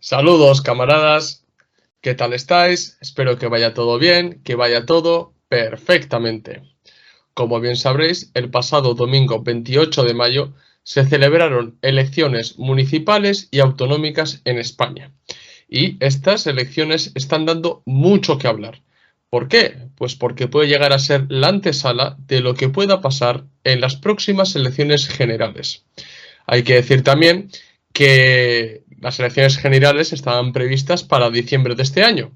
Saludos, camaradas. ¿Qué tal estáis? Espero que vaya todo bien, que vaya todo perfectamente. Como bien sabréis, el pasado domingo 28 de mayo se celebraron elecciones municipales y autonómicas en España. Y estas elecciones están dando mucho que hablar. ¿Por qué? Pues porque puede llegar a ser la antesala de lo que pueda pasar en las próximas elecciones generales. Hay que decir también que las elecciones generales estaban previstas para diciembre de este año,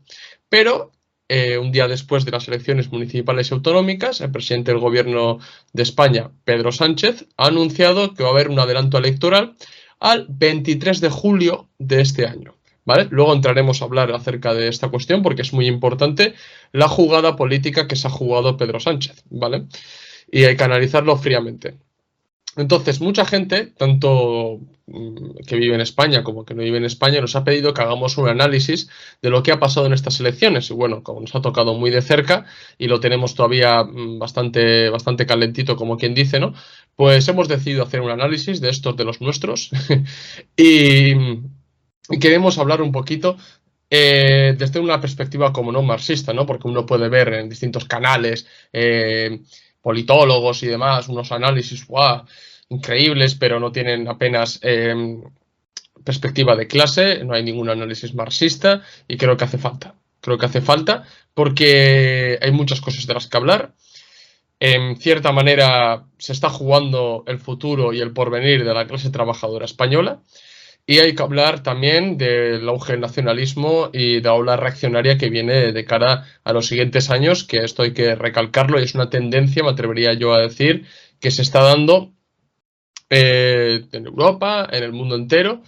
pero un día después de las elecciones municipales y autonómicas, el presidente del gobierno de España, Pedro Sánchez, ha anunciado que va a haber un adelanto electoral al 23 de julio de este año. ¿Vale? Luego entraremos a hablar acerca de esta cuestión porque es muy importante la jugada política que se ha jugado Pedro Sánchez, ¿vale? Y hay que analizarlo fríamente. Entonces, mucha gente, tanto que vive en España como que no vive en España, nos ha pedido que hagamos un análisis de lo que ha pasado en estas elecciones. Y bueno, como nos ha tocado muy de cerca y lo tenemos todavía bastante calentito, como quien dice, ¿no? Pues hemos decidido hacer un análisis de estos de los nuestros y, y queremos hablar un poquito desde una perspectiva como no marxista, ¿no? Porque uno puede ver en distintos canales, politólogos y demás, unos análisis ¡guau! Increíbles, pero no tienen apenas perspectiva de clase, no hay ningún análisis marxista y creo que hace falta. Creo que hace falta porque hay muchas cosas de las que hablar. En cierta manera se está jugando el futuro y el porvenir de la clase trabajadora española. Y hay que hablar también del auge del nacionalismo y de la ola reaccionaria que viene de cara a los siguientes años, que esto hay que recalcarlo y es una tendencia, me atrevería yo a decir, que se está dando en Europa, en el mundo entero,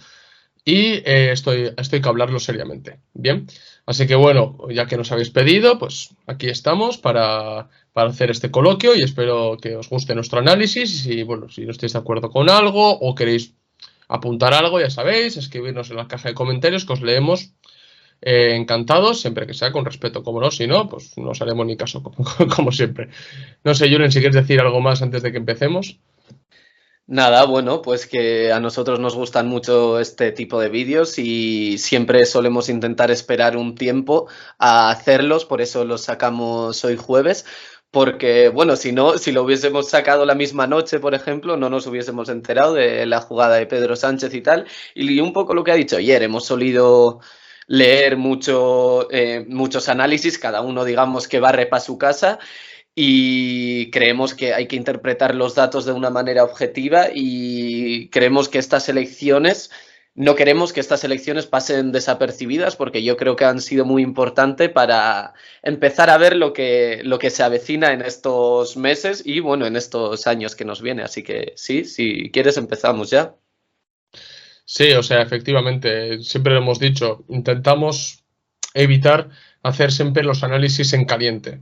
y esto hay que hablarlo seriamente. Bien, así que bueno, ya que nos habéis pedido, pues aquí estamos para hacer este coloquio y espero que os guste nuestro análisis y bueno, si no estáis de acuerdo con algo o queréis apuntar algo, ya sabéis, escribirnos en la caja de comentarios que os leemos encantados, siempre que sea con respeto, como no, si no, pues no os haremos ni caso, como siempre. No sé, Julen, si quieres decir algo más antes de que empecemos. Nada, bueno, pues que a nosotros nos gustan mucho este tipo de vídeos y siempre solemos intentar esperar un tiempo a hacerlos, por eso los sacamos hoy jueves, porque bueno, si no, si lo hubiésemos sacado la misma noche, por ejemplo, no nos hubiésemos enterado de la jugada de Pedro Sánchez y tal, y un poco lo que ha dicho ayer, hemos solido leer muchos análisis, cada uno digamos que barre para su casa y creemos que hay que interpretar los datos de una manera objetiva y creemos que no queremos que estas elecciones pasen desapercibidas porque yo creo que han sido muy importantes para empezar a ver lo que se avecina en estos meses y bueno, en estos años que nos viene. Así que sí, si quieres empezamos ya. Sí, o sea, efectivamente, siempre lo hemos dicho, intentamos evitar hacer siempre los análisis en caliente,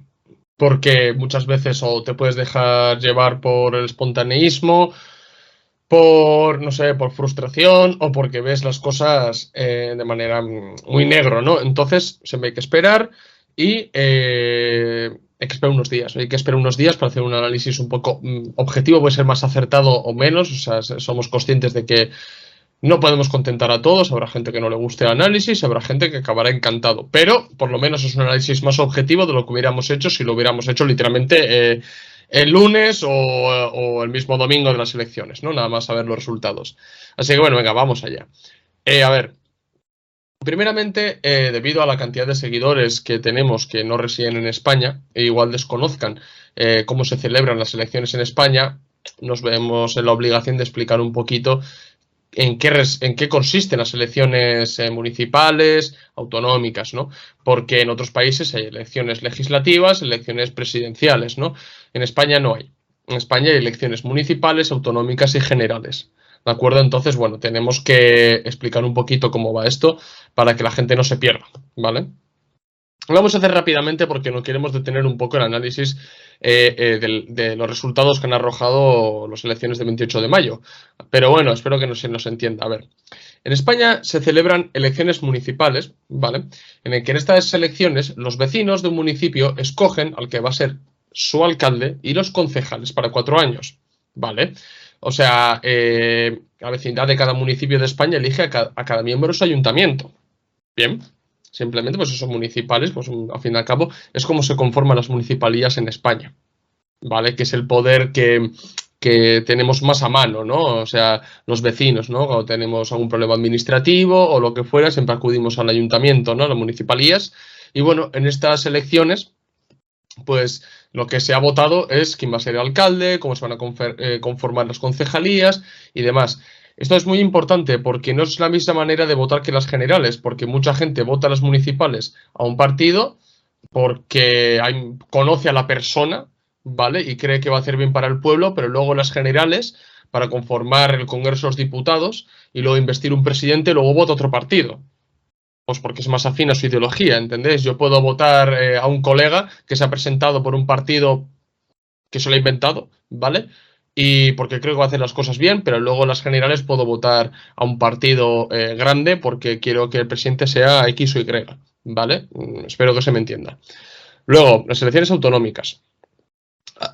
porque muchas veces o te puedes dejar llevar por el espontaneísmo, por, no sé, por frustración o porque ves las cosas de manera muy negro, ¿no? Entonces, siempre hay que esperar y hay que esperar unos días. Hay que esperar unos días para hacer un análisis un poco objetivo, puede ser más acertado o menos, o sea, somos conscientes de que no podemos contentar a todos, habrá gente que no le guste el análisis, habrá gente que acabará encantado, pero por lo menos es un análisis más objetivo de lo que hubiéramos hecho si lo hubiéramos hecho literalmente el lunes o el mismo domingo de las elecciones, ¿no? Nada más saber los resultados. Así que bueno, venga, vamos allá. A ver, primeramente, debido a la cantidad de seguidores que tenemos que no residen en España e igual desconozcan cómo se celebran las elecciones en España, nos vemos en la obligación de explicar un poquito en qué consisten las elecciones municipales, autonómicas, ¿no? Porque en otros países hay elecciones legislativas, elecciones presidenciales, ¿no? En España no hay. En España hay elecciones municipales, autonómicas y generales. ¿De acuerdo? Entonces, bueno, tenemos que explicar un poquito cómo va esto para que la gente no se pierda, ¿vale? Lo vamos a hacer rápidamente porque no queremos detener un poco el análisis de los resultados que han arrojado las elecciones del 28 de mayo. Pero bueno, espero que se nos entienda. A ver, en España se celebran elecciones municipales, ¿vale? En el que en estas elecciones los vecinos de un municipio escogen al que va a ser su alcalde y los concejales para 4 años, ¿vale? O sea, la vecindad de cada municipio de España elige a cada miembro de su ayuntamiento, Bien, simplemente pues son municipales, pues al fin y al cabo es como se conforman las municipalías en España, ¿vale? Que es el poder que tenemos más a mano, ¿no? O sea, los vecinos, ¿no? Cuando tenemos algún problema administrativo o lo que fuera, siempre acudimos al ayuntamiento, ¿no? A las municipalías. Y bueno, en estas elecciones, pues lo que se ha votado es quién va a ser el alcalde, cómo se van a conformar las concejalías y demás. Esto es muy importante porque no es la misma manera de votar que las generales, porque mucha gente vota a las municipales a un partido porque conoce a la persona, ¿vale? Y cree que va a hacer bien para el pueblo, pero luego las generales, para conformar el Congreso de los Diputados y luego investir un presidente, luego vota otro partido. Pues porque es más afín a su ideología, ¿entendés? Yo puedo votar a un colega que se ha presentado por un partido que se lo ha inventado, ¿vale? Y porque creo que va a hacer las cosas bien, pero luego en las generales puedo votar a un partido grande porque quiero que el presidente sea X o Y, ¿vale? Espero que se me entienda. Luego, las elecciones autonómicas.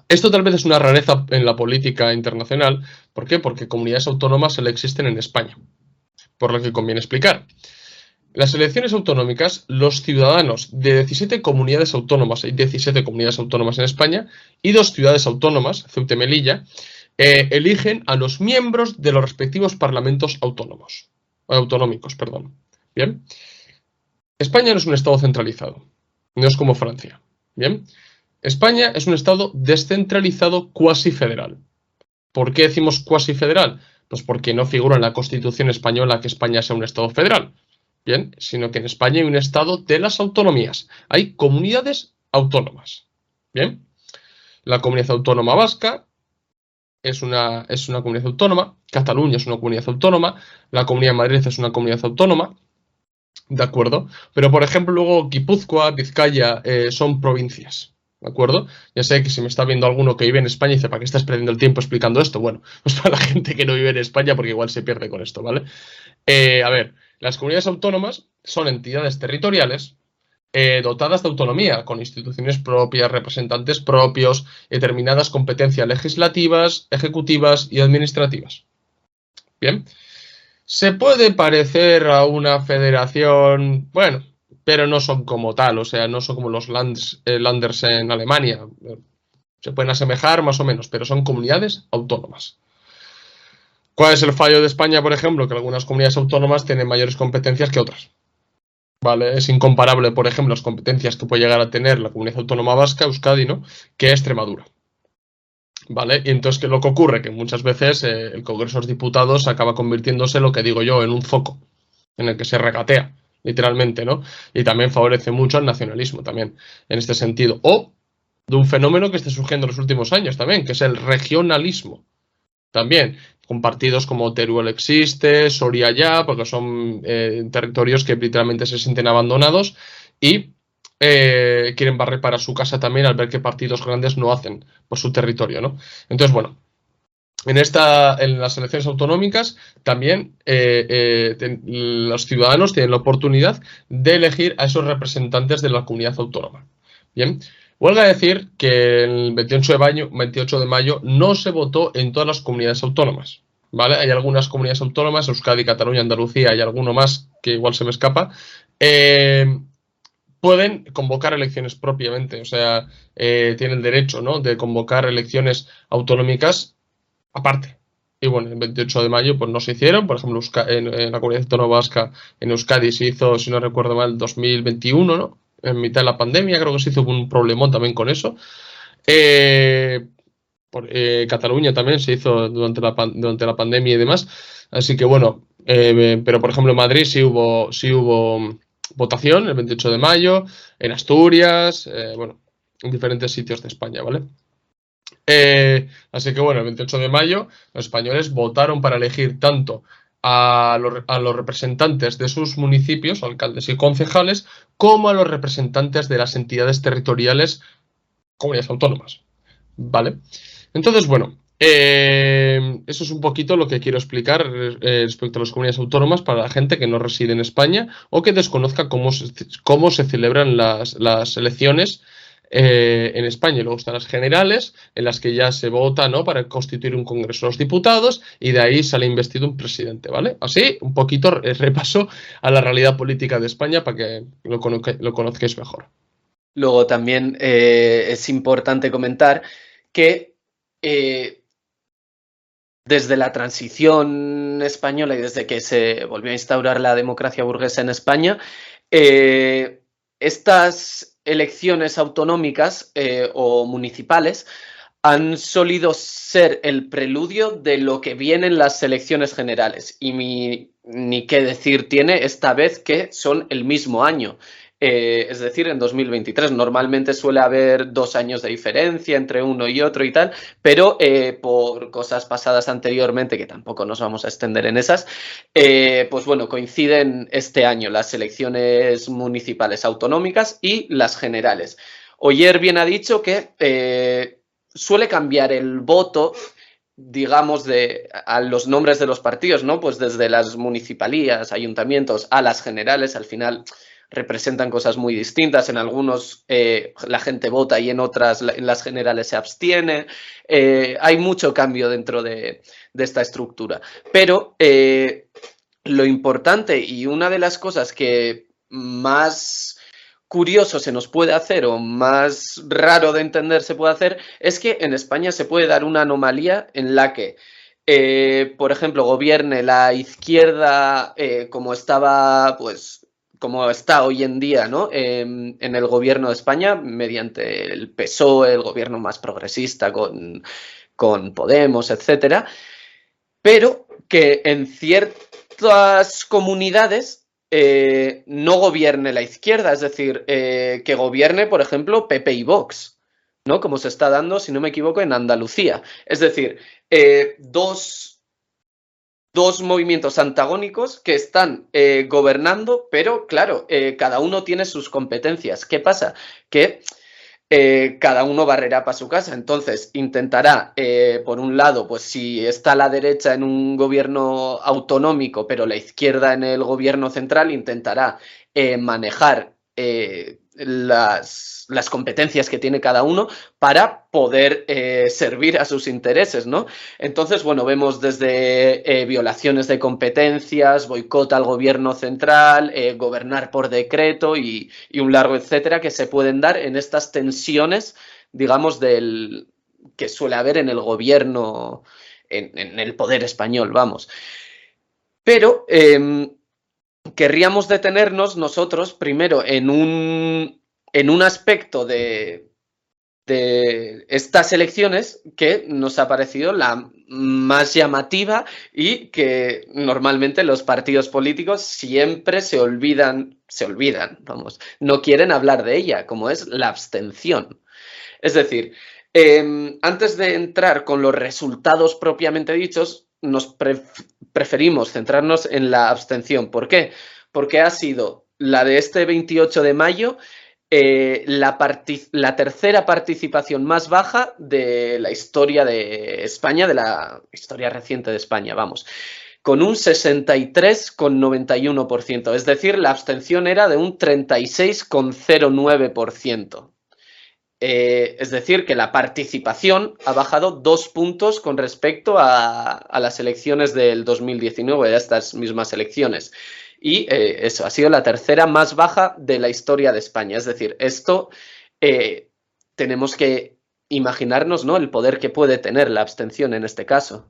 Esto tal vez es una rareza en la política internacional. ¿Por qué? Porque comunidades autónomas solo existen en España, por lo que conviene explicar. Las elecciones autonómicas, los ciudadanos de 17 comunidades autónomas, hay 17 comunidades autónomas en España, y 2 ciudades autónomas, Ceuta y Melilla, eligen a los miembros de los respectivos parlamentos autonómicos, perdón. Bien. España no es un estado centralizado, no es como Francia. Bien. España es un estado descentralizado cuasi federal. ¿Por qué decimos cuasi federal? Pues porque no figura en la Constitución española que España sea un estado federal. Bien, sino que en España hay un estado de las autonomías. Hay comunidades autónomas. Bien, la comunidad autónoma vasca es una comunidad autónoma, Cataluña es una comunidad autónoma, la Comunidad de Madrid es una comunidad autónoma, ¿de acuerdo? Pero, por ejemplo, luego Guipúzcoa, Vizcaya son provincias, ¿de acuerdo? Ya sé que si me está viendo alguno que vive en España y dice, ¿para qué estás perdiendo el tiempo explicando esto? Bueno, pues para la gente que no vive en España porque igual se pierde con esto, ¿vale? A ver, las comunidades autónomas son entidades territoriales dotadas de autonomía, con instituciones propias, representantes propios, determinadas competencias legislativas, ejecutivas y administrativas. Bien, se puede parecer a una federación, bueno, pero no son como tal, o sea, no son como los Landers en Alemania. Se pueden asemejar más o menos, pero son comunidades autónomas. ¿Cuál es el fallo de España, por ejemplo? Que algunas comunidades autónomas tienen mayores competencias que otras. ¿Vale? Es incomparable, por ejemplo, las competencias que puede llegar a tener la comunidad autónoma vasca, Euskadi, ¿no? Que Extremadura. ¿Vale? Y entonces, ¿qué es lo que ocurre? Que muchas veces el Congreso de los Diputados acaba convirtiéndose, lo que digo yo, en un foco en el que se regatea, literalmente, ¿no? Y también favorece mucho al nacionalismo, también, en este sentido. O de un fenómeno que está surgiendo en los últimos años también, que es el regionalismo. También, con partidos como Teruel existe, Soria ya, porque son territorios que literalmente se sienten abandonados y quieren barrer para su casa también al ver que partidos grandes no hacen por su territorio, ¿no? Entonces, bueno, en las elecciones autonómicas también los ciudadanos tienen la oportunidad de elegir a esos representantes de la comunidad autónoma. Bien, huelga decir que el 28 de mayo no se votó en todas las comunidades autónomas. ¿Vale? Hay algunas comunidades autónomas, Euskadi, Cataluña, Andalucía y alguno más que igual se me escapa, pueden convocar elecciones propiamente, o sea, tienen derecho, ¿no?, de convocar elecciones autonómicas aparte. Y bueno, el 28 de mayo pues no se hicieron, por ejemplo, en la comunidad autónoma vasca, en Euskadi se hizo, si no recuerdo mal, 2021, ¿no? En mitad de la pandemia, creo que se hizo un problemón también con eso. Cataluña también se hizo durante la pandemia y demás. Así que bueno, pero por ejemplo en Madrid sí hubo votación el 28 de mayo, en Asturias, bueno, en diferentes sitios de España, ¿vale? Así que bueno, el 28 de mayo los españoles votaron para elegir tanto a los representantes de sus municipios, alcaldes y concejales, como a los representantes de las entidades territoriales, comunidades autónomas, ¿vale? Entonces, bueno, eso es un poquito lo que quiero explicar respecto a las comunidades autónomas para la gente que no reside en España o que desconozca cómo se celebran las elecciones en España, y luego están las generales, en las que ya se vota, ¿no?, para constituir un Congreso de los Diputados, y de ahí sale investido un presidente, ¿vale? Así, un poquito repaso a la realidad política de España para que lo conozcáis mejor. Luego también es importante comentar que desde la transición española y desde que se volvió a instaurar la democracia burguesa en España, estas elecciones autonómicas o municipales han solido ser el preludio de lo que vienen las elecciones generales. Y ni qué decir tiene esta vez que son el mismo año. Es decir, en 2023. Normalmente suele haber 2 años de diferencia entre uno y otro y tal, pero por cosas pasadas anteriormente, que tampoco nos vamos a extender en esas, pues bueno, coinciden este año las elecciones municipales autonómicas y las generales. Oyer bien ha dicho que suele cambiar el voto, digamos, a los nombres de los partidos, ¿no? Pues desde las municipalías, ayuntamientos, a las generales, al final representan cosas muy distintas. En algunos la gente vota y en otras, en las generales, se abstiene. Hay mucho cambio dentro de esta estructura. Pero lo importante y una de las cosas que más curioso se nos puede hacer o más raro de entender se puede hacer es que en España se puede dar una anomalía en la que por ejemplo, gobierne la izquierda como estaba, pues, como está hoy en día, ¿no? En el gobierno de España, mediante el PSOE, el gobierno más progresista con Podemos, etcétera, pero que en ciertas comunidades no gobierne la izquierda, es decir, que gobierne, por ejemplo, PP y Vox, ¿no? Como se está dando, si no me equivoco, en Andalucía. Es decir, dos movimientos antagónicos que están gobernando, pero claro, cada uno tiene sus competencias. ¿Qué pasa? Que cada uno barrerá para su casa. Entonces intentará, por un lado, pues si está la derecha en un gobierno autonómico, pero la izquierda en el gobierno central, intentará manejar las competencias que tiene cada uno para poder servir a sus intereses, ¿no? Entonces, bueno, vemos desde violaciones de competencias, boicot al gobierno central, gobernar por decreto y un largo etcétera que se pueden dar en estas tensiones, digamos, que suele haber en el gobierno, en el poder español, vamos. Pero querríamos detenernos nosotros primero en un aspecto de estas elecciones que nos ha parecido la más llamativa y que normalmente los partidos políticos siempre se olvidan, vamos, no quieren hablar de ella, como es la abstención. Es decir, antes de entrar con los resultados propiamente dichos, nos preferimos centrarnos en la abstención. ¿Por qué? Porque ha sido la de este 28 de mayo la tercera participación más baja de la historia de España, de la historia reciente de España, vamos, con un 63,91%. Es decir, la abstención era de un 36,09%. Es decir, que la participación ha bajado 2 puntos con respecto a las elecciones del 2019, a estas mismas elecciones. Y eso, ha sido la tercera más baja de la historia de España. Es decir, esto tenemos que imaginarnos, ¿no?, el poder que puede tener la abstención en este caso.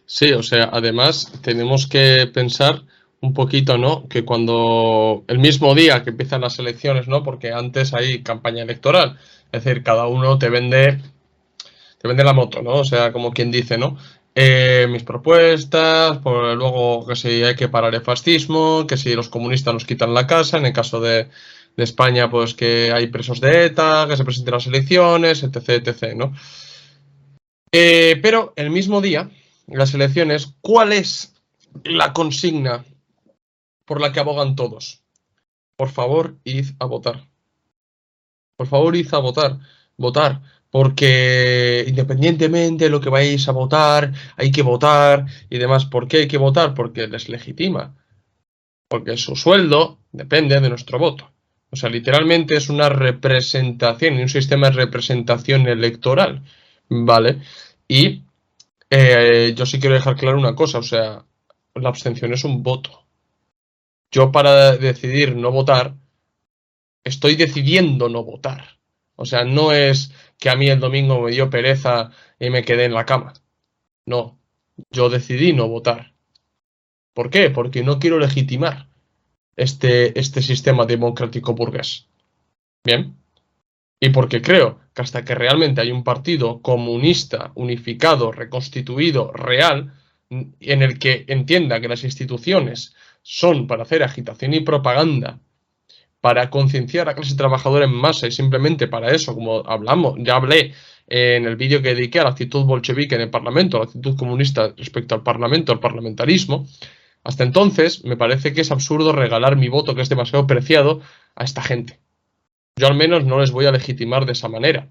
Sí, o sea, además tenemos que pensar un poquito, ¿no?, que cuando el mismo día que empiezan las elecciones, ¿no?, porque antes hay campaña electoral, es decir, cada uno te vende la moto, ¿no? O sea, como quien dice, ¿no? Mis propuestas, pues luego que si hay que parar el fascismo, que si los comunistas nos quitan la casa, en el caso de España, pues que hay presos de ETA, que se presenten las elecciones, etc., etc., ¿no? Pero el mismo día, las elecciones, ¿cuál es la consigna por la que abogan todos? Por favor, id a votar. Por favor, id a votar. Votar. Porque independientemente de lo que vayáis a votar, hay que votar y demás. ¿Por qué hay que votar? Porque les legitima. Porque su sueldo depende de nuestro voto. O sea, literalmente es una representación y un sistema de representación electoral, ¿vale? Y yo sí quiero dejar claro una cosa, o sea, la abstención es un voto. Yo para decidir no votar, estoy decidiendo no votar. O sea, no es que a mí el domingo me dio pereza y me quedé en la cama. No, yo decidí no votar. ¿Por qué? Porque no quiero legitimar este sistema democrático burgués. Bien. Y porque creo que hasta que realmente hay un partido comunista, unificado, reconstituido, real, en el que entienda que las instituciones son para hacer agitación y propaganda, para concienciar a la clase trabajadora en masa y simplemente para eso, como ya hablé en el vídeo que dediqué a la actitud bolchevique en el Parlamento, a la actitud comunista respecto al Parlamento, al parlamentarismo, hasta entonces me parece que es absurdo regalar mi voto, que es demasiado preciado, a esta gente. Yo al menos no les voy a legitimar de esa manera.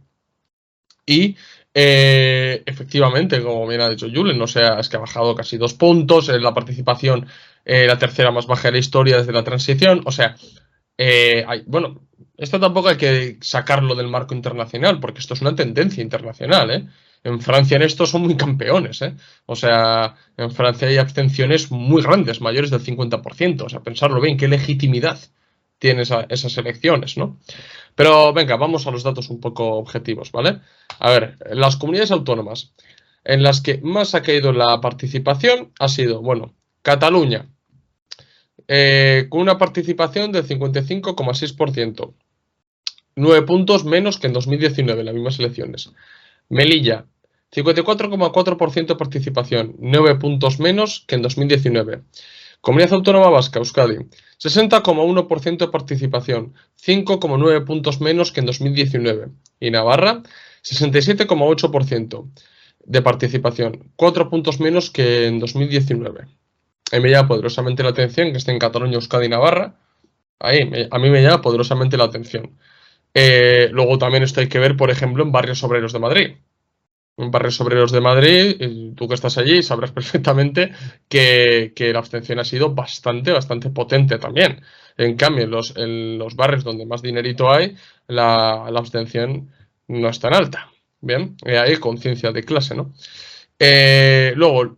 Y efectivamente, como bien ha dicho Julen, o sea, es que ha bajado casi 2 puntos, la participación, la tercera más baja de la historia desde la transición, o sea, bueno, esto tampoco hay que sacarlo del marco internacional, porque esto es una tendencia internacional, ¿eh? En Francia en esto son muy campeones, ¿eh? O sea, en Francia hay abstenciones muy grandes, mayores del 50%, o sea, pensarlo bien, qué legitimidad tienen esas elecciones, ¿no? Pero venga, vamos a los datos un poco objetivos, ¿vale? A ver, las comunidades autónomas en las que más ha caído la participación ha sido, bueno, Cataluña, con una participación del 55,6%, 9 puntos menos que en 2019, en las mismas elecciones. Melilla, 54,4% de participación, 9 puntos menos que en 2019. Comunidad Autónoma Vasca, Euskadi, 60,1% de participación, 5,9 puntos menos que en 2019. Y Navarra, 67,8% de participación, 4 puntos menos que en 2019. Ahí me llama poderosamente la atención que esté en Cataluña, Euskadi y Navarra. A mí me llama poderosamente la atención. Luego también esto hay que ver, por ejemplo, en barrios obreros de Madrid. En barrios obreros de Madrid, tú que estás allí sabrás perfectamente que la abstención ha sido bastante potente también. En cambio, en los barrios donde más dinerito hay, la abstención no es tan alta. Bien, hay conciencia de clase, ¿no? Luego,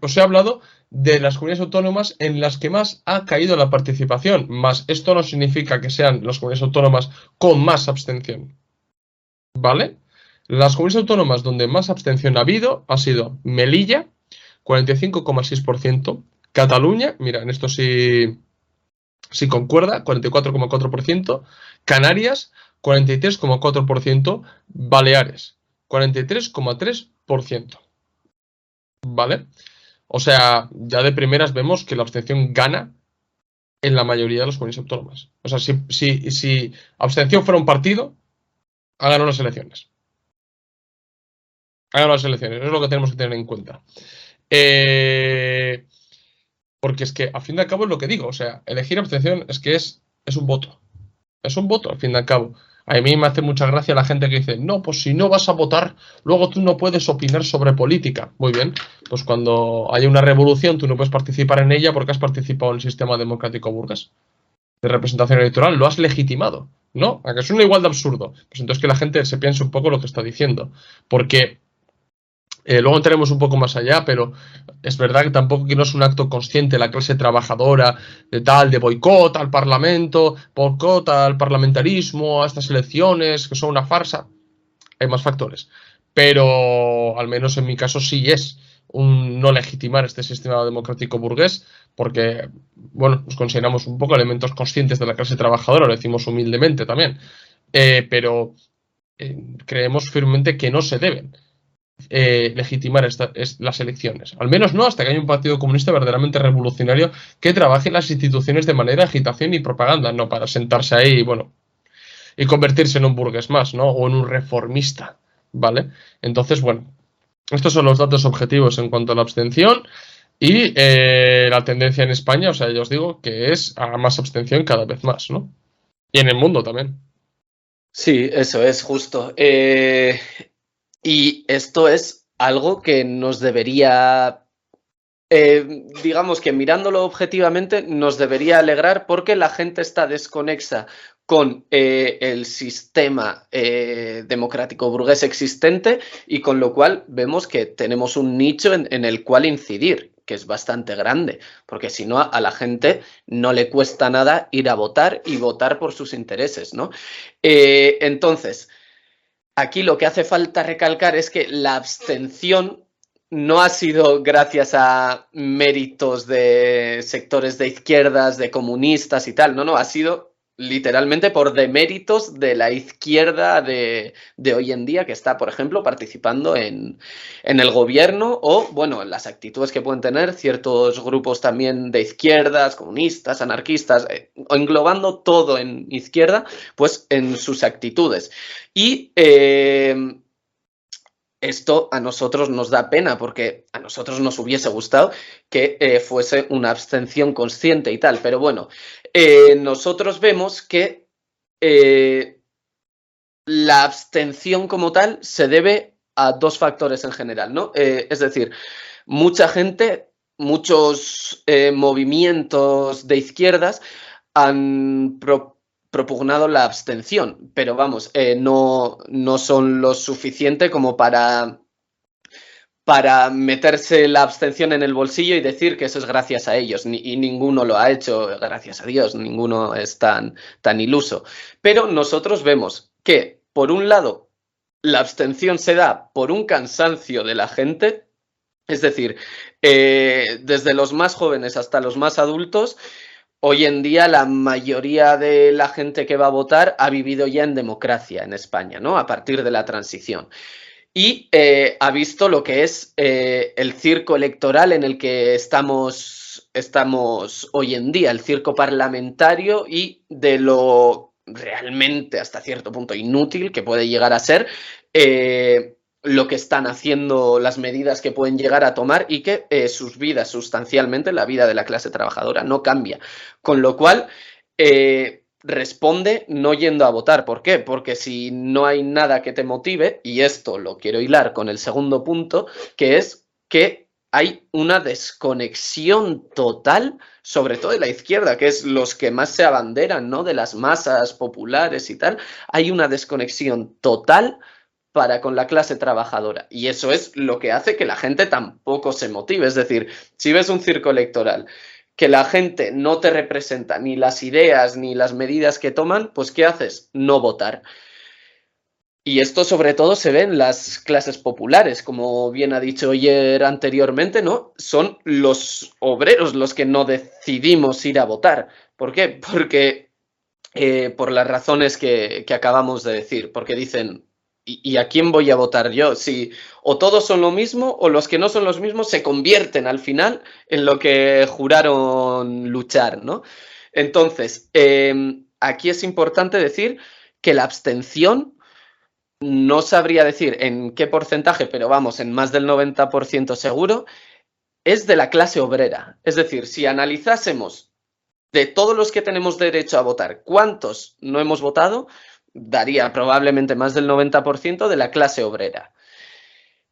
os he hablado de las comunidades autónomas en las que más ha caído la participación, más esto no significa que sean las comunidades autónomas con más abstención, ¿vale? Las comunidades autónomas donde más abstención ha habido ha sido Melilla, 45,6%, Cataluña, mira, en esto sí concuerda, 44,4%, Canarias, 43,4%, Baleares, 43,3%, ¿vale? O sea, ya de primeras vemos que la abstención gana en la mayoría de las comunidades autónomas. O sea, si abstención fuera un partido, ha ganado las elecciones. Ha ganado las elecciones, es lo que tenemos que tener en cuenta. Porque es que, a fin de cabo, es lo que digo. O sea, elegir abstención es que es un voto. Es un voto, al fin de cabo. A mí me hace mucha gracia la gente que dice, no, pues si no vas a votar, luego tú no puedes opinar sobre política. Muy bien, pues cuando haya una revolución tú no puedes participar en ella porque has participado en el sistema democrático burgués de representación electoral, lo has legitimado, ¿no? A que suena igual de absurdo. Pues entonces que la gente se piense un poco lo que está diciendo. Porque luego entraremos un poco más allá, pero es verdad que tampoco que no es un acto consciente la clase trabajadora de boicot al Parlamento, boicot al parlamentarismo, a estas elecciones, que son una farsa. Hay más factores. Pero al menos en mi caso sí es un no legitimar este sistema democrático burgués, porque, bueno, nos consideramos un poco elementos conscientes de la clase trabajadora, lo decimos humildemente también, pero creemos firmemente que no se deben legitimar las elecciones. Al menos no hasta que haya un partido comunista verdaderamente revolucionario que trabaje en las instituciones de manera de agitación y propaganda, no para sentarse ahí y convertirse en un burgués más, ¿no? O en un reformista, ¿vale? Entonces, bueno, estos son los datos objetivos en cuanto a la abstención y la tendencia en España, o sea, yo os digo que es a más abstención cada vez más, ¿no? Y en el mundo también. Sí, eso es justo. Y esto es algo que nos debería digamos que mirándolo objetivamente nos debería alegrar porque la gente está desconexa con el sistema democrático burgués existente y con lo cual vemos que tenemos un nicho en el cual incidir, que es bastante grande, porque si no a la gente no le cuesta nada ir a votar y votar por sus intereses, ¿no? Entonces, aquí lo que hace falta recalcar es que la abstención no ha sido gracias a méritos de sectores de izquierdas, de comunistas y tal, no, ha sido literalmente por deméritos de la izquierda de hoy en día que está, por ejemplo, participando en el gobierno o, bueno, en las actitudes que pueden tener ciertos grupos también de izquierdas, comunistas, anarquistas, englobando todo en izquierda, pues en sus actitudes. Y esto a nosotros nos da pena porque a nosotros nos hubiese gustado que fuese una abstención consciente y tal, pero bueno, nosotros vemos que la abstención como tal se debe a dos factores en general, ¿no? Es decir, mucha gente, muchos movimientos de izquierdas han propugnado la abstención, pero vamos, no son lo suficiente como para meterse la abstención en el bolsillo y decir que eso es gracias a ellos, y ninguno lo ha hecho, gracias a Dios, ninguno es tan iluso. Pero nosotros vemos que, por un lado, la abstención se da por un cansancio de la gente, es decir, desde los más jóvenes hasta los más adultos. Hoy en día la mayoría de la gente que va a votar ha vivido ya en democracia en España, ¿no? A partir de la transición. Y ha visto lo que es el circo electoral en el que estamos hoy en día, el circo parlamentario y de lo realmente hasta cierto punto inútil que puede llegar a ser lo que están haciendo, las medidas que pueden llegar a tomar y que sus vidas sustancialmente, la vida de la clase trabajadora no cambia. Con lo cual, responde no yendo a votar. ¿Por qué? Porque si no hay nada que te motive, y esto lo quiero hilar con el segundo punto, que es que hay una desconexión total, sobre todo de la izquierda, que es los que más se abanderan, ¿no? De las masas populares y tal, hay una desconexión total para con la clase trabajadora. Y eso es lo que hace que la gente tampoco se motive. Es decir, si ves un circo electoral que la gente no te representa ni las ideas ni las medidas que toman, pues ¿qué haces? No votar. Y esto sobre todo se ve en las clases populares, como bien ha dicho ayer anteriormente, ¿no? Son los obreros los que no decidimos ir a votar. ¿Por qué? Porque por las razones que acabamos de decir, porque dicen, ¿y a quién voy a votar yo? Si o todos son lo mismo o los que no son los mismos se convierten al final en lo que juraron luchar, ¿no? Entonces, aquí es importante decir que la abstención, no sabría decir en qué porcentaje, pero vamos, en más del 90% seguro, es de la clase obrera. Es decir, si analizásemos de todos los que tenemos derecho a votar, ¿cuántos no hemos votado? Daría probablemente más del 90% de la clase obrera.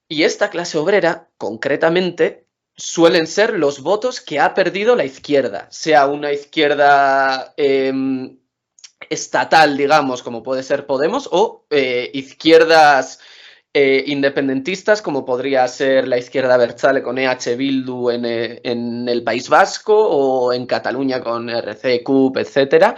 Y esta clase obrera, concretamente, suelen ser los votos que ha perdido la izquierda, sea una izquierda estatal, digamos, como puede ser Podemos, o izquierdas independentistas, como podría ser la izquierda abertzale con EH Bildu en el País Vasco o en Cataluña con RC, CUP, etcétera.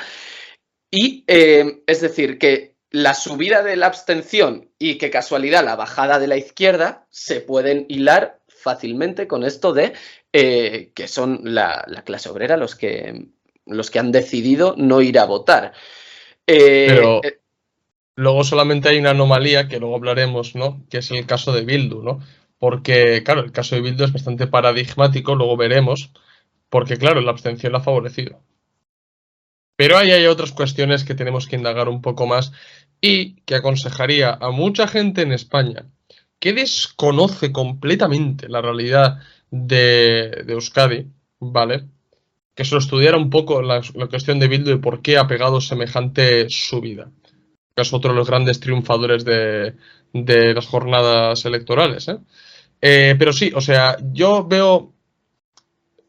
Y es decir, que la subida de la abstención y que casualidad la bajada de la izquierda se pueden hilar fácilmente con esto de que son la clase obrera los que han decidido no ir a votar. Pero luego solamente hay una anomalía que luego hablaremos, ¿no? Que es el caso de Bildu, ¿no? Porque, claro, el caso de Bildu es bastante paradigmático, luego veremos, porque, claro, la abstención la ha favorecido. Pero ahí hay otras cuestiones que tenemos que indagar un poco más y que aconsejaría a mucha gente en España que desconoce completamente la realidad de Euskadi, ¿vale? Que se lo estudiara un poco la cuestión de Bildu y por qué ha pegado semejante subida. Que es otro de los grandes triunfadores de las jornadas electorales, ¿eh? Pero sí, o sea, yo veo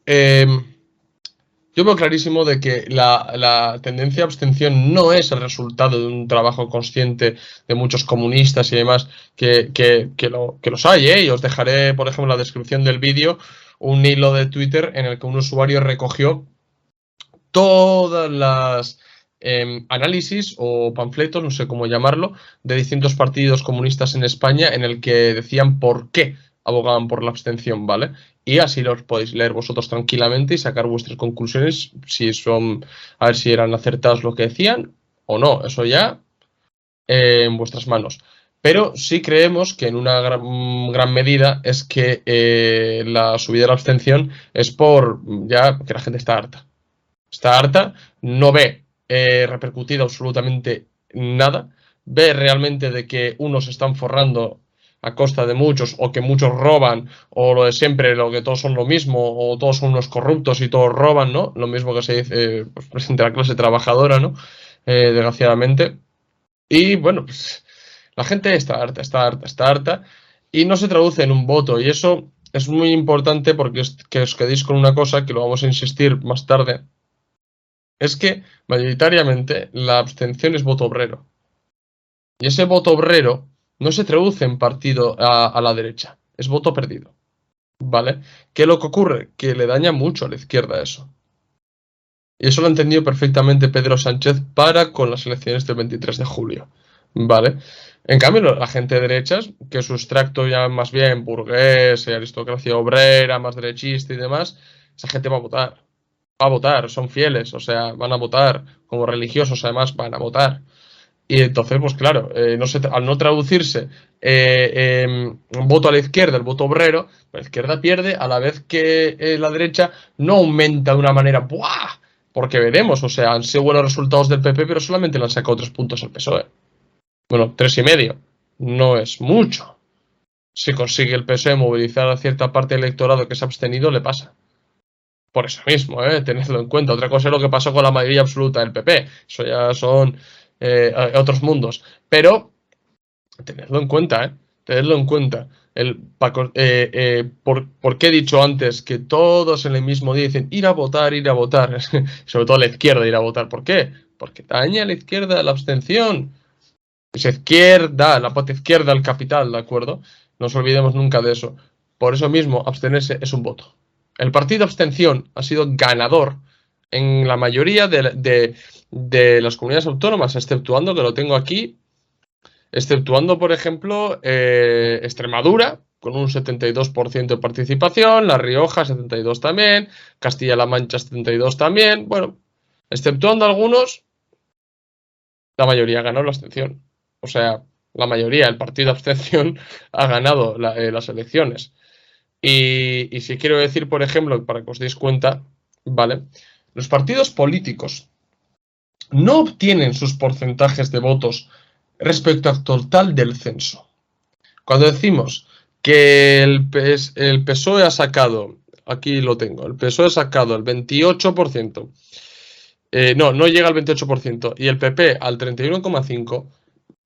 yo veo clarísimo de que la tendencia a abstención no es el resultado de un trabajo consciente de muchos comunistas y demás, que los hay, ¿eh? Y os dejaré, por ejemplo, en la descripción del vídeo un hilo de Twitter en el que un usuario recogió todas las análisis o panfletos, no sé cómo llamarlo, de distintos partidos comunistas en España en el que decían por qué abogaban por la abstención, ¿vale? Y así los podéis leer vosotros tranquilamente y sacar vuestras conclusiones si son, a ver si eran acertados lo que decían o no, eso ya en vuestras manos. Pero sí creemos que en una gran medida es que la subida de la abstención es por ya que la gente está harta, no ve repercutido absolutamente nada, ve realmente de que unos se están forrando a costa de muchos, o que muchos roban, o lo de siempre, lo que todos son lo mismo, o todos son unos corruptos y todos roban, ¿no? Lo mismo que se dice pues, entre la clase trabajadora, ¿no? Desgraciadamente. Y bueno, pues la gente está harta, y no se traduce en un voto, y eso es muy importante porque que os quedéis con una cosa que lo vamos a insistir más tarde. Es que mayoritariamente la abstención es voto obrero. Y ese voto obrero no se traduce en partido a la derecha, es voto perdido. ¿Vale? ¿Qué es lo que ocurre? Que le daña mucho a la izquierda eso. Y eso lo ha entendido perfectamente Pedro Sánchez para con las elecciones del 23 de julio. ¿Vale? En cambio, la gente de derechas, que su extracto ya más bien burgués, aristocracia obrera, más derechista y demás, esa gente va a votar, son fieles, o sea, van a votar, como religiosos además van a votar. Y entonces, pues claro, al no traducirse un voto a la izquierda, el voto obrero, la izquierda pierde a la vez que la derecha no aumenta de una manera ¡buah! Porque veremos, o sea, han sido buenos resultados del PP, pero solamente le han sacado 3 puntos al PSOE. Bueno, 3,5. No es mucho. Si consigue el PSOE movilizar a cierta parte del electorado que se ha abstenido, le pasa. Por eso mismo, tenedlo en cuenta. Otra cosa es lo que pasó con la mayoría absoluta del PP. Eso ya son otros mundos. Pero tenedlo en cuenta, tenedlo en cuenta. ¿Por qué he dicho antes que todos en el mismo día dicen ir a votar, ir a votar? Sobre todo la izquierda, ir a votar. ¿Por qué? Porque daña a la izquierda la abstención. Esa izquierda, la parte izquierda, el capital, ¿de acuerdo? No nos olvidemos nunca de eso. Por eso mismo, abstenerse es un voto. El partido abstención ha sido ganador en la mayoría de las comunidades autónomas, exceptuando, que lo tengo aquí, exceptuando, por ejemplo, Extremadura, con un 72% de participación, La Rioja 72% también, Castilla-La Mancha 72% también, bueno, exceptuando algunos, la mayoría ganó la abstención. O sea, la mayoría, el partido abstención ha ganado las elecciones. Y si quiero decir, por ejemplo, para que os deis cuenta, ¿vale? Los partidos políticos no obtienen sus porcentajes de votos respecto al total del censo. Cuando decimos que el PSOE ha sacado, aquí lo tengo, el PSOE ha sacado el 28%, no llega al 28%, y el PP al 31,5%,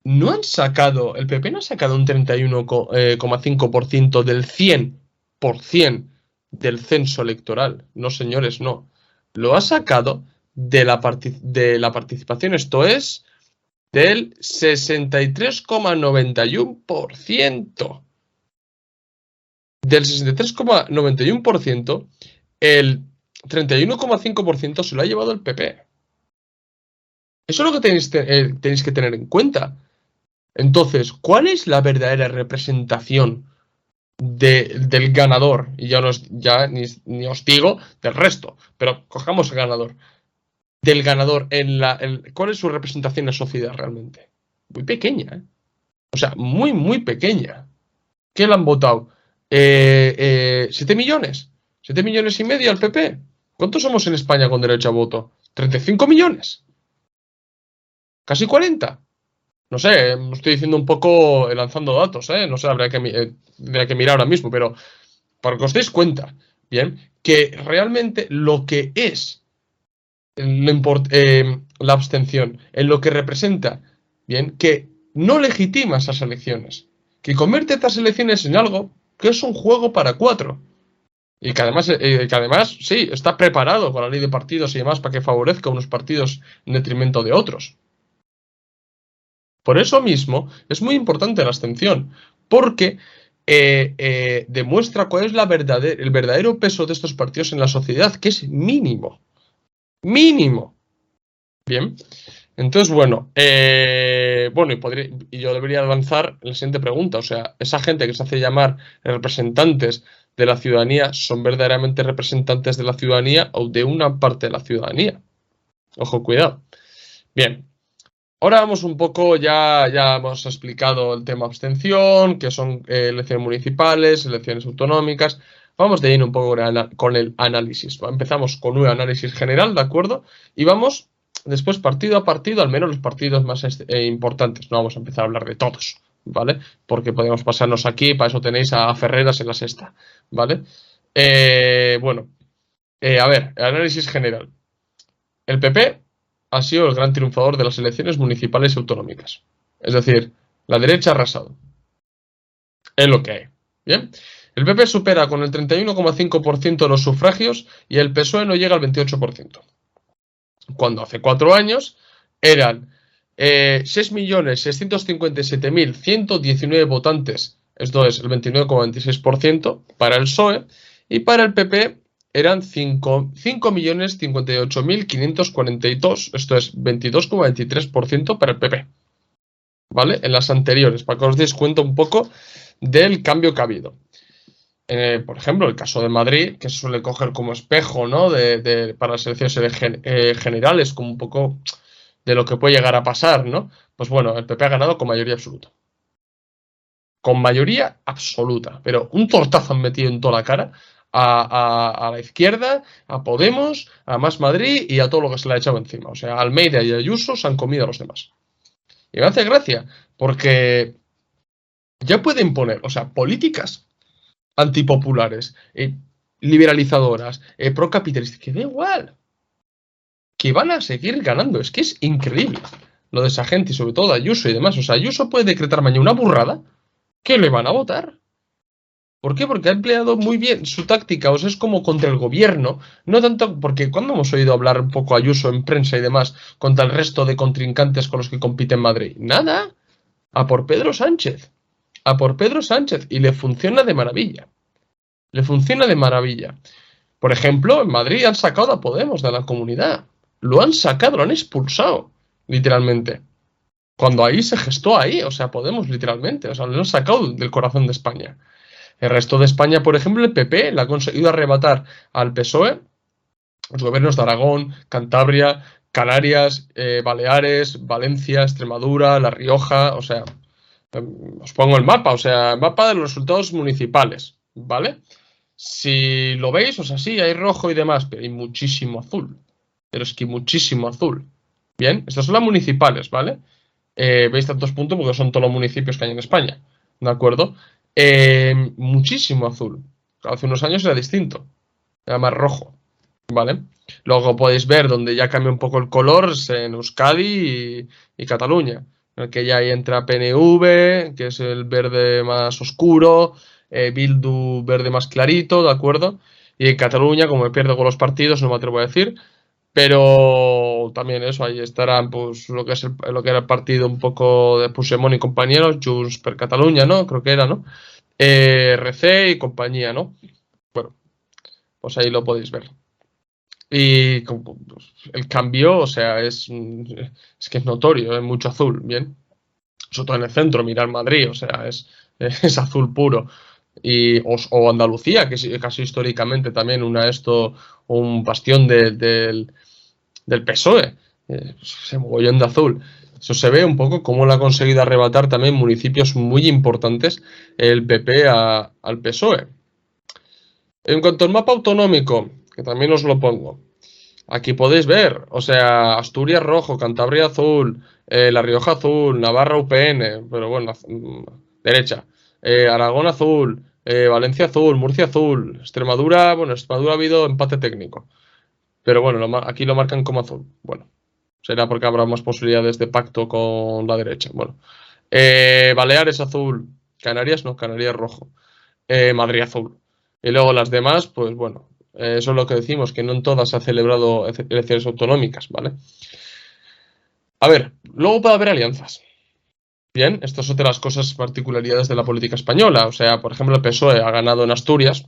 no han sacado, el PP no ha sacado un 31,5% del 100% del censo electoral. No, señores, no. Lo ha sacado de la participación, esto es, del 63,91%. Del 63,91%, el 31,5% se lo ha llevado el PP. Eso es lo que tenéis que tener en cuenta. Entonces, ¿cuál es la verdadera representación del ganador? Y ya ni os digo del resto, pero cojamos el ganador. Del ganador, ¿cuál es su representación en la sociedad realmente? Muy pequeña, ¿eh? O sea, muy, muy pequeña. ¿Qué le han votado? 7 millones. 7 millones y medio al PP. ¿Cuántos somos en España con derecho a voto? 35 millones. Casi 40. No sé, estoy diciendo un poco lanzando datos, no sé, habría que mirar ahora mismo, pero para que os deis cuenta, bien, que realmente lo que es la abstención, en lo que representa, bien, que no legitima esas elecciones, que convierte estas elecciones en algo que es un juego para 4. Y que además, sí, está preparado con la ley de partidos y demás para que favorezca unos partidos en detrimento de otros. Por eso mismo es muy importante la abstención, porque demuestra cuál es el verdadero peso de estos partidos en la sociedad, que es mínimo. Mínimo. Bien. Entonces, bueno, y yo debería lanzar la siguiente pregunta. O sea, esa gente que se hace llamar representantes de la ciudadanía, ¿son verdaderamente representantes de la ciudadanía o de una parte de la ciudadanía? Ojo, cuidado. Bien. Ahora vamos un poco, ya hemos explicado el tema abstención, que son elecciones municipales, elecciones autonómicas. Vamos de ir un poco con el análisis. Empezamos con un análisis general, ¿de acuerdo? Y vamos después partido a partido, al menos los partidos más importantes. No vamos a empezar a hablar de todos, ¿vale? Porque podemos pasarnos aquí, para eso tenéis a Ferreras en la sexta, ¿vale? A ver, el análisis general. El PP ha sido el gran triunfador de las elecciones municipales y autonómicas. Es decir, la derecha ha arrasado. Es lo que hay. Bien. El PP supera con el 31,5% los sufragios y el PSOE no llega al 28%. Cuando hace 4 años eran 6.657.119 votantes, esto es el 29,26% para el PSOE, y para el PP eran 5.058.542, esto es 22,23% para el PP. ¿Vale? En las anteriores, para que os deis cuenta un poco del cambio que ha habido. Por ejemplo, el caso de Madrid, que se suele coger como espejo, ¿no? Para las elecciones generales, como un poco de lo que puede llegar a pasar, ¿no? Pues bueno, el PP ha ganado con mayoría absoluta. Con mayoría absoluta, pero un tortazo han metido en toda la cara a la izquierda, a Podemos, a Más Madrid y a todo lo que se le ha echado encima. O sea, Almeida y Ayuso se han comido a los demás. Y me hace gracia, porque ya pueden poner, o sea, políticas antipopulares, liberalizadoras, procapitalistas, que da igual, que van a seguir ganando. Es que es increíble lo de esa gente y sobre todo Ayuso y demás. O sea, Ayuso puede decretar mañana una burrada que le van a votar. ¿Por qué? Porque ha empleado muy bien su táctica, o sea, es como contra el gobierno, no tanto porque cuando hemos oído hablar un poco a Ayuso en prensa y demás contra el resto de contrincantes con los que compite en Madrid. Nada, a por Pedro Sánchez, y le funciona de maravilla. Le funciona de maravilla. Por ejemplo, en Madrid han sacado a Podemos de la comunidad. Lo han sacado, lo han expulsado, literalmente. Cuando ahí se gestó ahí, o sea, Podemos, literalmente. O sea, lo han sacado del corazón de España. El resto de España, por ejemplo, el PP le ha conseguido arrebatar al PSOE los gobiernos de Aragón, Cantabria, Canarias, Baleares, Valencia, Extremadura, La Rioja. O sea, os pongo el mapa, o sea, el mapa de los resultados municipales, ¿vale? Si lo veis, o sea, sí, hay rojo y demás, pero hay muchísimo azul. Pero es que muchísimo azul. Bien, estas son las municipales, ¿vale? Veis tantos puntos porque son todos los municipios que hay en España, ¿de acuerdo? Muchísimo azul. Hace unos años era distinto, era más rojo, ¿vale? Luego podéis ver donde ya cambia un poco el color es en Euskadi y Cataluña, en el que ya ahí entra PNV, que es el verde más oscuro, Bildu verde más clarito, ¿de acuerdo? Y en Cataluña, como me pierdo con los partidos, no me atrevo a decir, pero también eso, ahí estarán pues lo que es lo que era el partido un poco de Puigdemont y compañeros, Junts per Catalunya, ¿no? Creo que era, ¿no? RC y compañía, ¿no? Bueno, pues ahí lo podéis ver. Y pues, el cambio, o sea, es que es notorio, es mucho azul, ¿bien? Sobre todo en el centro, mirar Madrid, o sea, es azul puro. O Andalucía, que es casi históricamente también un bastión del PSOE, ese mogollón de azul. Eso se ve un poco cómo lo ha conseguido arrebatar también municipios muy importantes el PP al PSOE. En cuanto al mapa autonómico, que también os lo pongo, aquí podéis ver, o sea, Asturias rojo, Cantabria azul, La Rioja azul, Navarra UPN, pero bueno, derecha, Aragón azul, Valencia azul, Murcia azul, Extremadura, bueno, Extremadura ha habido empate técnico, pero bueno, aquí lo marcan como azul. Bueno, será porque habrá más posibilidades de pacto con la derecha. Bueno, Baleares azul, Canarias no, Canarias rojo, Madrid azul. Y luego las demás, pues bueno, eso es lo que decimos, que no en todas se ha celebrado elecciones autonómicas, ¿vale? A ver, luego puede haber alianzas. Bien, esto es otra de las cosas particularidades de la política española. O sea, por ejemplo, el PSOE ha ganado en Asturias,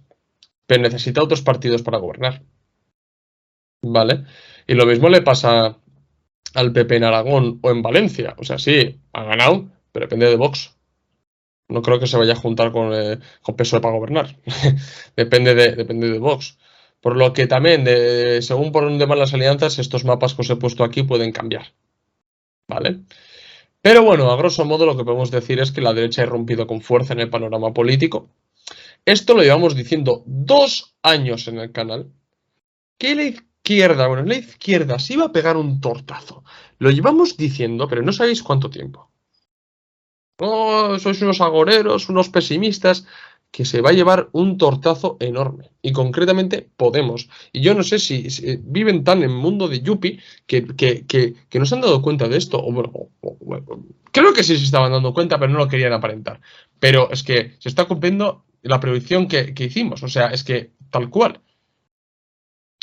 pero necesita otros partidos para gobernar, ¿vale? Y lo mismo le pasa al PP en Aragón o en Valencia. O sea, sí, ha ganado, pero depende de Vox. No creo que se vaya a juntar con PSOE para gobernar. Depende de Vox. Por lo que también, según por dónde van las alianzas, estos mapas que os he puesto aquí pueden cambiar, ¿vale? Pero bueno, a grosso modo lo que podemos decir es que la derecha ha irrumpido con fuerza en el panorama político. Esto lo llevamos diciendo 2 años en el canal. Que la izquierda se iba a pegar un tortazo. Lo llevamos diciendo, pero no sabéis cuánto tiempo. Oh, sois unos agoreros, unos pesimistas, que se va a llevar un tortazo enorme. Y concretamente Podemos. Y yo no sé si viven tan en mundo de Yuppie que no se han dado cuenta de esto. Bueno, creo que sí se estaban dando cuenta, pero no lo querían aparentar. Pero es que se está cumpliendo la predicción que hicimos. O sea, es que tal cual.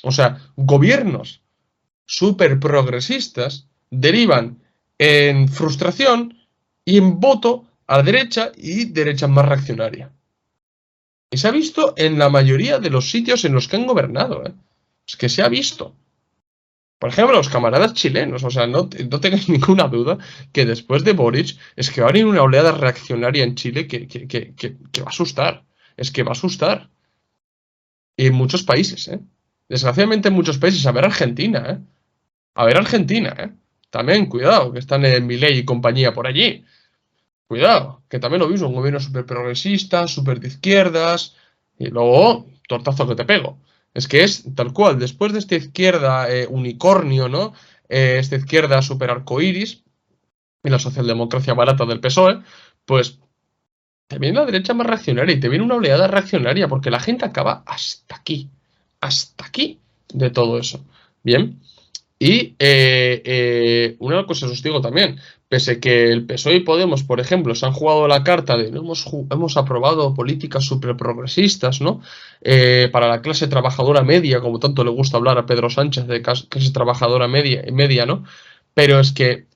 O sea, gobiernos súper progresistas derivan en frustración y en voto a la derecha y derecha más reaccionaria. Y se ha visto en la mayoría de los sitios en los que han gobernado. Es que se ha visto. Por ejemplo, los camaradas chilenos. O sea, no tengáis ninguna duda que después de Boric es que va a venir una oleada reaccionaria en Chile que va a asustar. Es que va a asustar. Y en muchos países, ¿eh? Desgraciadamente en muchos países. A ver Argentina, ¿eh? A ver Argentina, ¿eh? También, cuidado, que están en Milei y compañía por allí. Cuidado, que también lo mismo, un gobierno súper progresista, súper de izquierdas, y luego, tortazo que te pego. Es que es tal cual, después de esta izquierda unicornio, ¿no? Esta izquierda súper arcoíris, y la socialdemocracia barata del PSOE, pues te viene la derecha más reaccionaria y te viene una oleada reaccionaria, porque la gente acaba hasta aquí de todo eso. Bien. Y una cosa os digo también, pese que el PSOE y Podemos, por ejemplo, se han jugado la carta de no hemos aprobado políticas súper progresistas, ¿no? Para la clase trabajadora media, como tanto le gusta hablar a Pedro Sánchez de clase trabajadora media, ¿no? Pero es que,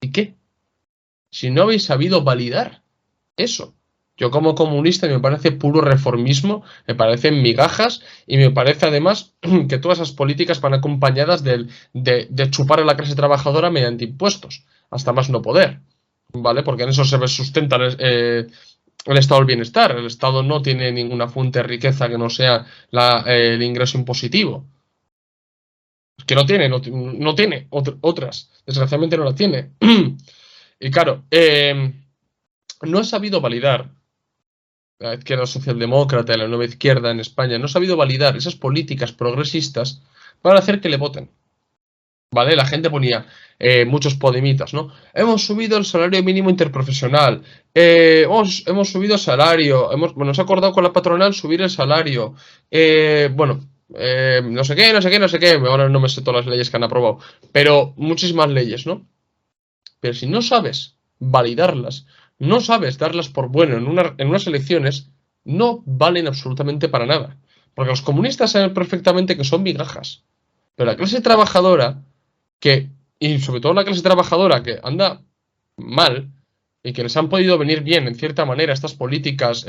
¿y qué? Si no habéis sabido validar eso. Yo como comunista me parece puro reformismo, me parecen migajas y me parece además que todas esas políticas van acompañadas de chupar a la clase trabajadora mediante impuestos, hasta más no poder, ¿vale? Porque en eso se sustenta el estado del bienestar. El Estado no tiene ninguna fuente de riqueza que no sea el ingreso impositivo. Es que no tiene otras, desgraciadamente no la tiene. Y claro, no he sabido validar la izquierda socialdemócrata y la nueva izquierda en España no ha sabido validar esas políticas progresistas para hacer que le voten. ¿Vale? La gente ponía muchos podemitas, ¿no? Hemos subido el salario mínimo interprofesional, hemos subido el salario, nos ha acordado con la patronal subir el salario, no sé qué, no sé qué, no sé qué, ahora no me sé todas las leyes que han aprobado, pero muchísimas leyes, ¿no? Pero si no sabes validarlas, no sabes darlas por bueno en unas elecciones, no valen absolutamente para nada. Porque los comunistas saben perfectamente que son migajas. Pero la clase trabajadora, y sobre todo la clase trabajadora que anda mal, y que les han podido venir bien, en cierta manera, estas políticas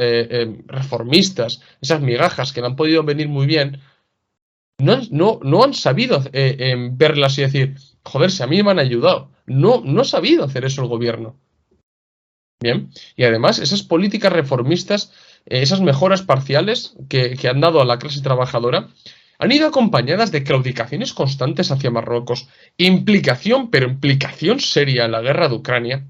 reformistas, esas migajas que le han podido venir muy bien, no han sabido verlas y decir, joder, si a mí me han ayudado. No ha sabido hacer eso el gobierno. Bien. Y además, esas políticas reformistas, esas mejoras parciales que han dado a la clase trabajadora, han ido acompañadas de claudicaciones constantes hacia Marruecos, pero implicación seria en la guerra de Ucrania.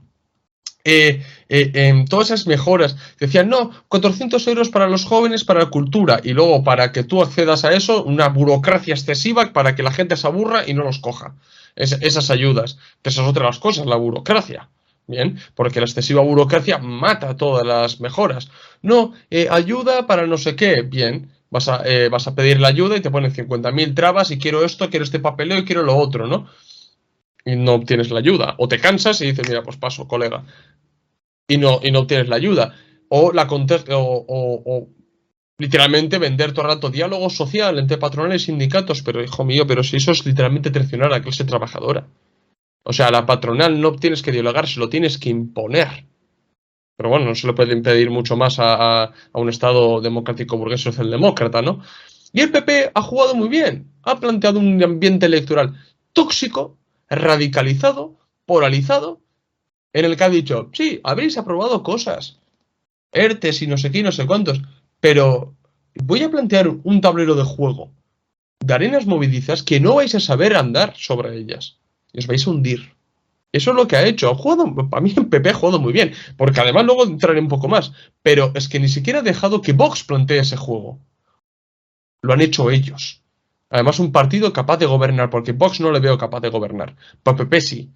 En todas esas mejoras decían, no, 400 euros para los jóvenes, para la cultura, y luego para que tú accedas a eso, una burocracia excesiva para que la gente se aburra y no los coja. Esas ayudas, que esas otras cosas, la burocracia. Bien, porque la excesiva burocracia mata todas las mejoras. No, ayuda para no sé qué. Bien, vas a pedir la ayuda y te ponen 50.000 trabas y quiero esto, quiero este papeleo y quiero lo otro, ¿no? Y no obtienes la ayuda. O te cansas y dices, mira, pues paso, colega. Y no obtienes la ayuda. O literalmente vender todo el rato diálogo social entre patronales y sindicatos, pero hijo mío, pero si eso es literalmente traicionar a la clase trabajadora. O sea, la patronal no tienes que dialogar, se lo tienes que imponer. Pero bueno, no se lo puede impedir mucho más a un Estado democrático burgués socialdemócrata, ¿no? Y el PP ha jugado muy bien, ha planteado un ambiente electoral tóxico, radicalizado, polarizado, en el que ha dicho, sí, habréis aprobado cosas, ERTES y no sé qué y no sé cuántos, pero voy a plantear un tablero de juego de arenas movedizas que no vais a saber andar sobre ellas. Y os vais a hundir. Eso es lo que ha hecho. Ha jugado, para mí el PP ha jugado muy bien, porque además luego entraré un poco más, pero es que ni siquiera ha dejado que Vox plantee ese juego. Lo han hecho ellos. Además, un partido capaz de gobernar, porque Vox no le veo capaz de gobernar. Pero PP sí.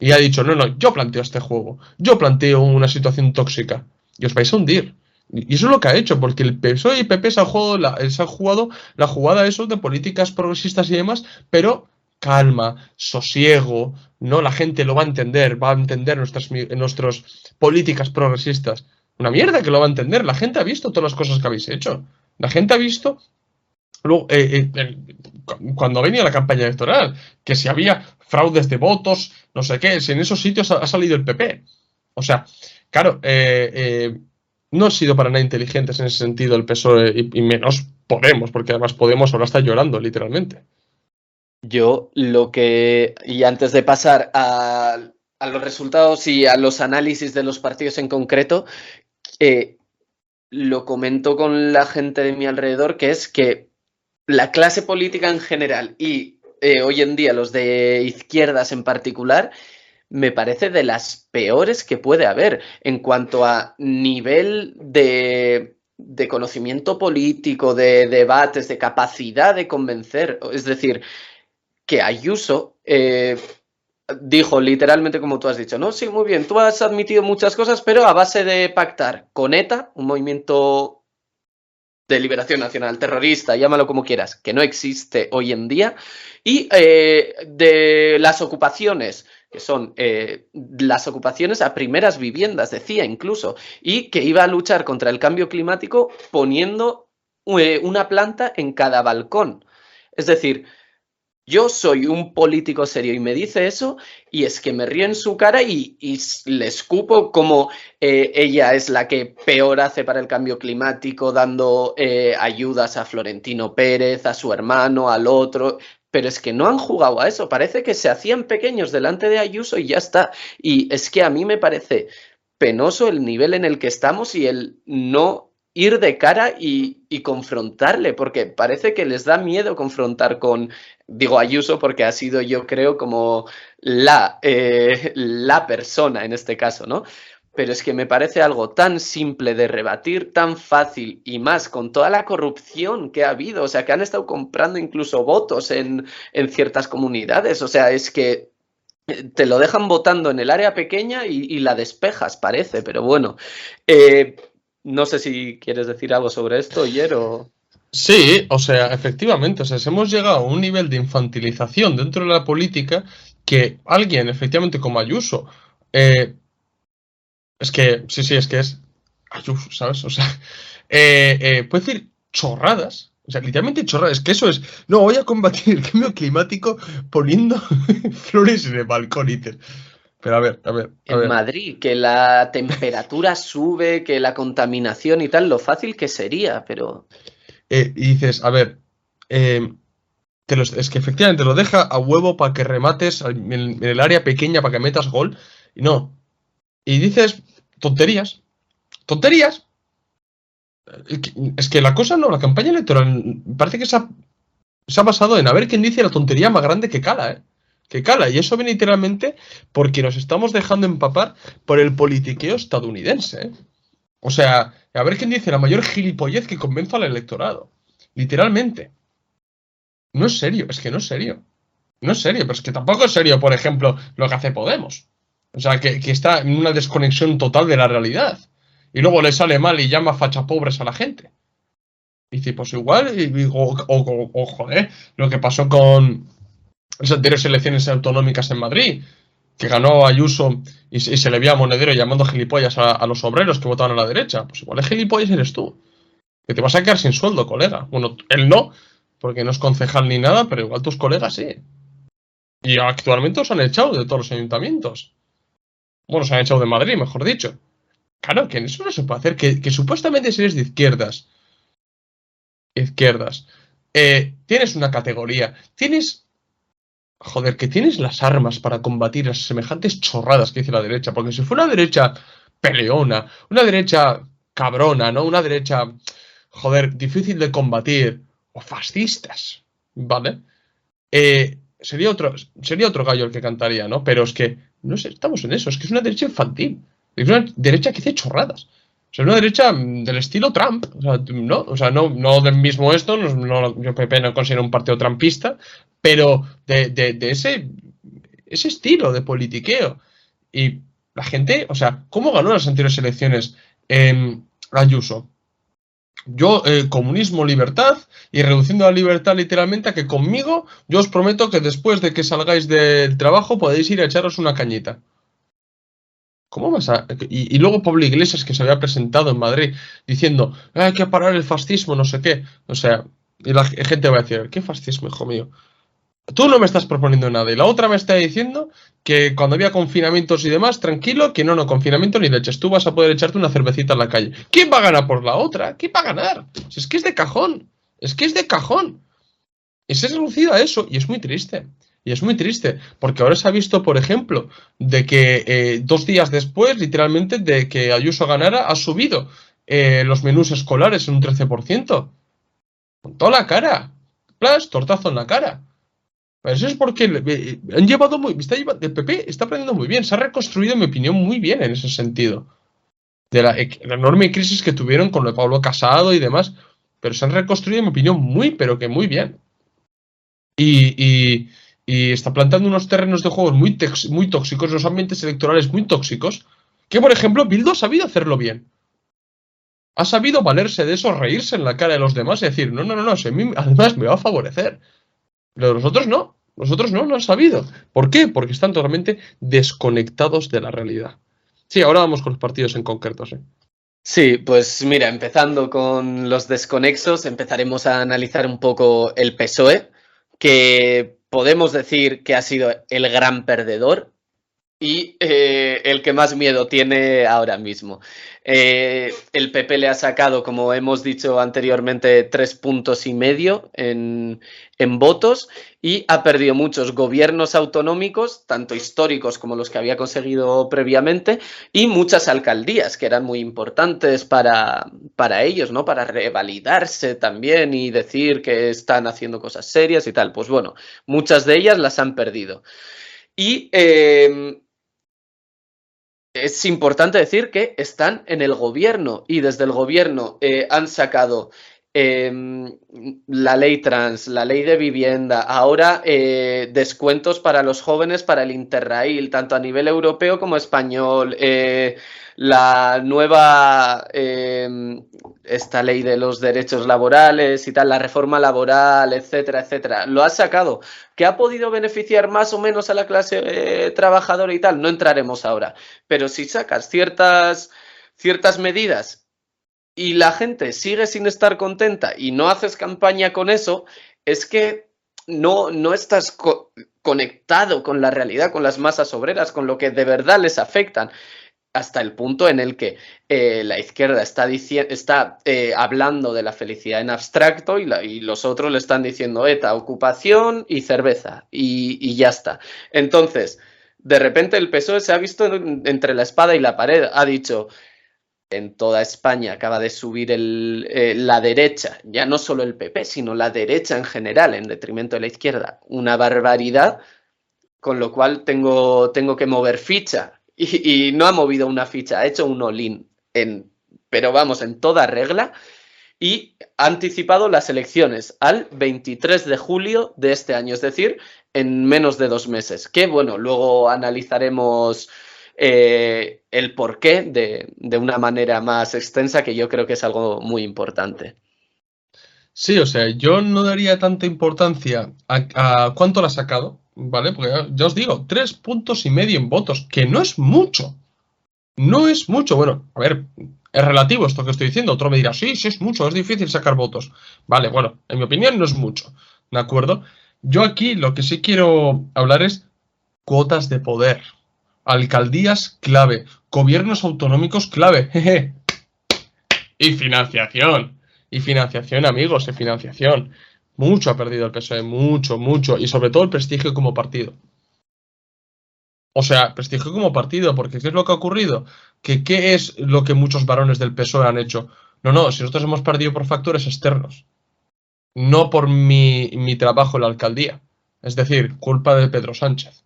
Y ha dicho, no, yo planteo este juego. Yo planteo una situación tóxica. Y os vais a hundir. Y eso es lo que ha hecho, porque el PSOE y PP se han jugado la jugada eso de políticas progresistas y demás, pero calma, sosiego, no, la gente lo va a entender nuestras políticas progresistas. Una mierda que lo va a entender, la gente ha visto todas las cosas que habéis hecho. La gente ha visto luego, cuando venía la campaña electoral, que si había fraudes de votos, no sé qué, si en esos sitios ha salido el PP. O sea, claro, no han sido para nada inteligentes en ese sentido el PSOE y menos Podemos, porque además Podemos ahora está llorando, literalmente. Yo lo que, y antes de pasar a los resultados y a los análisis de los partidos en concreto, lo comento con la gente de mi alrededor, que es que la clase política en general y hoy en día los de izquierdas en particular, me parece de las peores que puede haber en cuanto a nivel de conocimiento político, de debates, de capacidad de convencer. Es decir, que Ayuso dijo literalmente como tú has dicho, ¿no? Sí, muy bien, tú has admitido muchas cosas, pero a base de pactar con ETA, un movimiento de liberación nacional terrorista, llámalo como quieras, que no existe hoy en día, y de las ocupaciones, que son las ocupaciones a primeras viviendas, decía incluso, y que iba a luchar contra el cambio climático poniendo una planta en cada balcón. Es decir, yo soy un político serio y me dice eso y es que me río en su cara y le escupo como ella es la que peor hace para el cambio climático, dando ayudas a Florentino Pérez, a su hermano, al otro. Pero es que no han jugado a eso, parece que se hacían pequeños delante de Ayuso y ya está. Y es que a mí me parece penoso el nivel en el que estamos y el no ir de cara y confrontarle, porque parece que les da miedo confrontar con, digo Ayuso porque ha sido yo creo como la persona en este caso, ¿no? Pero es que me parece algo tan simple de rebatir, tan fácil y más con toda la corrupción que ha habido, o sea, que han estado comprando incluso votos en ciertas comunidades, o sea, es que te lo dejan votando en el área pequeña y la despejas, parece, pero bueno. No sé si quieres decir algo sobre esto, Oyer, o... Sí, o sea, efectivamente, o sea, hemos llegado a un nivel de infantilización dentro de la política que alguien, efectivamente, como Ayuso, es que, sí, es que es Ayuso, ¿sabes? O sea, puede decir chorradas, o sea, literalmente chorradas, es que eso es, no, voy a combatir el cambio climático poniendo flores en el balcón, y dices, pero a ver. En Madrid, que la temperatura sube, que la contaminación y tal, lo fácil que sería, pero... Y dices, a ver, es que efectivamente lo deja a huevo para que remates en el área pequeña para que metas gol. Y no. Y dices tonterías. ¡Tonterías! Es que la cosa no, la campaña electoral parece que se ha basado en a ver quién dice la tontería más grande que cala, ¿eh? Que cala. Y eso viene literalmente porque nos estamos dejando empapar por el politiqueo estadounidense, ¿eh? O sea, a ver quién dice la mayor gilipollez que convenza al electorado. Literalmente. No es serio, es que no es serio. No es serio, pero es que tampoco es serio, por ejemplo, lo que hace Podemos. O sea, que está en una desconexión total de la realidad. Y luego le sale mal y llama fachapobres a la gente. Y dice, pues igual, o joder, lo que pasó con las anteriores elecciones autonómicas en Madrid, que ganó Ayuso y se le vio a Monedero llamando gilipollas a los obreros que votaban a la derecha. Pues igual el gilipollas eres tú. que te vas a quedar sin sueldo, colega. Bueno, él no, porque no es concejal ni nada, pero igual tus colegas sí. Y actualmente os han echado de todos los ayuntamientos. Bueno, se han echado de Madrid, mejor dicho. Claro, que eso no se puede hacer. Que supuestamente si eres de izquierdas, tienes una categoría, tienes, joder, que tienes las armas para combatir las semejantes chorradas que dice la derecha. Porque si fuera una derecha peleona, una derecha cabrona, ¿no? Una derecha, joder, difícil de combatir, o fascistas, ¿vale? Sería otro gallo el que cantaría, ¿no? Pero es que no sé, estamos en eso, es que es una derecha infantil, es una derecha que hace chorradas. O sea, es una derecha del estilo Trump, o sea, no del mismo esto, yo PP no considero un partido trumpista, pero de ese estilo de politiqueo. Y la gente, o sea, ¿cómo ganó las anteriores elecciones Ayuso? Yo, comunismo, libertad, y reduciendo la libertad literalmente a que conmigo, yo os prometo que después de que salgáis del trabajo podéis ir a echaros una cañita. ¿Cómo vas a...? Y luego Pablo Iglesias, que se había presentado en Madrid diciendo, hay que parar el fascismo, no sé qué. O sea, y la gente va a decir, ¿qué fascismo, hijo mío? Tú no me estás proponiendo nada. Y la otra me está diciendo que cuando había confinamientos y demás, tranquilo, que no, confinamiento ni leches. Tú vas a poder echarte una cervecita en la calle. ¿Quién va a ganar por la otra? ¿Quién va a ganar? Si es que es de cajón. Es que es de cajón. Y se ha reducido a eso. Y es muy triste. Y es muy triste. Porque ahora se ha visto, por ejemplo, de que 2 días después, literalmente, de que Ayuso ganara, ha subido los menús escolares en un 13%. Con toda la cara. Plas, tortazo en la cara. Pero eso es porque han llevado el PP está aprendiendo muy bien, se ha reconstruido, en mi opinión, muy bien en ese sentido. De la enorme crisis que tuvieron con lo de Pablo Casado y demás, pero se han reconstruido, en mi opinión, pero que muy bien. Y está plantando unos terrenos de juegos muy tóxicos, unos ambientes electorales muy tóxicos, que, por ejemplo, Bildu ha sabido hacerlo bien. Ha sabido valerse de eso, reírse en la cara de los demás y decir, no, además me va a favorecer. Pero los otros no. Los otros no han sabido. ¿Por qué? Porque están totalmente desconectados de la realidad. Sí, ahora vamos con los partidos en concreto, sí. Sí, pues mira, empezando con los desconexos, empezaremos a analizar un poco el PSOE, que podemos decir que ha sido el gran perdedor y el que más miedo tiene ahora mismo. El PP le ha sacado, como hemos dicho anteriormente, 3,5 puntos en votos y ha perdido muchos gobiernos autonómicos, tanto históricos como los que había conseguido previamente, y muchas alcaldías que eran muy importantes para ellos, ¿no? Para revalidarse también y decir que están haciendo cosas serias y tal. Pues bueno, muchas de ellas las han perdido. Y es importante decir que están en el gobierno y desde el gobierno han sacado la ley trans, la ley de vivienda, ahora descuentos para los jóvenes para el Interrail, tanto a nivel europeo como español, la nueva esta ley de los derechos laborales y tal, la reforma laboral, etcétera, etcétera. Lo ha sacado. ¿Que ha podido beneficiar más o menos a la clase trabajadora y tal? No entraremos ahora. Pero si sacas ciertas medidas y la gente sigue sin estar contenta y no haces campaña con eso, es que no estás conectado con la realidad, con las masas obreras, con lo que de verdad les afectan. Hasta el punto en el que la izquierda está hablando de la felicidad en abstracto y los otros le están diciendo ETA, ocupación y cerveza y ya está. Entonces, de repente el PSOE se ha visto entre la espada y la pared. Ha dicho, en toda España acaba de subir la derecha, ya no solo el PP, sino la derecha en general, en detrimento de la izquierda, una barbaridad, con lo cual tengo que mover ficha. Y no ha movido una ficha, ha hecho un all-in, pero vamos, en toda regla, y ha anticipado las elecciones al 23 de julio de este año, es decir, en menos de 2 meses. Que bueno, luego analizaremos el porqué de una manera más extensa, que yo creo que es algo muy importante. Sí, o sea, yo no daría tanta importancia a cuánto la ha sacado, ¿vale? Porque ya os digo, 3,5 puntos en votos, que no es mucho. No es mucho. Bueno, a ver, Es relativo esto que estoy diciendo. Otro me dirá, sí, sí es mucho, es difícil sacar votos. Vale, bueno, en mi opinión no es mucho, ¿de acuerdo? Yo aquí lo que sí quiero hablar es cuotas de poder. Alcaldías clave. Gobiernos autonómicos clave. Jeje. Y financiación. Y financiación, amigos, y financiación. Mucho ha perdido el PSOE, mucho, mucho. Y sobre todo el prestigio como partido. O sea, prestigio como partido, porque ¿qué es lo que ha ocurrido? ¿Qué es lo que muchos varones del PSOE han hecho? No, no, si nosotros hemos perdido por factores externos, no por mi trabajo en la alcaldía. Es decir, culpa de Pedro Sánchez.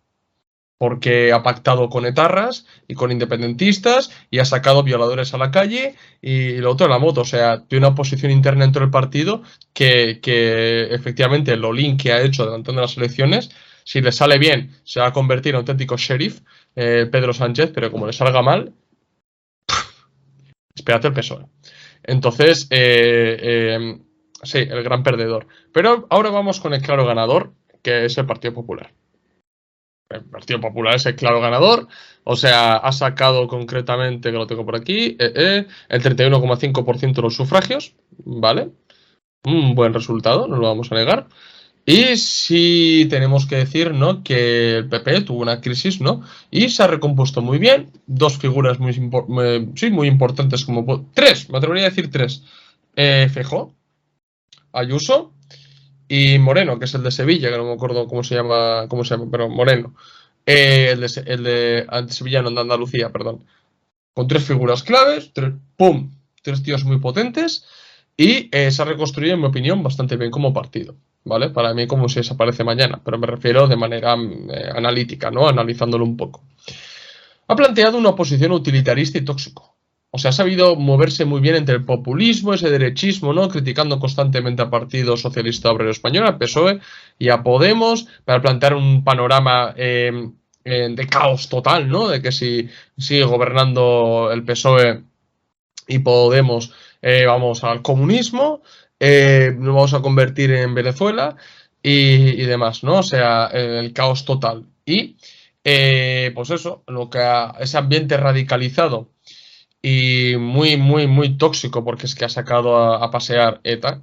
Porque ha pactado con etarras y con independentistas y ha sacado violadores a la calle y lo otro en la moto. O sea, tiene una posición interna dentro del partido que efectivamente el olín que ha hecho adelantando las elecciones, si le sale bien, se va a convertir en auténtico sheriff, Pedro Sánchez, pero como le salga mal, espérate el PSOE. Entonces, sí, el gran perdedor. Pero ahora vamos con el claro ganador, que es el Partido Popular. El Partido Popular es el claro ganador, o sea, ha sacado concretamente, que lo tengo por aquí, el 31,5% de los sufragios, ¿vale? Un buen resultado, no lo vamos a negar. Y sí tenemos que decir, ¿no?, que el PP tuvo una crisis, ¿no?, y se ha recompuesto muy bien. Dos figuras muy importantes, como tres, me atrevería a decir tres. Feijóo, Ayuso y Moreno, que es el de Sevilla, que no me acuerdo cómo se llama, pero Moreno. El de Sevilla, no, de Andalucía, perdón. Con tres figuras claves, ¡pum! Tres tíos muy potentes y se ha reconstruido, en mi opinión, bastante bien como partido, ¿vale? Para mí como si desaparece mañana, pero me refiero de manera analítica, ¿no? Analizándolo un poco. Ha planteado una oposición utilitarista y tóxico. O sea, ha sabido moverse muy bien entre el populismo, ese derechismo, ¿no?, criticando constantemente al Partido Socialista Obrero Español, al PSOE y a Podemos, para plantear un panorama de caos total, ¿no?, de que si sigue gobernando el PSOE y Podemos, vamos al comunismo, nos vamos a convertir en Venezuela y demás, ¿no? O sea, el caos total. Y, pues eso, ese ambiente radicalizado y muy tóxico, porque es que ha sacado a pasear ETA,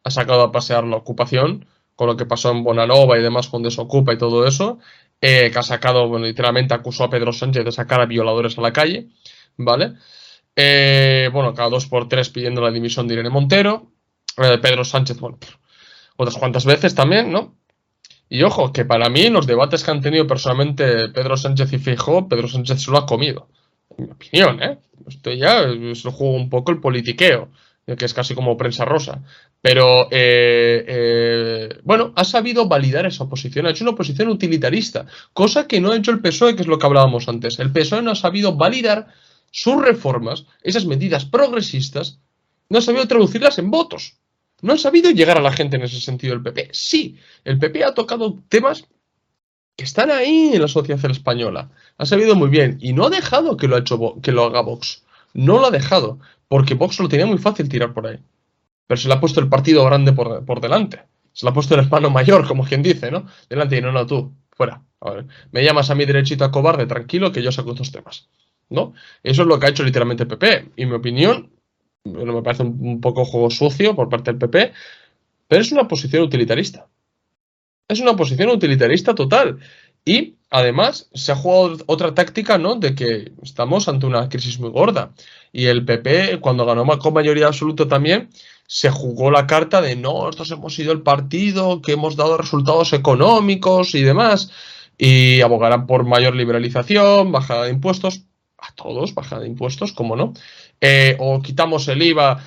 ha sacado a pasear la ocupación, con lo que pasó en Bonanova y demás con Desocupa y todo eso, que ha sacado, bueno, literalmente acusó a Pedro Sánchez de sacar a violadores a la calle, ¿vale? Bueno, cada 2 por 3 pidiendo la dimisión de Irene Montero, Pedro Sánchez, bueno, otras cuantas veces también, ¿no? Y ojo, que para mí en los debates que han tenido personalmente Pedro Sánchez y Feijóo, Pedro Sánchez se lo ha comido. En mi opinión, ¿eh? Esto ya es el juego un poco el politiqueo, que es casi como prensa rosa. Pero, bueno, ha sabido validar esa oposición, ha hecho una oposición utilitarista, cosa que no ha hecho el PSOE, que es lo que hablábamos antes. El PSOE no ha sabido validar sus reformas, esas medidas progresistas, no ha sabido traducirlas en votos. No han sabido llegar a la gente en ese sentido el PP. Sí, el PP ha tocado temas que están ahí en la sociedad española. Ha sabido muy bien y no ha dejado que lo haga Vox. No lo ha dejado, porque Vox lo tenía muy fácil tirar por ahí. Pero se le ha puesto el partido grande por delante. Se le ha puesto el hermano mayor, como quien dice, ¿no? Delante y no, no, tú, fuera. A ver, me llamas a mi derechito a cobarde, tranquilo, que yo saco estos temas, ¿no? Eso es lo que ha hecho literalmente el PP. Y mi opinión, bueno, me parece un poco juego sucio por parte del PP, pero es una posición utilitarista. Es una posición utilitarista total. Y además se ha jugado otra táctica, ¿no?, de que estamos ante una crisis muy gorda. Y el PP, cuando ganó con mayoría absoluta también, se jugó la carta de no, nosotros hemos sido el partido que hemos dado resultados económicos y demás. Y abogarán por mayor liberalización, bajada de impuestos. A todos, bajada de impuestos, ¿cómo no? O quitamos el IVA,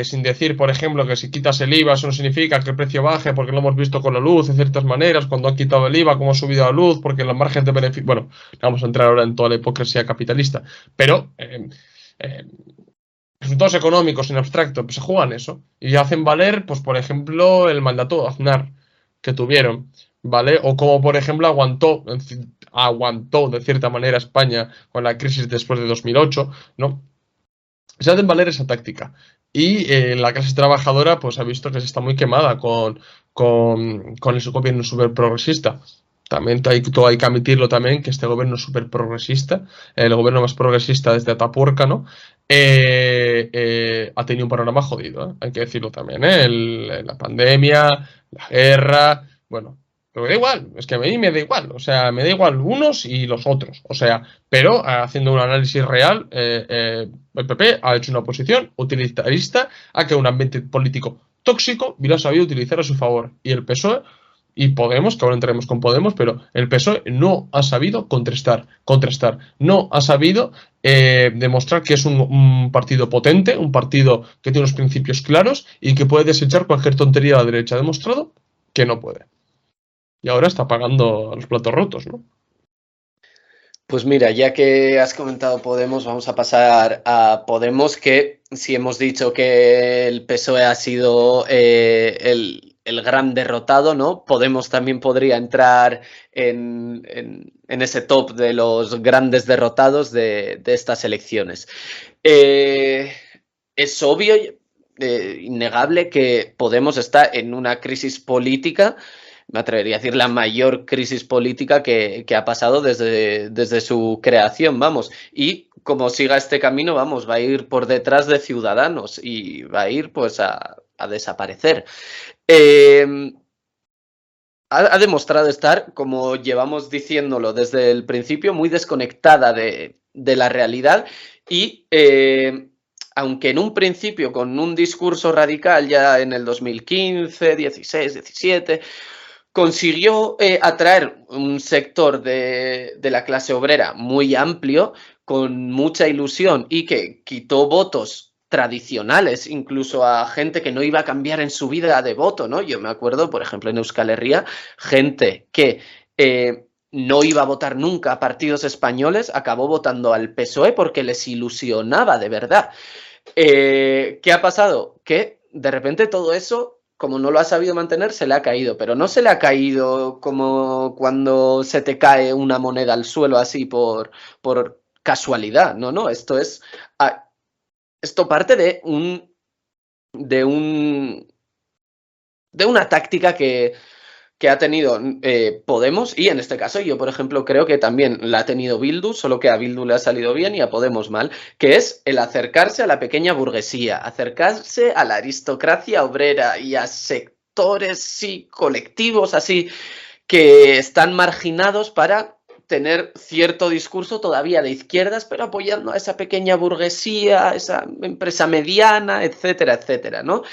sin decir, por ejemplo, que si quitas el IVA eso no significa que el precio baje, porque lo hemos visto con la luz, de ciertas maneras, cuando han quitado el IVA, cómo ha subido la luz, porque los márgenes de beneficio... Bueno, vamos a entrar ahora en toda la hipocresía capitalista, pero resultados económicos en abstracto, pues se juegan eso, y hacen valer, pues por ejemplo, el mandato de Aznar que tuvieron, ¿vale? O como, por ejemplo, aguantó de cierta manera España con la crisis después de 2008, ¿no? Se hacen valer esa táctica. Y la clase trabajadora pues ha visto que se está muy quemada con ese gobierno súper progresista. También hay que admitirlo también, que este gobierno es súper progresista, el gobierno más progresista desde Atapuerca, ¿no? ha tenido un panorama jodido, hay que decirlo también, la pandemia, la guerra, bueno, pero me da igual, es que a mí me da igual, o sea, me da igual unos y los otros, o sea, pero haciendo un análisis real, el PP ha hecho una oposición utilitarista, ha creado un ambiente político tóxico y lo ha sabido utilizar a su favor, y el PSOE y Podemos, que ahora entraremos con Podemos, pero el PSOE no ha sabido contrastar, no ha sabido demostrar que es un partido potente, un partido que tiene unos principios claros y que puede desechar cualquier tontería de la derecha. Ha demostrado que no puede. Y ahora está pagando a los platos rotos, ¿no? Pues mira, ya que has comentado Podemos, vamos a pasar a Podemos, que si hemos dicho que el PSOE ha sido el gran derrotado, ¿no? Podemos también podría entrar en ese top de los grandes derrotados de estas elecciones. Es obvio, innegable, que Podemos está en una crisis política. Me atrevería a decir la mayor crisis política que ha pasado desde su creación, vamos. Y como siga este camino, vamos, va a ir por detrás de Ciudadanos y va a ir pues a desaparecer. Ha demostrado estar, como llevamos diciéndolo desde el principio, muy desconectada de la realidad y aunque en un principio con un discurso radical ya en el 2015, 16, 17... consiguió atraer un sector de la clase obrera muy amplio, con mucha ilusión, y que quitó votos tradicionales, incluso a gente que no iba a cambiar en su vida de voto, ¿no? Yo me acuerdo, por ejemplo, en Euskal Herria, gente que no iba a votar nunca a partidos españoles, acabó votando al PSOE porque les ilusionaba de verdad. ¿Qué ha pasado? Que de repente todo eso, como no lo ha sabido mantener, se le ha caído, pero no se le ha caído como cuando se te cae una moneda al suelo así por casualidad, no, esto es, esto parte de una táctica que ha tenido Podemos, y en este caso yo, por ejemplo, creo que también la ha tenido Bildu, solo que a Bildu le ha salido bien y a Podemos mal, que es el acercarse a la pequeña burguesía, acercarse a la aristocracia obrera y a sectores y colectivos así que están marginados para tener cierto discurso todavía de izquierdas, pero apoyando a esa pequeña burguesía, a esa empresa mediana, etcétera, etcétera, ¿no?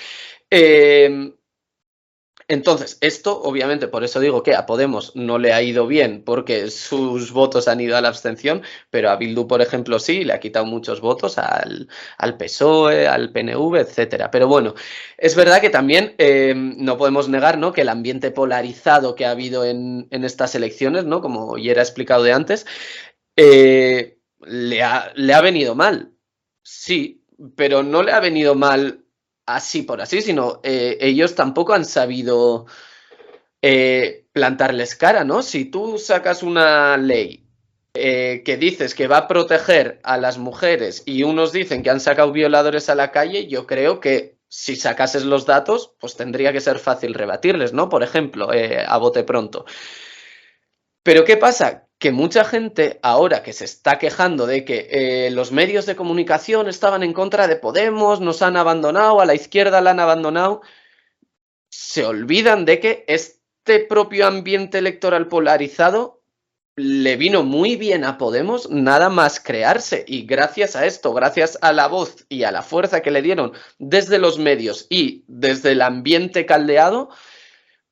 Entonces, esto, obviamente, por eso digo que a Podemos no le ha ido bien, porque sus votos han ido a la abstención, pero a Bildu, por ejemplo, sí, le ha quitado muchos votos al PSOE, al PNV, etcétera. Pero bueno, es verdad que también no podemos negar, ¿no?, que el ambiente polarizado que ha habido en estas elecciones, ¿no?, como ya era explicado de antes, le ha venido mal. Sí, pero no le ha venido mal así por así, sino ellos tampoco han sabido plantarles cara, ¿no? Si tú sacas una ley que dices que va a proteger a las mujeres y unos dicen que han sacado violadores a la calle, yo creo que si sacases los datos, pues tendría que ser fácil rebatirles, ¿no? Por ejemplo, a bote pronto. Pero ¿qué pasa? Que mucha gente ahora que se está quejando de que los medios de comunicación estaban en contra de Podemos, nos han abandonado, a la izquierda la han abandonado, se olvidan de que este propio ambiente electoral polarizado le vino muy bien a Podemos nada más crearse, y gracias a esto, gracias a la voz y a la fuerza que le dieron desde los medios y desde el ambiente caldeado,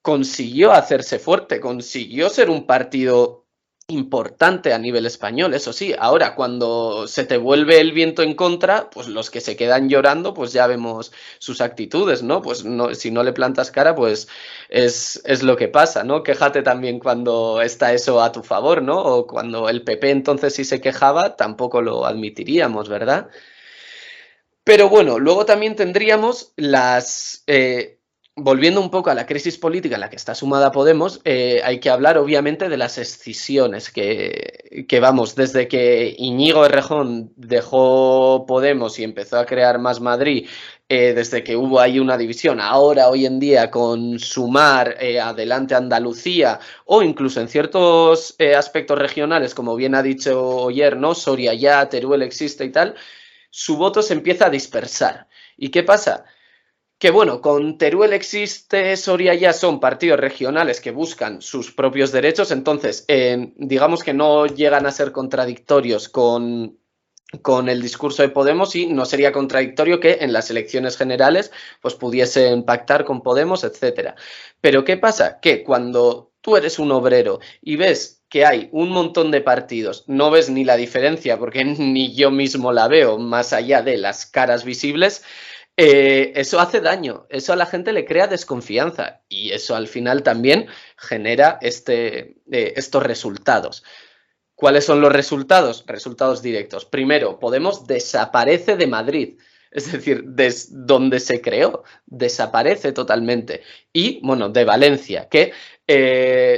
consiguió hacerse fuerte, consiguió ser un partido importante a nivel español, eso sí. Ahora, cuando se te vuelve el viento en contra, pues los que se quedan llorando, pues ya vemos sus actitudes, ¿no? Pues no, si no le plantas cara, pues es lo que pasa, ¿no? Quéjate también cuando está eso a tu favor, ¿no? O cuando el PP entonces sí se quejaba, tampoco lo admitiríamos, ¿verdad? Pero bueno, luego también tendríamos las... volviendo un poco a la crisis política en la que está sumada Podemos, hay que hablar obviamente de las escisiones que vamos, desde que Iñigo Errejón dejó Podemos y empezó a crear Más Madrid, desde que hubo ahí una división, ahora hoy en día con Sumar, Adelante Andalucía, o incluso en ciertos aspectos regionales, como bien ha dicho Oyer, ¿no? Soria ya, Teruel existe y tal. su voto se empieza a dispersar. ¿Y qué pasa? Que bueno, con Teruel existe, Soria ya son partidos regionales que buscan sus propios derechos, entonces digamos que no llegan a ser contradictorios con el discurso de Podemos y no sería contradictorio que en las elecciones generales pues pudiesen pactar con Podemos, etcétera. Pero ¿qué pasa? Que cuando tú eres un obrero y ves que hay un montón de partidos, no ves ni la diferencia porque ni yo mismo la veo más allá de las caras visibles, eso hace daño, eso a la gente le crea desconfianza y eso al final también genera estos resultados. ¿Cuáles son los resultados? Resultados directos. Primero, Podemos desaparece de Madrid, es decir, donde se creó, desaparece totalmente. Y, bueno, de Valencia, que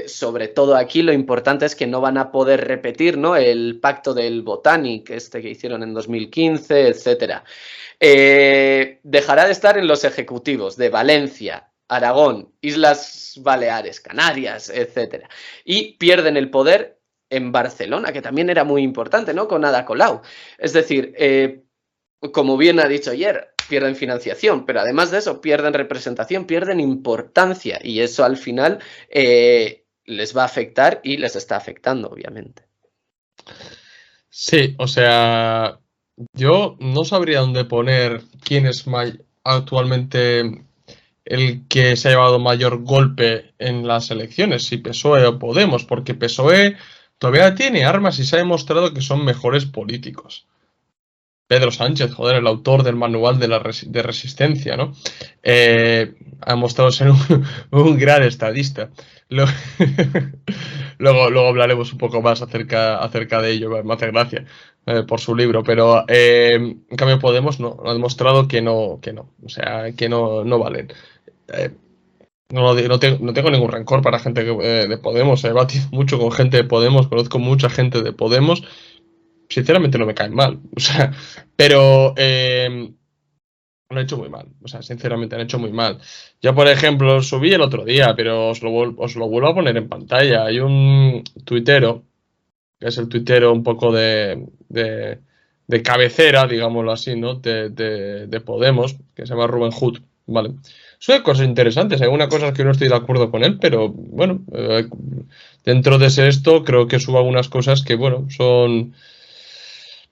sobre todo aquí lo importante es que no van a poder repetir, ¿no?, el pacto del Botanic, que hicieron en 2015, etcétera. Dejará de estar en los ejecutivos de Valencia, Aragón, Islas Baleares, Canarias, etcétera. Y pierden el poder en Barcelona, que también era muy importante, ¿no?, con Ada Colau. Es decir, como bien ha dicho ayer, pierden financiación, pero además de eso pierden representación, pierden importancia y eso al final les va a afectar y les está afectando, obviamente. Sí, o sea, yo no sabría dónde poner quién es actualmente el que se ha llevado mayor golpe en las elecciones, si PSOE o Podemos, porque PSOE todavía tiene armas y se ha demostrado que son mejores políticos. Pedro Sánchez, joder, el autor del manual de resistencia, ¿no? Ha mostrado ser un gran estadista. Luego hablaremos un poco más acerca de ello, me hace gracia, por su libro, pero en cambio Podemos no, ha demostrado que no, o sea, que no valen. No tengo ningún rencor para gente de Podemos, he batido mucho con gente de Podemos, conozco mucha gente de Podemos, sinceramente no me caen mal, o sea, pero lo han hecho muy mal, o sea, sinceramente han hecho muy mal. Yo, por ejemplo, subí el otro día, pero os lo vuelvo a poner en pantalla. Hay un tuitero, que es el tuitero un poco de cabecera, digámoslo así, ¿no?, de Podemos, que se llama Rubén Hood, ¿vale? Sube cosas interesantes, hay algunas cosas que no estoy de acuerdo con él, pero bueno, dentro de esto creo que sube algunas cosas que, bueno,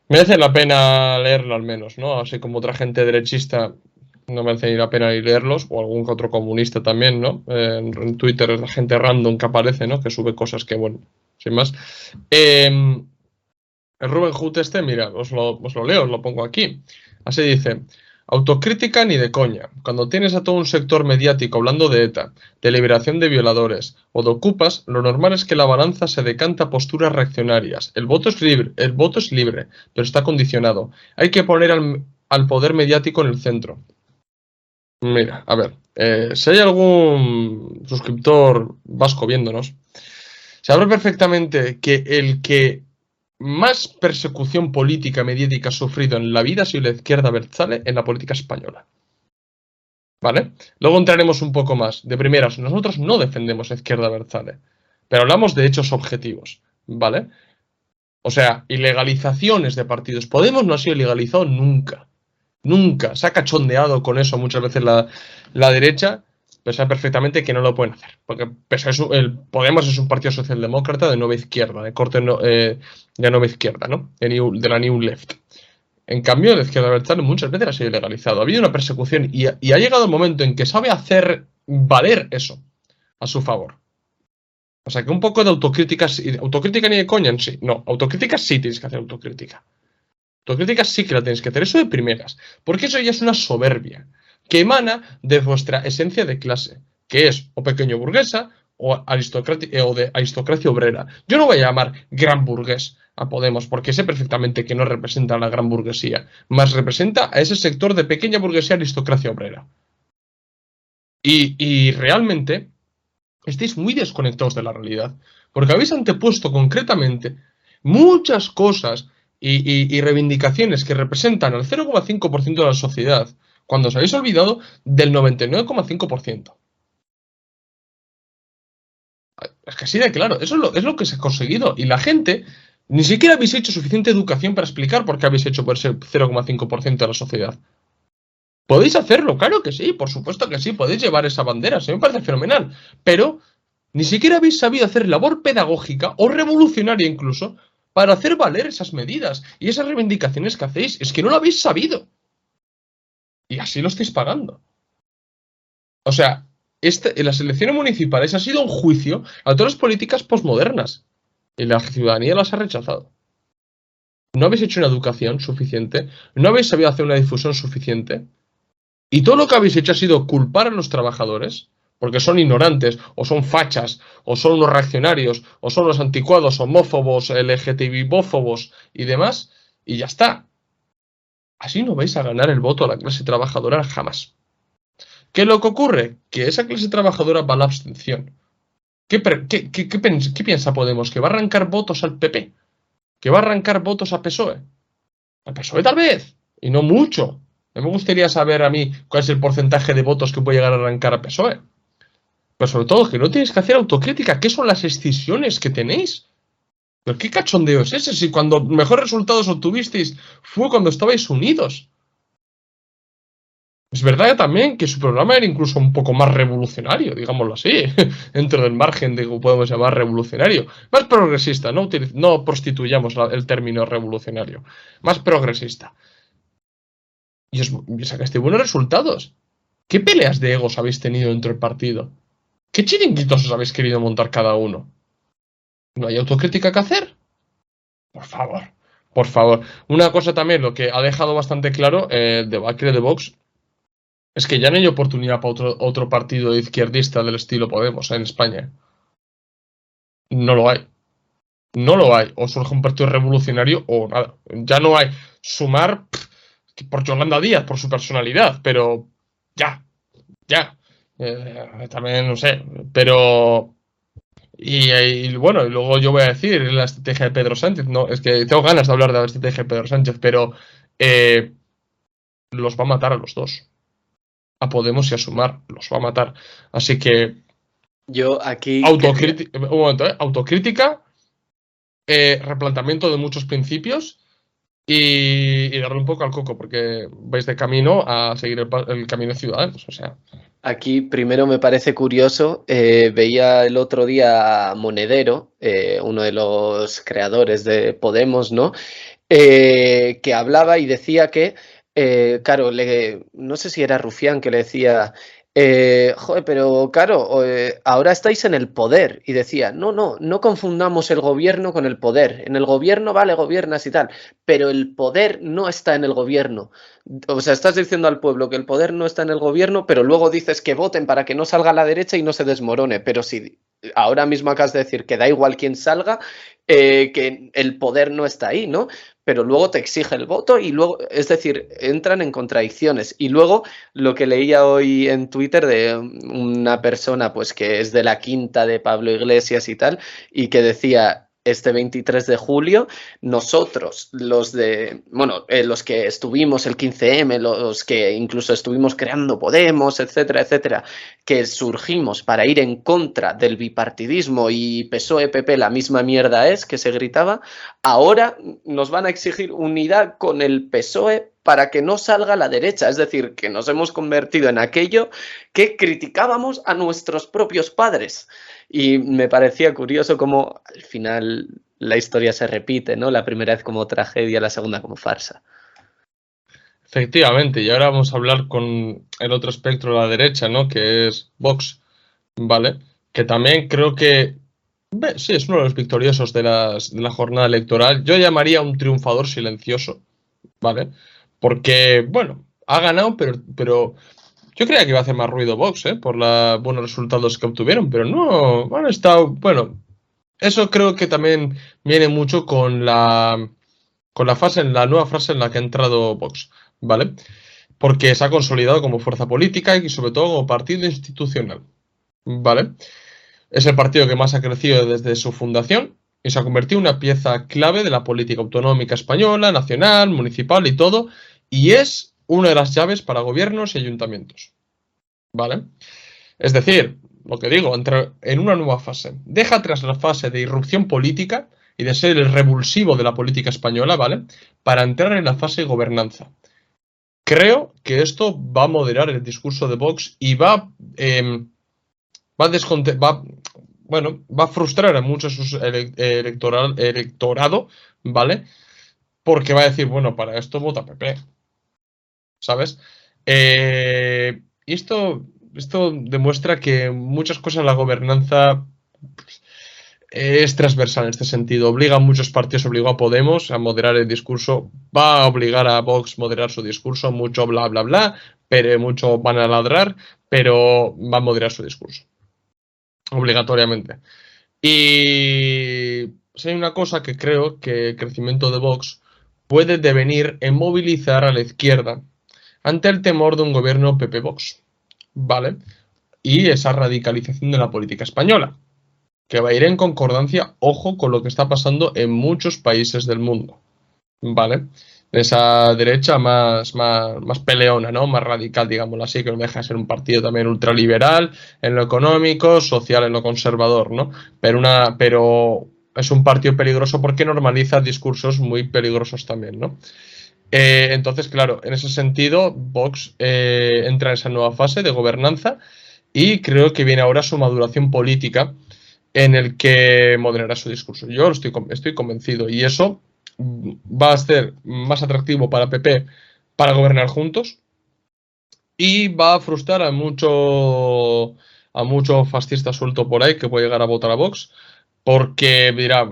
merece la pena leerlo al menos, ¿no? Así como otra gente derechista no merece ni la pena ni leerlos, o algún otro comunista también, ¿no? En Twitter es la gente random que aparece, ¿no?, que sube cosas que, bueno, sin más. El Rubén Hood mira, os lo leo, os lo pongo aquí. Así dice: autocrítica ni de coña. Cuando tienes a todo un sector mediático hablando de ETA, de liberación de violadores o de ocupas, lo normal es que la balanza se decanta a posturas reaccionarias. El voto es libre, pero está condicionado. Hay que poner al poder mediático en el centro. Mira, a ver, si hay algún suscriptor vasco viéndonos, sabrá perfectamente que el que más persecución política mediática ha sufrido en la vida ha sido la izquierda abertzale en la política española. ¿Vale? Luego entraremos un poco más. De primeras, nosotros no defendemos la izquierda abertzale, pero hablamos de hechos objetivos, ¿vale? O sea, ilegalizaciones de partidos. Podemos no ha sido ilegalizado nunca. Nunca. Se ha cachondeado con eso muchas veces la derecha, pero sabe perfectamente que no lo pueden hacer. Porque Podemos es un partido socialdemócrata de nueva izquierda, de corte de nueva izquierda, ¿no? De la New Left. En cambio, la izquierda abertzale muchas veces ha sido ilegalizado. Ha habido una persecución y ha llegado el momento en que sabe hacer valer eso a su favor. O sea, que un poco de autocrítica ni de coña en sí. No, autocrítica sí tienes que hacer autocrítica. Autocrítica sí que la tienes que hacer, eso de primeras. Porque eso ya es una soberbia que emana de vuestra esencia de clase, que es o pequeño burguesa o de aristocracia obrera. Yo no voy a llamar gran burgués a Podemos, porque sé perfectamente que no representa a la gran burguesía, más representa a ese sector de pequeña burguesía aristocracia obrera. Y realmente estáis muy desconectados de la realidad, porque habéis antepuesto concretamente muchas cosas y reivindicaciones que representan al 0,5% de la sociedad, cuando os habéis olvidado del 99,5%. Es que así de claro, eso es lo que se ha conseguido. Y la gente Ni siquiera habéis hecho suficiente educación para explicar por qué habéis hecho por ese 0,5% de la sociedad. Podéis hacerlo, claro que sí, por supuesto que sí, podéis llevar esa bandera, se me parece fenomenal, pero ni siquiera habéis sabido hacer labor pedagógica o revolucionaria incluso para hacer valer esas medidas y esas reivindicaciones que hacéis. Es que no lo habéis sabido. Y así lo estáis pagando. O sea, en las elecciones municipales ha sido un juicio a todas las políticas posmodernas y la ciudadanía las ha rechazado. No habéis hecho una educación suficiente, no habéis sabido hacer una difusión suficiente. Y todo lo que habéis hecho ha sido culpar a los trabajadores, porque son ignorantes, o son fachas, o son unos reaccionarios, o son los anticuados, homófobos, LGTBI-bófobos y demás, y ya está. Así no vais a ganar el voto a la clase trabajadora jamás. ¿Qué es lo que ocurre? Que esa clase trabajadora va a la abstención. ¿Qué piensa Podemos? ¿Que va a arrancar votos al PP? ¿Que va a arrancar votos a PSOE? Al PSOE tal vez, y no mucho. No me gustaría saber a mí cuál es el porcentaje de votos que puede llegar a arrancar a PSOE. Pero sobre todo, que no tenéis que hacer autocrítica. ¿Qué son las escisiones que tenéis? ¿Pero qué cachondeo es ese? Si cuando mejores resultados obtuvisteis fue cuando estabais unidos. Es verdad también que su programa era incluso un poco más revolucionario, digámoslo así, dentro del margen de que podemos llamar revolucionario. Más progresista, no prostituyamos el término revolucionario. Más progresista. Y sacaste buenos resultados. ¿Qué peleas de egos habéis tenido dentro del partido? ¿Qué chiringuitos os habéis querido montar cada uno? ¿No hay autocrítica que hacer? Por favor, por favor. Una cosa también, lo que ha dejado bastante claro el debacle de Vox, es que ya no hay oportunidad para otro partido izquierdista del estilo Podemos en España. No lo hay. No lo hay. O surge un partido revolucionario o nada. Ya no hay. Sumar por Yolanda Díaz, por su personalidad, pero ya. También, no sé, pero... Y bueno, y luego yo voy a decir la estrategia de Pedro Sánchez, no, es que tengo ganas de hablar de la estrategia de Pedro Sánchez, pero los va a matar a los dos. A Podemos y a Sumar, los va a matar. Así que... Yo aquí... Un momento, autocrítica, replanteamiento de muchos principios y darle un poco al coco, porque vais de camino a seguir el camino de Ciudadanos, o sea... Aquí primero me parece curioso, veía el otro día a Monedero, uno de los creadores de Podemos, ¿no? Que hablaba y decía que, claro, no sé si era Rufián que le decía, joder, pero claro, ahora estáis en el poder. Y decía, no confundamos el gobierno con el poder. En el gobierno, vale, gobiernas y tal, pero el poder no está en el gobierno. O sea, estás diciendo al pueblo que el poder no está en el gobierno, pero luego dices que voten para que no salga la derecha y no se desmorone. Pero si ahora mismo acabas de decir que da igual quién salga, que el poder no está ahí, ¿no? Pero luego te exige el voto y luego, es decir, entran en contradicciones. Y luego lo que leía hoy en Twitter de una persona pues que es de la quinta de Pablo Iglesias y tal, y que decía: este 23 de julio, nosotros, los que estuvimos el 15M, los que incluso estuvimos creando Podemos, etcétera, etcétera, que surgimos para ir en contra del bipartidismo y PSOE-PP la misma mierda es, que se gritaba, ahora nos van a exigir unidad con el PSOE para que no salga la derecha. Es decir, que nos hemos convertido en aquello que criticábamos a nuestros propios padres. Y me parecía curioso cómo al final la historia se repite, ¿no? La primera vez como tragedia, la segunda como farsa. Efectivamente, y ahora vamos a hablar con el otro espectro de la derecha, ¿no? Que es Vox, ¿vale? Que también creo que sí, es uno de los victoriosos de la jornada electoral. Yo llamaría un triunfador silencioso, ¿vale? Porque, bueno, ha ganado, pero yo creía que iba a hacer más ruido Vox, por los buenos resultados que obtuvieron, pero no, han estado, bueno, eso creo que también viene mucho con la nueva fase en la que ha entrado Vox, ¿vale? Porque se ha consolidado como fuerza política y sobre todo como partido institucional, ¿vale? Es el partido que más ha crecido desde su fundación y se ha convertido en una pieza clave de la política autonómica española, nacional, municipal y todo, y es una de las llaves para gobiernos y ayuntamientos, ¿vale? Es decir, lo que digo, entra en una nueva fase. Deja atrás la fase de irrupción política y de ser el revulsivo de la política española, ¿vale? Para entrar en la fase de gobernanza. Creo que esto va a moderar el discurso de Vox y va a frustrar a muchos de sus electorado, ¿vale? Porque va a decir, bueno, para esto vota PP, ¿sabes? Y esto demuestra que muchas cosas la gobernanza es transversal en este sentido. Obliga a muchos partidos, obligó a Podemos a moderar el discurso, va a obligar a Vox a moderar su discurso, mucho bla bla bla, pero mucho van a ladrar, pero va a moderar su discurso. Obligatoriamente. Y si hay una cosa que creo que el crecimiento de Vox puede devenir en movilizar a la izquierda ante el temor de un gobierno PP-Vox, ¿vale? Y esa radicalización de la política española, que va a ir en concordancia, ojo, con lo que está pasando en muchos países del mundo, ¿vale? Esa derecha más peleona, ¿no? Más radical, digámoslo así, que no deja de ser un partido también ultraliberal en lo económico, social en lo conservador, ¿no? Pero es un partido peligroso porque normaliza discursos muy peligrosos también, ¿no? Entonces, claro, en ese sentido, Vox entra en esa nueva fase de gobernanza y creo que viene ahora su maduración política en el que moderará su discurso. Yo estoy convencido y eso va a ser más atractivo para PP para gobernar juntos y va a frustrar a mucho fascista suelto por ahí que puede llegar a votar a Vox porque dirá,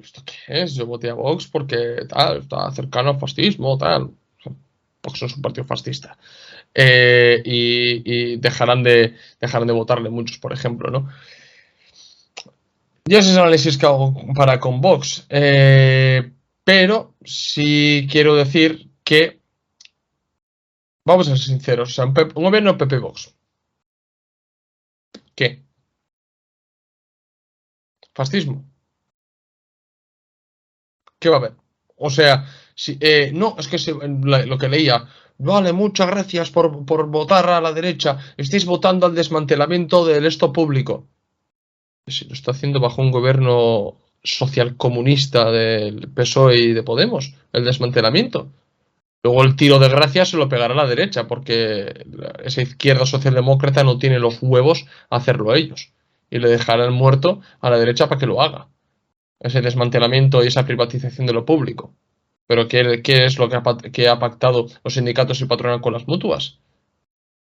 ¿esto qué es? Yo voté a Vox porque tal, está cercano al fascismo, tal. Vox no es un partido fascista. Y dejarán de votarle muchos, por ejemplo, ¿no? Yo ese es el análisis que hago para con Vox. Pero sí quiero decir que, vamos a ser sinceros, o sea, un gobierno PP-Vox. ¿Qué? ¿Fascismo? ¿Qué va a haber? O sea, no, es que lo que leía, vale, muchas gracias por votar a la derecha, estáis votando al desmantelamiento del esto público. Si lo está haciendo bajo un gobierno socialcomunista del PSOE y de Podemos, el desmantelamiento. Luego el tiro de gracia se lo pegará a la derecha, porque esa izquierda socialdemócrata no tiene los huevos a hacerlo ellos. Y le dejarán muerto a la derecha para que lo haga. Ese desmantelamiento y esa privatización de lo público. Pero ¿qué es lo que ha pactado los sindicatos y patronal con las mutuas?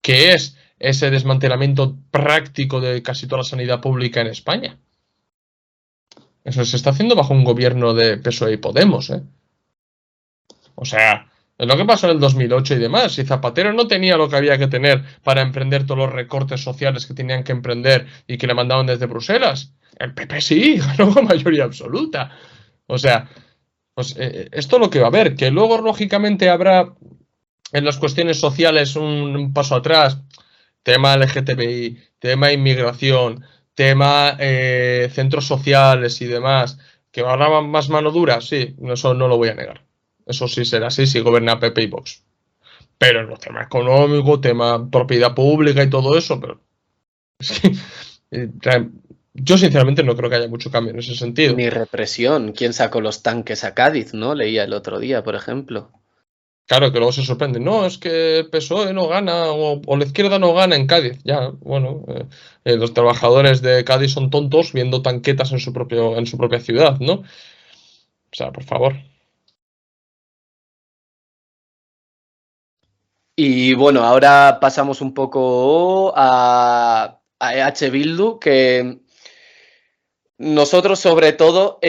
¿Qué es ese desmantelamiento práctico de casi toda la sanidad pública en España? Eso se está haciendo bajo un gobierno de PSOE y Podemos, ¿eh? O sea, es lo que pasó en el 2008 y demás. Si Zapatero no tenía lo que había que tener para emprender todos los recortes sociales que tenían que emprender y que le mandaban desde Bruselas, el PP sí, ganó con mayoría absoluta. O sea, pues esto es lo que va a haber. Que luego, lógicamente, habrá en las cuestiones sociales un paso atrás. Tema LGTBI, tema inmigración, tema centros sociales y demás. ¿Que habrá más mano dura? Sí, eso no lo voy a negar. Eso sí será así si gobierna PP y Vox. Pero en los temas económicos, tema propiedad pública y todo eso, pero es que yo sinceramente no creo que haya mucho cambio en ese sentido. Ni represión. ¿Quién sacó los tanques a Cádiz, no? Leía el otro día, por ejemplo. Claro, que luego se sorprende. No, es que el PSOE no gana o la izquierda no gana en Cádiz. Ya, bueno, los trabajadores de Cádiz son tontos viendo tanquetas en su propia ciudad, ¿no? O sea, por favor. Y bueno, ahora pasamos un poco a EH Bildu, que nosotros sobre todo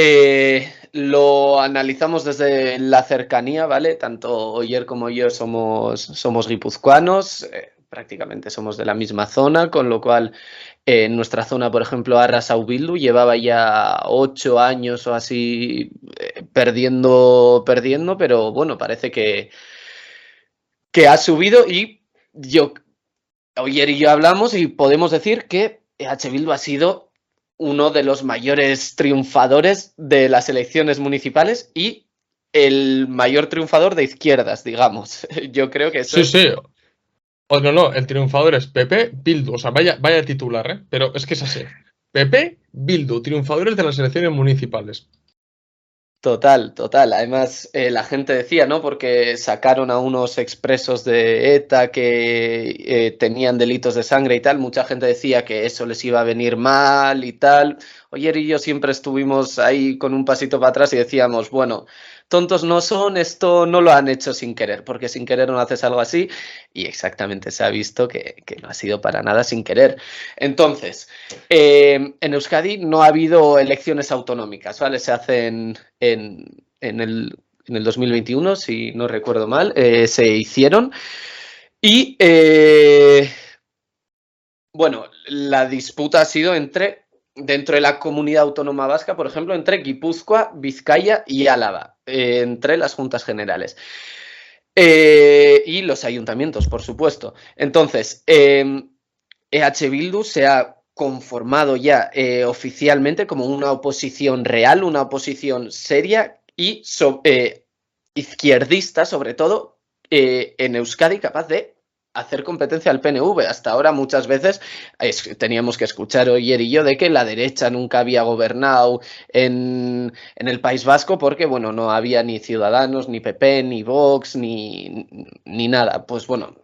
lo analizamos desde la cercanía, ¿vale? Tanto Oyer como yo somos guipuzcoanos, prácticamente somos de la misma zona, con lo cual en nuestra zona, por ejemplo, Arrasau Bildu llevaba ya 8 años o así perdiendo, pero bueno, parece que ha subido y Oyer y yo hablamos y podemos decir que EH Bildu ha sido uno de los mayores triunfadores de las elecciones municipales y el mayor triunfador de izquierdas, digamos. Yo creo que eso Sí, sí. O no, el triunfador es PP Bildu. O sea, vaya titular, ¿eh? Pero es que es así. PP Bildu, triunfadores de las elecciones municipales. Total, total. Además, la gente decía, ¿no? Porque sacaron a unos expresos de ETA que tenían delitos de sangre y tal. Mucha gente decía que eso les iba a venir mal y tal. Oyer y yo siempre estuvimos ahí con un pasito para atrás y decíamos, bueno, tontos no son, esto no lo han hecho sin querer, porque sin querer no haces algo así. Y exactamente se ha visto que no ha sido para nada sin querer. Entonces, en Euskadi no ha habido elecciones autonómicas, ¿vale? Se hacen en el 2021, si no recuerdo mal, se hicieron. Y bueno, la disputa ha sido dentro de la comunidad autónoma vasca, por ejemplo, entre Guipúzcoa, Vizcaya y Álava, entre las juntas generales. Y los ayuntamientos, por supuesto. Entonces, EH Bildu se ha conformado ya oficialmente como una oposición real, una oposición seria y izquierdista, sobre todo, en Euskadi, capaz de hacer competencia al PNV. Hasta ahora muchas veces teníamos que escuchar Oyer y yo de que la derecha nunca había gobernado en el País Vasco porque, bueno, no había ni Ciudadanos, ni PP, ni Vox, ni nada. Pues bueno,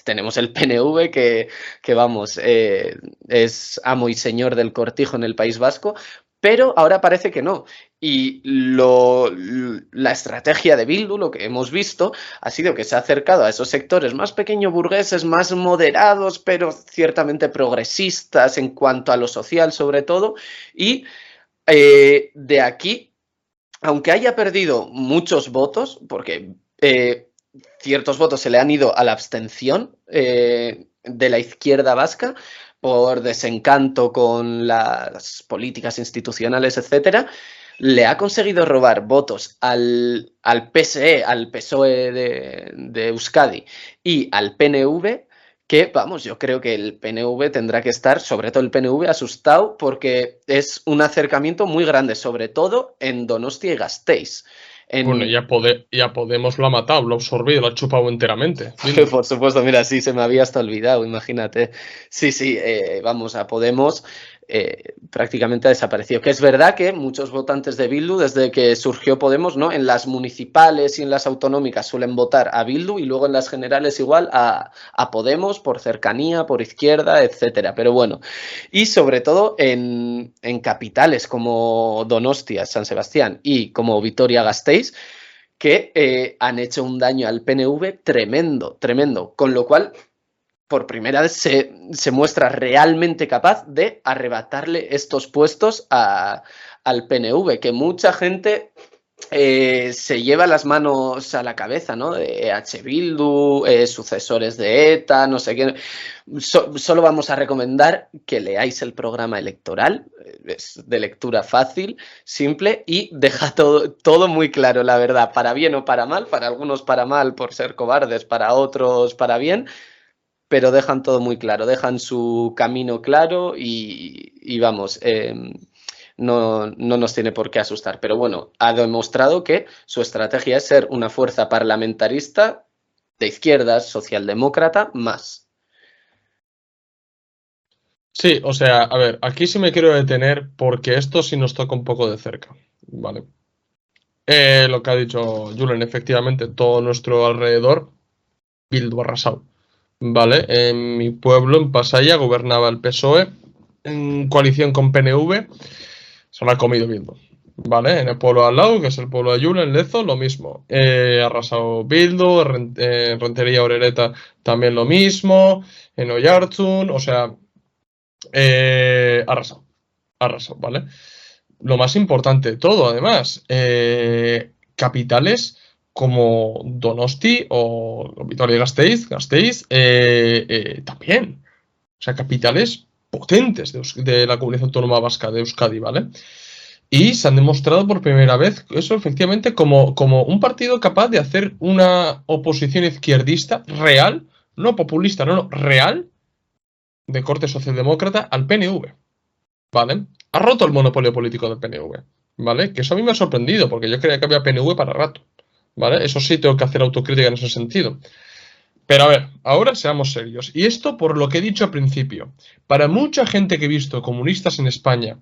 tenemos el PNV que vamos, es amo y señor del cortijo en el País Vasco, pero ahora parece que no. Y la estrategia de Bildu, lo que hemos visto, ha sido que se ha acercado a esos sectores más pequeño burgueses, más moderados, pero ciertamente progresistas en cuanto a lo social sobre todo, y de aquí, aunque haya perdido muchos votos, porque ciertos votos se le han ido a la abstención de la izquierda vasca por desencanto con las políticas institucionales, etcétera, le ha conseguido robar votos al PSE, al PSOE de Euskadi y al PNV, que, vamos, yo creo que el PNV tendrá que estar, sobre todo el PNV, asustado porque es un acercamiento muy grande, sobre todo en Donostia y Gasteiz. Bueno, ya Podemos lo ha matado, lo ha absorbido, lo ha chupado enteramente. Por supuesto, mira, sí, se me había hasta olvidado, imagínate. Sí, sí, vamos, a Podemos prácticamente ha desaparecido. Que es verdad que muchos votantes de Bildu, desde que surgió Podemos, ¿no? En las municipales y en las autonómicas suelen votar a Bildu y luego en las generales igual a Podemos por cercanía, por izquierda, etcétera. Pero bueno, y sobre todo en capitales como Donostia, San Sebastián y como Vitoria-Gasteiz, que han hecho un daño al PNV tremendo, tremendo. Con lo cual, por primera vez se muestra realmente capaz de arrebatarle estos puestos al PNV, que mucha gente se lleva las manos a la cabeza, ¿no? De EH Bildu, sucesores de ETA, no sé qué. Solo vamos a recomendar que leáis el programa electoral, es de lectura fácil, simple y deja todo muy claro, la verdad, para bien o para mal, para algunos para mal por ser cobardes, para otros para bien, pero dejan todo muy claro, dejan su camino claro y vamos, no nos tiene por qué asustar. Pero bueno, ha demostrado que su estrategia es ser una fuerza parlamentarista de izquierdas, socialdemócrata, más. Sí, o sea, a ver, aquí sí me quiero detener porque esto sí nos toca un poco de cerca, ¿vale? Lo que ha dicho Julen, efectivamente, todo nuestro alrededor, Bildu arrasado, ¿vale? En mi pueblo, en Pasaya, gobernaba el PSOE en coalición con PNV, se lo ha comido Bildu, ¿vale? En el pueblo al lado, que es el pueblo de Julen, Lezo, lo mismo. Arrasado Bildu, en Rentería Orereta también lo mismo, en Oyarzun, o sea, arrasado, ¿vale? Lo más importante de todo, además, capitales como Donosti o Vitoria-Gasteiz, también. O sea, capitales potentes de la comunidad autónoma vasca de Euskadi, ¿vale? Y se han demostrado por primera vez eso efectivamente como un partido capaz de hacer una oposición izquierdista real, no populista, no, real, de corte socialdemócrata al PNV. ¿Vale? Ha roto el monopolio político del PNV, ¿vale? Que eso a mí me ha sorprendido, porque yo creía que había PNV para rato, ¿vale? Eso sí tengo que hacer autocrítica en ese sentido. Pero a ver, ahora seamos serios. Y esto por lo que he dicho al principio. Para mucha gente que he visto comunistas en España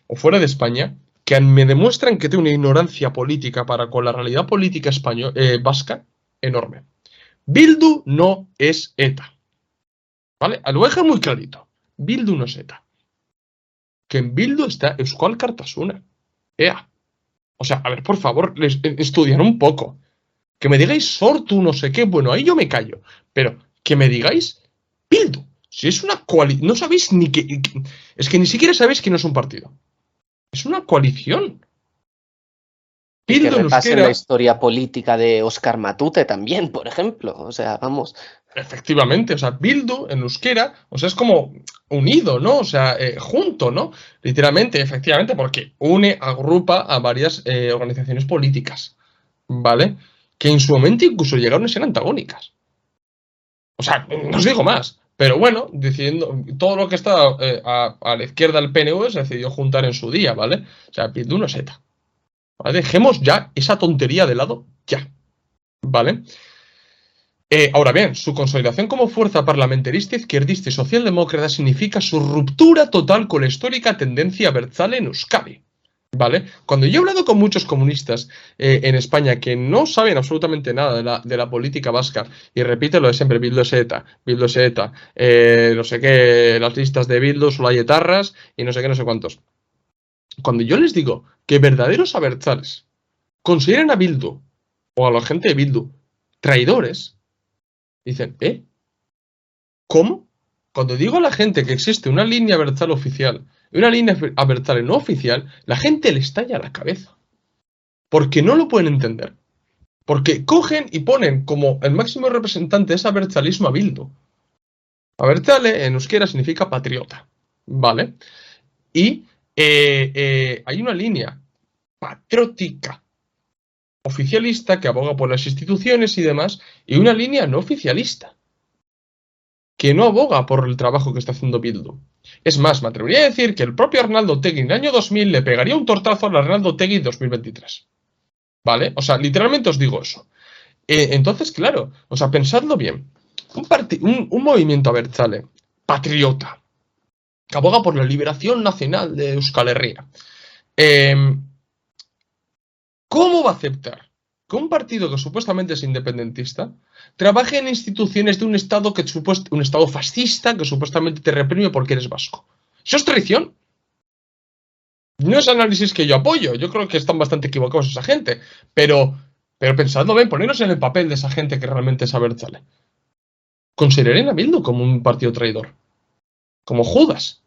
o fuera de España, que me demuestran que tengo una ignorancia política para con la realidad política vasca enorme. Bildu no es ETA. ¿Vale? Lo voy a dejar muy clarito. Bildu no es ETA. Que en Bildu está Euskal Alkartasuna. ¡Ea! O sea, a ver, por favor, estudiar un poco. Que me digáis Sortu, no sé qué, bueno, ahí yo me callo. Pero que me digáis Bildu. Si es una coalición, no sabéis ni que... Es que ni siquiera sabéis que no es un partido. Es una coalición. Y que Bildu en repasen euskera, la historia política de Óscar Matute también, por ejemplo. O sea, vamos. efectivamente, o sea, Bildu en euskera, o sea, es como unido, ¿no? O sea, junto, ¿no? Literalmente, efectivamente, porque agrupa a varias organizaciones políticas, ¿vale? Que en su momento incluso llegaron a ser antagónicas. O sea, no os digo más. Pero bueno, diciendo todo lo que está a la izquierda del PNV se decidió juntar en su día, ¿vale? O sea, Bildu no es ETA. ¿Vale? Dejemos ya esa tontería de lado, ya. ¿Vale? Ahora bien, su consolidación como fuerza parlamentarista, izquierdista y socialdemócrata significa su ruptura total con la histórica tendencia abertzale en Euskadi. ¿Vale? Cuando yo he hablado con muchos comunistas en España que no saben absolutamente nada de la política vasca, y repite lo de siempre, Bildu es ETA, Bildu es ETA, no sé qué, las listas de Bildu solo hay etarras y no sé qué, no sé cuántos. Cuando yo les digo que verdaderos abertzales consideran a Bildu o a la gente de Bildu traidores, dicen, ¿cómo? Cuando digo a la gente que existe una línea abertzale oficial y una línea abertzale no oficial, la gente le estalla la cabeza. Porque no lo pueden entender. Porque cogen y ponen como el máximo representante de ese abertzalismo a Bildu. Abertzale en euskera significa patriota, ¿vale? Y hay una línea patriótica oficialista que aboga por las instituciones y demás, y una línea no oficialista que no aboga por el trabajo que está haciendo Bildu. Es más, me atrevería a decir que el propio Arnaldo Otegi en el año 2000 le pegaría un tortazo al Arnaldo Otegi 2023. ¿Vale? O sea, literalmente os digo eso. Entonces, claro, o sea, pensadlo bien. Un movimiento abertzale, patriota, que aboga por la liberación nacional de Euskal Herria. ¿Cómo va a aceptar que un partido que supuestamente es independentista trabaje en instituciones de un Estado un Estado fascista que supuestamente te reprime porque eres vasco? ¿Eso es traición? No es análisis que yo apoyo. Yo creo que están bastante equivocados esa gente. Pero pensadlo bien, ponernos en el papel de esa gente que realmente es abertzale. Consideren a Bildu como un partido traidor. Como Judas.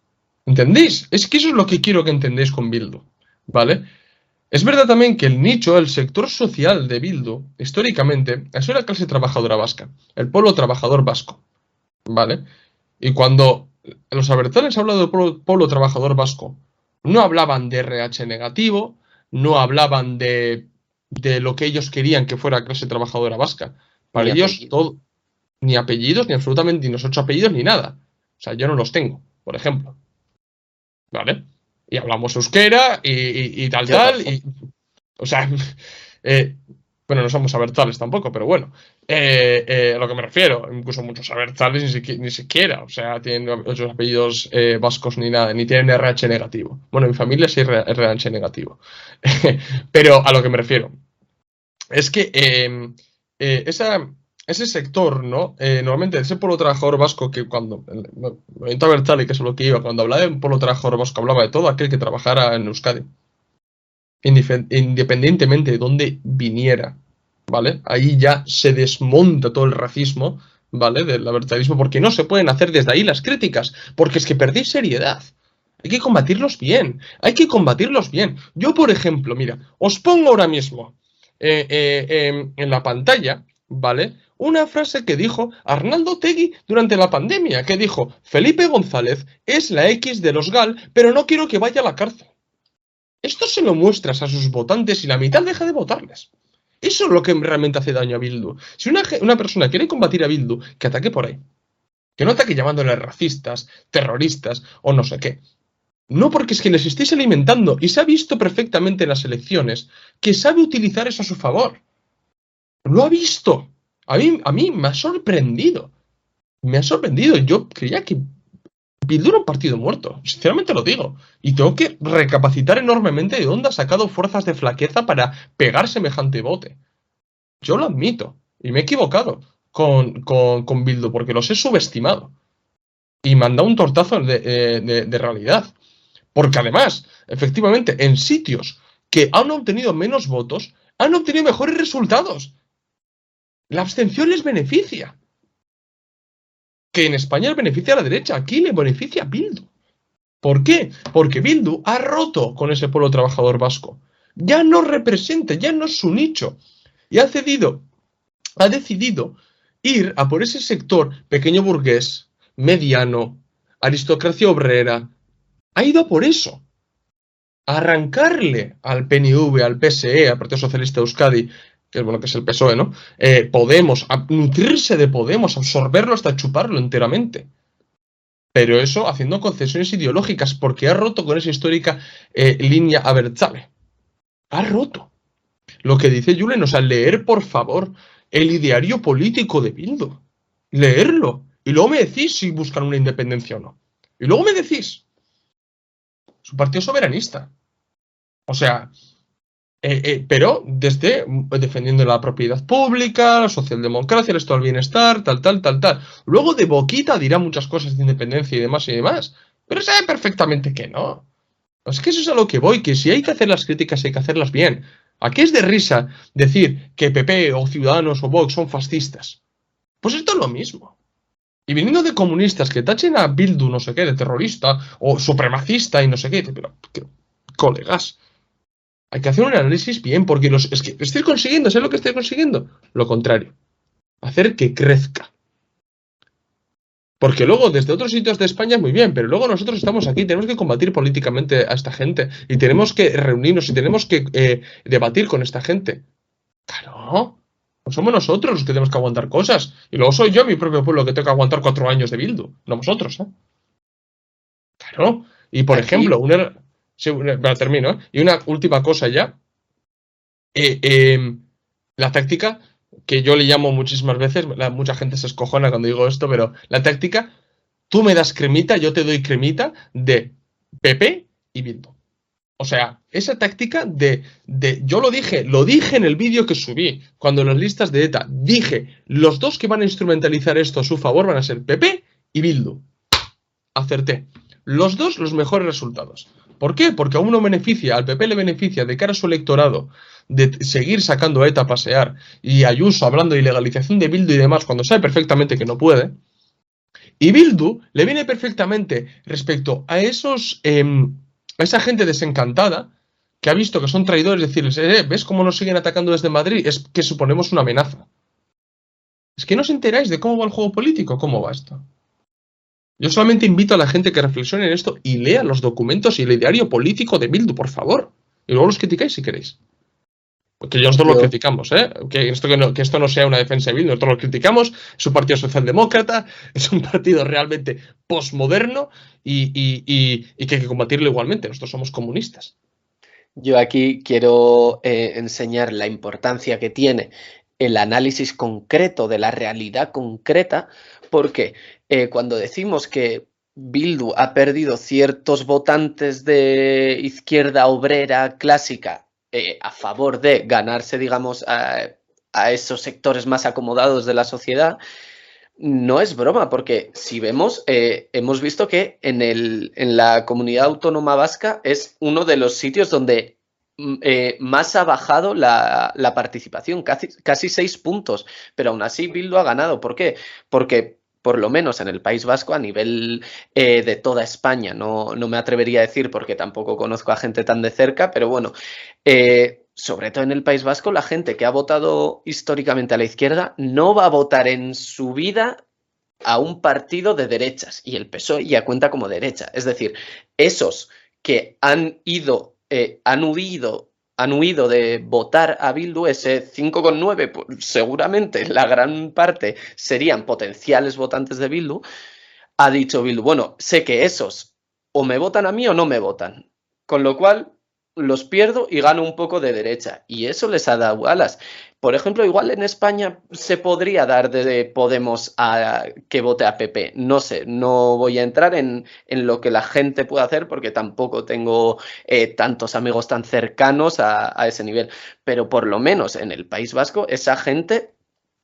¿Entendéis? Es que eso es lo que quiero que entendáis con Bildu. ¿Vale? Es verdad también que el nicho, el sector social de Bildu, históricamente, ha sido la clase trabajadora vasca, el pueblo trabajador vasco, ¿vale? Y cuando los abertzales han hablado del pueblo trabajador vasco, no hablaban de RH negativo, no hablaban de lo que ellos querían que fuera clase trabajadora vasca. Para Ni ellos, apellido. todo, ni apellidos, ni absolutamente, ni los 8 apellidos, ni nada. O sea, yo no los tengo, por ejemplo. ¿Vale? Y hablamos euskera y tal, Yo tal, tampoco. o sea, bueno, no somos abertzales tampoco, pero bueno, a lo que me refiero, incluso muchos abertzales ni siquiera, o sea, tienen otros apellidos vascos ni nada, ni tienen RH negativo. Bueno, mi familia sí es RH negativo. Pero a lo que me refiero es que ese sector, ¿no? Normalmente ese pueblo trabajador vasco que cuando el movimiento abertzale, que es lo que iba, cuando hablaba de pueblo trabajador vasco, hablaba de todo aquel que trabajara en Euskadi independientemente de dónde viniera, ¿vale? Ahí ya se desmonta todo el racismo, ¿vale? Del abertzalismo, porque no se pueden hacer desde ahí las críticas, porque es que perdéis seriedad. Hay que combatirlos bien, hay que combatirlos bien. Yo, por ejemplo, mira, os pongo ahora mismo en la pantalla, ¿vale? Una frase que dijo Arnaldo Otegi durante la pandemia, que dijo, Felipe González es la X de los GAL, pero no quiero que vaya a la cárcel. Esto se lo muestras a sus votantes y la mitad deja de votarles. Eso es lo que realmente hace daño a Bildu. Si una persona quiere combatir a Bildu, que ataque por ahí. Que no ataque llamándole racistas, terroristas o no sé qué. No, porque es que les estáis alimentando y se ha visto perfectamente en las elecciones que sabe utilizar eso a su favor. Lo ha visto. A mí me ha sorprendido. Me ha sorprendido. Yo creía que Bildu era un partido muerto, sinceramente lo digo. Y tengo que recapacitar enormemente de dónde ha sacado fuerzas de flaqueza para pegar semejante bote. Yo lo admito. Y me he equivocado con Bildu, porque los he subestimado. Y me han dado un tortazo de realidad. Porque además, efectivamente, en sitios que han obtenido menos votos, han obtenido mejores resultados. La abstención les beneficia. Que en España le beneficia a la derecha, aquí le beneficia a Bildu. ¿Por qué? Porque Bildu ha roto con ese pueblo trabajador vasco. Ya no representa, ya no es su nicho. Y ha decidido ir a por ese sector pequeño burgués, mediano, aristocracia obrera. Ha ido a por eso. A arrancarle al PNV, al PSE, al Partido Socialista de Euskadi, que es bueno que es el PSOE, ¿no? Podemos, a nutrirse de Podemos, absorberlo hasta chuparlo enteramente. Pero eso haciendo concesiones ideológicas, porque ha roto con esa histórica línea Abertzale. Ha roto. Lo que dice Julen, o sea, leer, por favor, el ideario político de Bildu. Leerlo. Y luego me decís si buscan una independencia o no. Y luego me decís. Es un partido soberanista. O sea, pero desde defendiendo la propiedad pública, la socialdemocracia, el estado del bienestar, tal. Luego de boquita dirá muchas cosas de independencia y demás, pero sabe perfectamente que no. Es que eso es a lo que voy, que si hay que hacer las críticas hay que hacerlas bien. Aquí es de risa decir que PP o Ciudadanos o Vox son fascistas. Pues esto es lo mismo. Y viniendo de comunistas que tachen a Bildu no sé qué, de terrorista o supremacista y no sé qué, pero colegas, hay que hacer un análisis bien, porque es que estoy consiguiendo, ¿sabes lo que estoy consiguiendo? Lo contrario, hacer que crezca. Porque luego desde otros sitios de España muy bien, pero luego nosotros estamos aquí, tenemos que combatir políticamente a esta gente y tenemos que reunirnos y tenemos que debatir con esta gente. Claro, no somos nosotros los que tenemos que aguantar cosas. Y luego soy yo, mi propio pueblo, que tengo que aguantar 4 años de Bildu, no vosotros, ¿eh? Claro. Y por Aquí, ejemplo, termino, ¿eh? Y una última cosa ya. La táctica, que yo le llamo muchísimas veces, mucha gente se escojona cuando digo esto, pero la táctica, tú me das cremita, yo te doy cremita de PP y Bildu. O sea, esa táctica yo lo dije en el vídeo que subí, cuando en las listas de ETA, dije, los dos que van a instrumentalizar esto a su favor van a ser PP y Bildu. Acerté. Los dos los mejores resultados. ¿Por qué? Porque a uno beneficia, al PP le beneficia de cara a su electorado de seguir sacando a ETA a pasear y a Ayuso hablando de ilegalización de Bildu y demás cuando sabe perfectamente que no puede. Y Bildu le viene perfectamente respecto a a esa gente desencantada que ha visto que son traidores, decirles, ¿ves cómo nos siguen atacando desde Madrid? Es que suponemos una amenaza. Es que no os enteráis de cómo va el juego político, cómo va esto. Yo solamente invito a la gente que reflexione en esto y lea los documentos y el ideario político de Bildu, por favor. Y luego los criticáis si queréis. Porque nosotros lo criticamos, ¿eh? Que esto no sea una defensa de Bildu, nosotros lo criticamos. Es un partido socialdemócrata, es un partido realmente posmoderno y que hay que combatirlo igualmente. Nosotros somos comunistas. yo aquí quiero enseñar la importancia que tiene el análisis concreto de la realidad concreta, porque cuando decimos que Bildu ha perdido ciertos votantes de izquierda obrera clásica a favor de ganarse, digamos, a esos sectores más acomodados de la sociedad, no es broma, porque si vemos, hemos visto que en la comunidad autónoma vasca es uno de los sitios donde más ha bajado la participación, casi 6 puntos, pero aún así Bildu ha ganado. ¿Por qué? Porque por lo menos en el País Vasco, a nivel de toda España, no me atrevería a decir porque tampoco conozco a gente tan de cerca, pero bueno, sobre todo en el País Vasco, la gente que ha votado históricamente a la izquierda no va a votar en su vida a un partido de derechas, y el PSOE ya cuenta como derecha. Es decir, esos que han huido de votar a Bildu, ese 5,9, pues seguramente la gran parte serían potenciales votantes de Bildu. Ha dicho Bildu, bueno, sé que esos o me votan a mí o no me votan. Con lo cual, los pierdo y gano un poco de derecha. Y eso les ha dado alas. Por ejemplo, igual en España se podría dar de Podemos a que vote a PP. No sé, no voy a entrar en lo que la gente puede hacer porque tampoco tengo tantos amigos tan cercanos a ese nivel. Pero por lo menos en el País Vasco, esa gente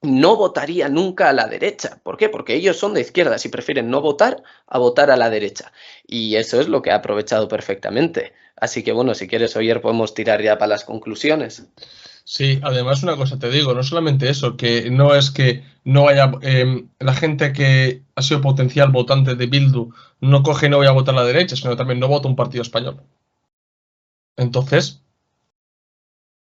no votaría nunca a la derecha. ¿Por qué? Porque ellos son de izquierdas y prefieren no votar a votar a la derecha. Y eso es lo que ha aprovechado perfectamente. Así que bueno, si quieres oír, podemos tirar ya para las conclusiones. Sí, además una cosa te digo, no solamente eso, que no es que no haya la gente que ha sido potencial votante de Bildu no coge y no voy a votar a la derecha, sino también no vota un partido español. Entonces,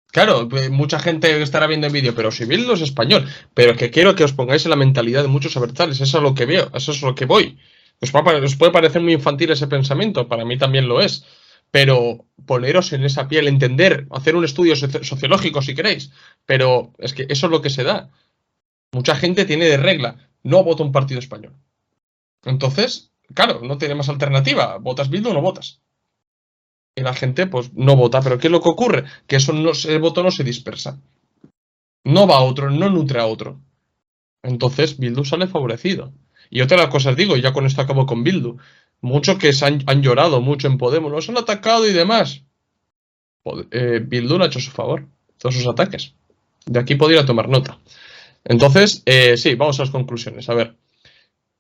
claro, mucha gente estará viendo el vídeo, pero si Bildu es español, pero que quiero que os pongáis en la mentalidad de muchos abertzales, eso es lo que veo, eso es lo que voy. Os puede parecer muy infantil ese pensamiento, para mí también lo es, pero poneros en esa piel, entender, hacer un estudio sociológico si queréis, pero es que eso es lo que se da. Mucha gente tiene de regla, no vota un partido español. Entonces, claro, no tiene más alternativa, votas Bildu o no votas. Y la gente pues no vota, pero ¿qué es lo que ocurre? Que eso no, el voto no se dispersa. No va a otro, no nutre a otro. Entonces Bildu sale favorecido. Y otra de las cosas digo, y ya con esto acabo con Bildu. Muchos que han llorado mucho en Podemos, nos han atacado y demás. Bildu no ha hecho su favor, todos sus ataques. De aquí podría tomar nota. Entonces, sí, vamos a las conclusiones. A ver,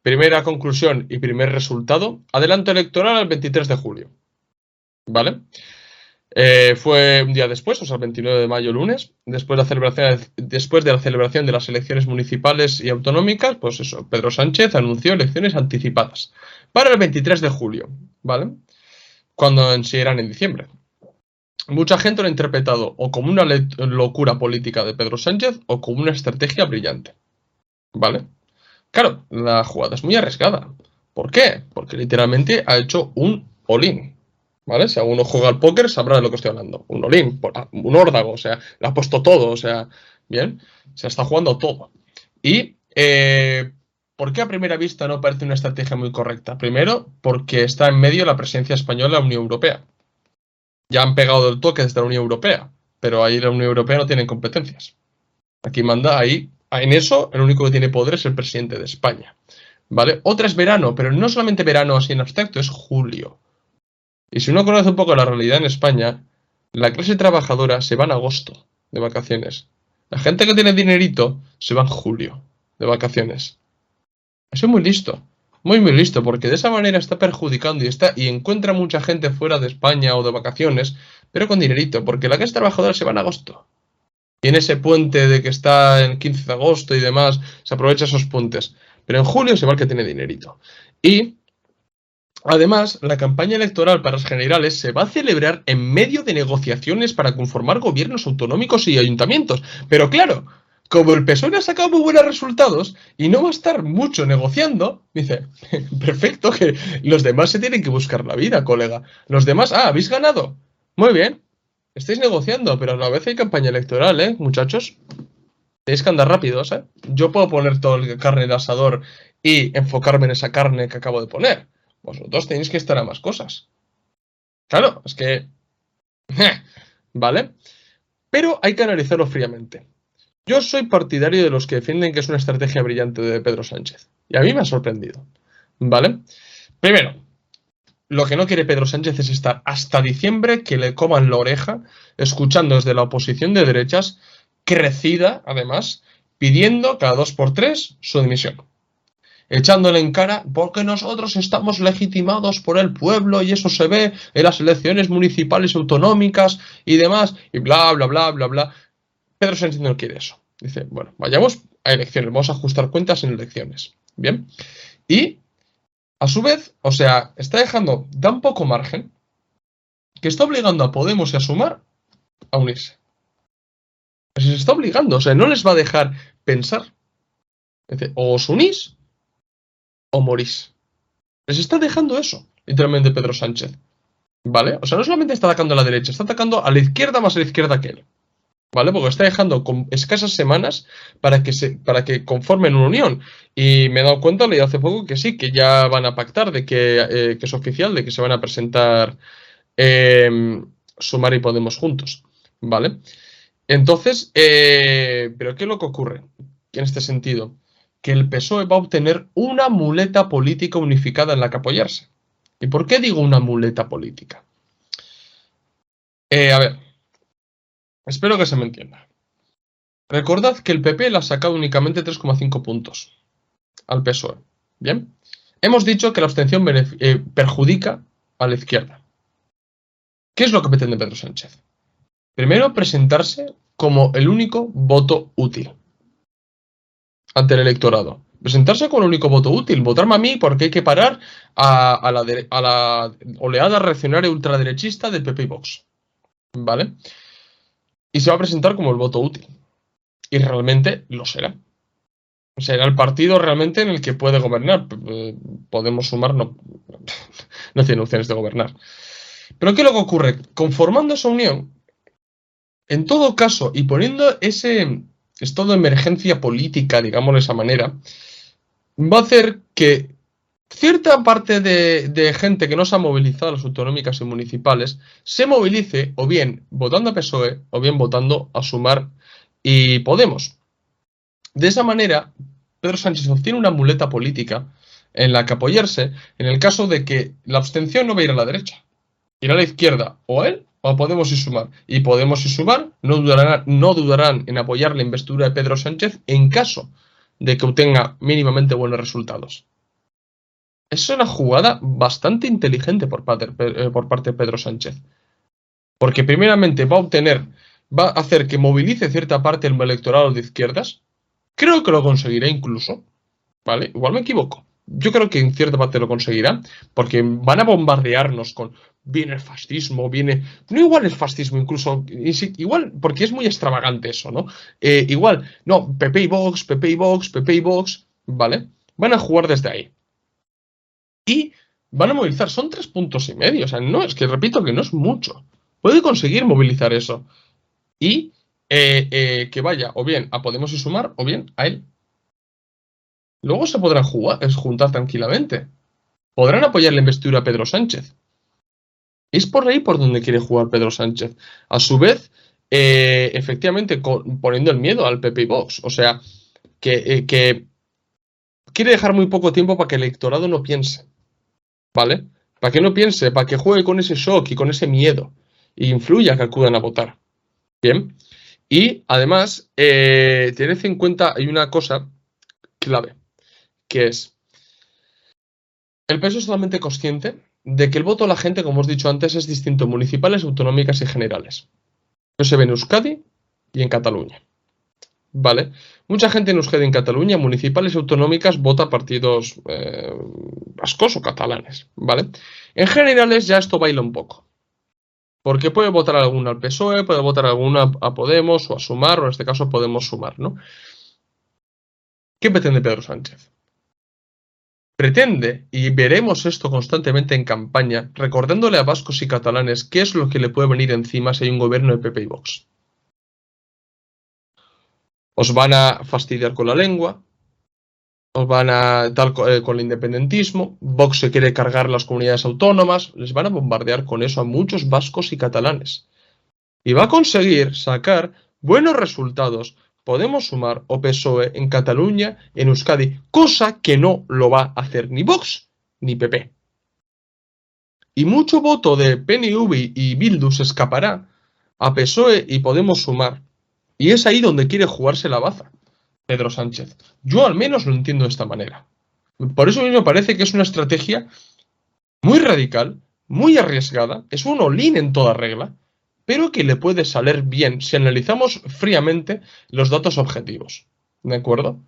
primera conclusión y primer resultado. Adelanto electoral el 23 de julio. ¿Vale? Fue un día después, o sea, el 29 de mayo, lunes, después de la celebración de las elecciones municipales y autonómicas, pues eso, Pedro Sánchez anunció elecciones anticipadas para el 23 de julio, ¿vale? Cuando en sí eran en diciembre. Mucha gente lo ha interpretado o como una locura política de Pedro Sánchez o como una estrategia brillante, ¿vale? Claro, la jugada es muy arriesgada. ¿Por qué? Porque literalmente ha hecho un all-in. ¿Vale? Si alguno juega al póker sabrá de lo que estoy hablando. Un all-in, un órdago, o sea, le ha puesto todo, o sea, bien, se está jugando todo. Y, ¿por qué a primera vista no parece una estrategia muy correcta? Primero, porque está en medio la presidencia española de la Unión Europea. Ya han pegado el toque desde la Unión Europea, pero ahí la Unión Europea no tiene competencias. Aquí manda, ahí, en eso, el único que tiene poder es el presidente de España. ¿Vale? Otra es verano, pero no solamente verano así en abstracto, es julio. Y si uno conoce un poco la realidad en España, la clase trabajadora se va en agosto de vacaciones. La gente que tiene dinerito se va en julio de vacaciones. Eso es muy listo. Muy, muy listo, porque de esa manera está perjudicando y encuentra mucha gente fuera de España o de vacaciones, pero con dinerito, porque la clase trabajadora se va en agosto. Y en ese puente de que está el 15 de agosto y demás, se aprovecha esos puentes. Pero en julio se va el que tiene dinerito. Y además, la campaña electoral para las generales se va a celebrar en medio de negociaciones para conformar gobiernos autonómicos y ayuntamientos. Pero claro, como el PSOE ha sacado muy buenos resultados y no va a estar mucho negociando, dice, perfecto, que los demás se tienen que buscar la vida, colega. Los demás, ¿habéis ganado? Muy bien, estáis negociando, pero a la vez hay campaña electoral, muchachos. Tenéis que andar rápidos, Yo puedo poner todo el carne de asador y enfocarme en esa carne que acabo de poner. Vosotros tenéis que estar a más cosas. Claro, es que... ¿Vale? Pero hay que analizarlo fríamente. Yo soy partidario de los que defienden que es una estrategia brillante de Pedro Sánchez. Y a mí me ha sorprendido. ¿Vale? Primero, lo que no quiere Pedro Sánchez es estar hasta diciembre que le coman la oreja, escuchando desde la oposición de derechas, crecida, además, pidiendo cada 2 por 3 su dimisión. Echándole en cara porque nosotros estamos legitimados por el pueblo y eso se ve en las elecciones municipales autonómicas y demás, y bla, bla, bla, bla, bla. Pedro Sánchez no quiere eso. Dice, bueno, vayamos a elecciones, vamos a ajustar cuentas en elecciones. Bien. Y, a su vez, o sea, está dejando tan poco margen que está obligando a Podemos y a Sumar a unirse. Se está obligando, o sea, no les va a dejar pensar. Dice, o os unís o morís. Les está dejando eso, literalmente Pedro Sánchez. ¿Vale? O sea, no solamente está atacando a la derecha, está atacando a la izquierda más a la izquierda que él. ¿Vale? Porque está dejando con escasas semanas para que conformen una unión. Y me he dado cuenta, leí hace poco, que sí, que ya van a pactar, de que es oficial, de que se van a presentar Sumar y Podemos juntos, ¿vale? Entonces, ¿pero qué es lo que ocurre en este sentido? Que el PSOE va a obtener una muleta política unificada en la que apoyarse. ¿Y por qué digo una muleta política? A ver, espero que se me entienda. Recordad que el PP le ha sacado únicamente 3,5 puntos al PSOE. ¿Bien? Hemos dicho que la abstención perjudica a la izquierda. ¿Qué es lo que pretende Pedro Sánchez? Primero, presentarse como el único voto útil ante el electorado. Presentarse con el único voto útil. Votarme a mí porque hay que parar a la oleada reaccionaria ultraderechista del PP y Vox. ¿Vale? Y se va a presentar como el voto útil. Y realmente lo será. Será el partido realmente en el que puede gobernar. Podemos Sumar, no tiene opciones de gobernar. Pero ¿qué es lo que ocurre? Conformando esa unión, en todo caso, y poniendo ese estado de emergencia política, digamos de esa manera, va a hacer que cierta parte de gente que no se ha movilizado a las autonómicas y municipales se movilice o bien votando a PSOE o bien votando a Sumar y Podemos. De esa manera, Pedro Sánchez obtiene una muleta política en la que apoyarse en el caso de que la abstención no va a ir a la derecha, irá a la izquierda o a él o a Podemos y Sumar. Y Podemos y Sumar no dudarán en apoyar la investidura de Pedro Sánchez en caso de que obtenga mínimamente buenos resultados. Es una jugada bastante inteligente por parte de Pedro Sánchez. Porque primeramente va a hacer que movilice cierta parte del electorado de izquierdas. Creo que lo conseguirá incluso, ¿vale? Igual me equivoco. Yo creo que en cierta parte lo conseguirá, porque van a bombardearnos con viene el fascismo, viene... No igual el fascismo, incluso... Igual, porque es muy extravagante eso, ¿no? Igual, no, PP y Vox, PP y Vox, PP y Vox, ¿vale? Van a jugar desde ahí. Y van a movilizar, son 3,5 puntos, o sea, no, es que repito que no es mucho. Puede conseguir movilizar eso. Y que vaya o bien a Podemos y Sumar o bien a él. Luego se podrán juntar tranquilamente. Podrán apoyar la investidura a Pedro Sánchez. Es por ahí por donde quiere jugar Pedro Sánchez. A su vez, efectivamente, poniendo el miedo al PP y Vox. O sea, que quiere dejar muy poco tiempo para que el electorado no piense. ¿Vale? Para que no piense, para que juegue con ese shock y con ese miedo. E influya que acudan a votar. Bien. Y además, tened en cuenta, hay una cosa clave, que es, el PSOE es totalmente consciente de que el voto de la gente, como os he dicho antes, es distinto en municipales, autonómicas y generales. Eso se ve en Euskadi y en Cataluña. ¿Vale? Mucha gente en Euskadi y en Cataluña, municipales y autonómicas, vota a partidos vascos o catalanes. ¿Vale? En generales ya esto baila un poco. Porque puede votar alguno al PSOE, puede votar alguno a Podemos o a Sumar, o en este caso Podemos Sumar, ¿no? ¿Qué pretende Pedro Sánchez? Pretende, y veremos esto constantemente en campaña, recordándole a vascos y catalanes qué es lo que le puede venir encima si hay un gobierno de PP y Vox. Os van a fastidiar con la lengua, os van a tal con el independentismo, Vox se quiere cargar las comunidades autónomas, les van a bombardear con eso a muchos vascos y catalanes. Y va a conseguir sacar buenos resultados Podemos Sumar o PSOE en Cataluña, en Euskadi, cosa que no lo va a hacer ni Vox ni PP. Y mucho voto de PNV y Bildu se escapará a PSOE y Podemos Sumar. Y es ahí donde quiere jugarse la baza Pedro Sánchez. Yo al menos lo entiendo de esta manera. Por eso a mí me parece que es una estrategia muy radical, muy arriesgada, es un all-in en toda regla, pero que le puede salir bien si analizamos fríamente los datos objetivos. ¿De acuerdo?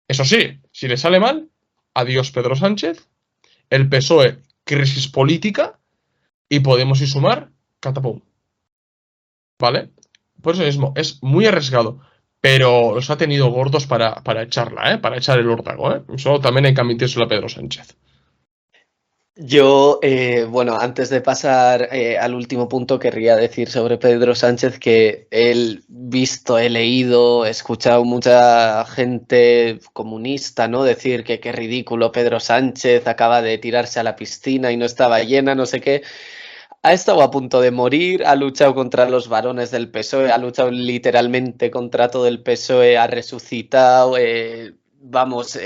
Eso sí, si le sale mal, adiós Pedro Sánchez, el PSOE, crisis política, y Podemos y Sumar, catapum. ¿Vale? Por eso mismo, es muy arriesgado, pero los ha tenido gordos para echarla, ¿eh? Para echar el órdago, ¿eh? Eso también hay que admitírselo a Pedro Sánchez. Yo, bueno, antes de pasar al último punto, querría decir sobre Pedro Sánchez que he visto, he leído, he escuchado mucha gente comunista, ¿no? Decir que qué ridículo Pedro Sánchez acaba de tirarse a la piscina y no estaba llena, no sé qué. Ha estado a punto de morir, ha luchado contra los varones del PSOE, ha luchado literalmente contra todo el PSOE, ha resucitado. Vamos,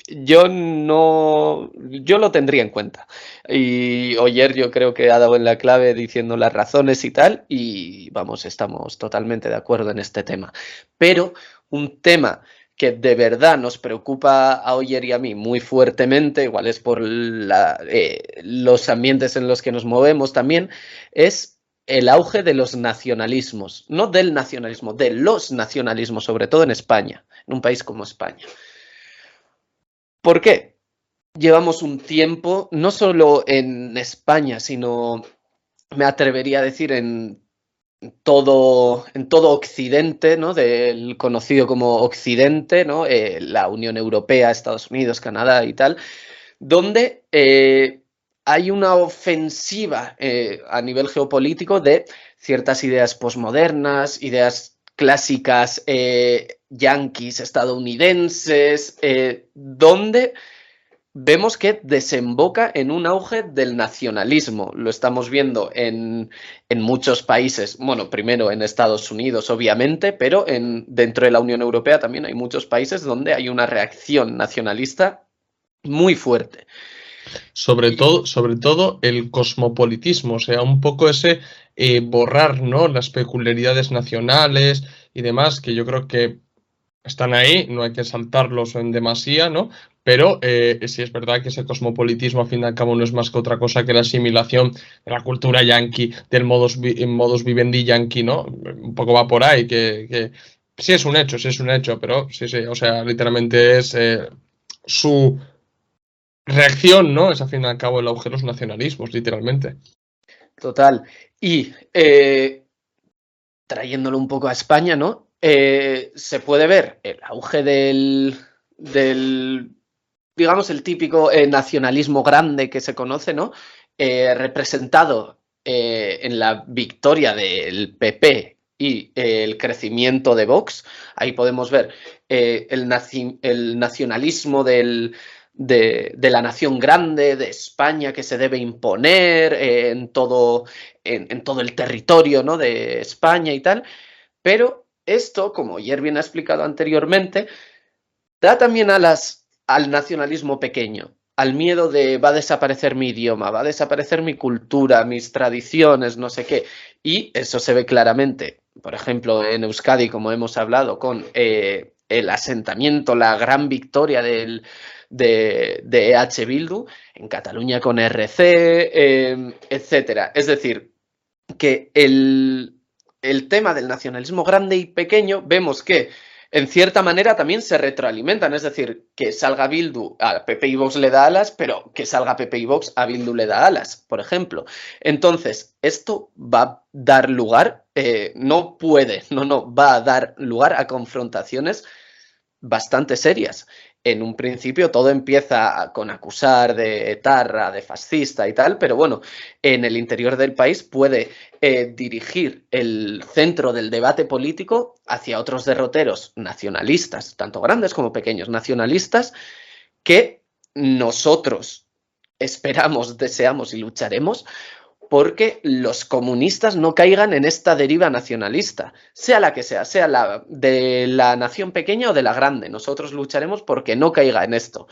yo lo tendría en cuenta. Y Oyer yo creo que ha dado en la clave diciendo las razones y tal, y vamos, estamos totalmente de acuerdo en este tema. Pero un tema que de verdad nos preocupa a Oyer y a mí muy fuertemente, igual es por los ambientes en los que nos movemos también, es el auge de los nacionalismos, no del nacionalismo, de los nacionalismos, sobre todo en España, en un país como España. ¿Por qué? Llevamos un tiempo, no solo en España, sino me atrevería a decir en todo Occidente, ¿no? Del conocido como Occidente, ¿no? La Unión Europea, Estados Unidos, Canadá y tal, donde hay una ofensiva a nivel geopolítico de ciertas ideas posmodernas, ideas clásicas yanquis, estadounidenses, donde vemos que desemboca en un auge del nacionalismo. Lo estamos viendo en muchos países, bueno, primero en Estados Unidos, obviamente, pero dentro de la Unión Europea también hay muchos países donde hay una reacción nacionalista muy fuerte. Sobre todo el cosmopolitismo, o sea, un poco ese borrar, ¿no? Las peculiaridades nacionales y demás, que yo creo que están ahí, no hay que saltarlos en demasía, ¿no? Pero sí es verdad que ese cosmopolitismo, al fin y al cabo, no es más que otra cosa que la asimilación de la cultura yanqui, del modus vivendi yanqui, ¿no? Un poco va por ahí, que sí es un hecho, pero sí, o sea, literalmente es su reacción, ¿no? Es al fin y al cabo el auge de los nacionalismos, literalmente. Total. Y trayéndolo un poco a España, ¿no? Se puede ver el auge digamos, el típico nacionalismo grande que se conoce, ¿no? Representado en la victoria del PP y el crecimiento de Vox. Ahí podemos ver el nacionalismo de la nación grande, de España, que se debe imponer en todo el territorio, ¿no? De España y tal. Pero esto, como ayer bien ha explicado anteriormente, da también al nacionalismo pequeño, al miedo de va a desaparecer mi idioma, va a desaparecer mi cultura, mis tradiciones, no sé qué. Y eso se ve claramente, por ejemplo, en Euskadi, como hemos hablado, con el asentamiento, la gran victoria de EH Bildu, en Cataluña con RC, etcétera. Es decir, que el tema del nacionalismo grande y pequeño, vemos que en cierta manera también se retroalimentan, es decir, que salga Bildu a PP y Vox le da alas, pero que salga PP y Vox a Bildu le da alas, por ejemplo. Entonces, esto va a dar lugar, va a dar lugar a confrontaciones bastante serias. En un principio todo empieza con acusar de etarra, de fascista y tal, pero bueno, en el interior del país puede dirigir el centro del debate político hacia otros derroteros nacionalistas, tanto grandes como pequeños nacionalistas, que nosotros esperamos, deseamos y lucharemos porque los comunistas no caigan en esta deriva nacionalista, sea la que sea la de la nación pequeña o de la grande. Nosotros lucharemos porque no caiga en esto.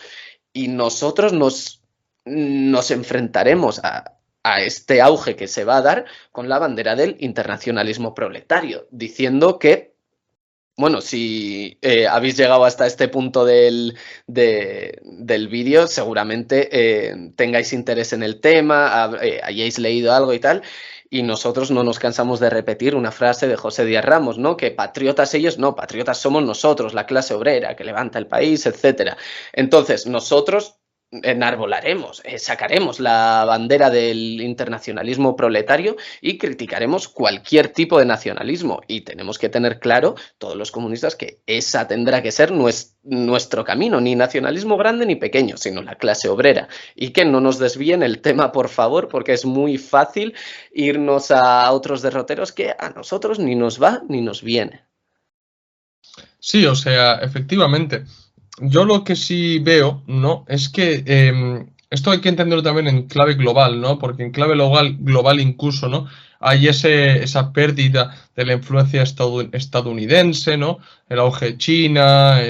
Y nosotros nos enfrentaremos a este auge que se va a dar con la bandera del internacionalismo proletario, diciendo que, bueno, si habéis llegado hasta este punto del vídeo, seguramente tengáis interés en el tema, hayáis leído algo y tal, y nosotros no nos cansamos de repetir una frase de José Díaz Ramos, ¿no? Que patriotas ellos, no, patriotas somos nosotros, la clase obrera, que levanta el país, etcétera. Entonces, nosotros enarbolaremos, sacaremos la bandera del internacionalismo proletario y criticaremos cualquier tipo de nacionalismo. Y tenemos que tener claro, todos los comunistas, que esa tendrá que ser nuestro camino, ni nacionalismo grande ni pequeño, sino la clase obrera. Y que no nos desvíen el tema, por favor, porque es muy fácil irnos a otros derroteros que a nosotros ni nos va ni nos viene. Sí, o sea, efectivamente. Yo lo que sí veo, ¿no? Es que esto hay que entenderlo también en clave global, ¿no? Porque en clave global incluso, ¿no? Hay esa pérdida de la influencia estadounidense, ¿no? El auge de China,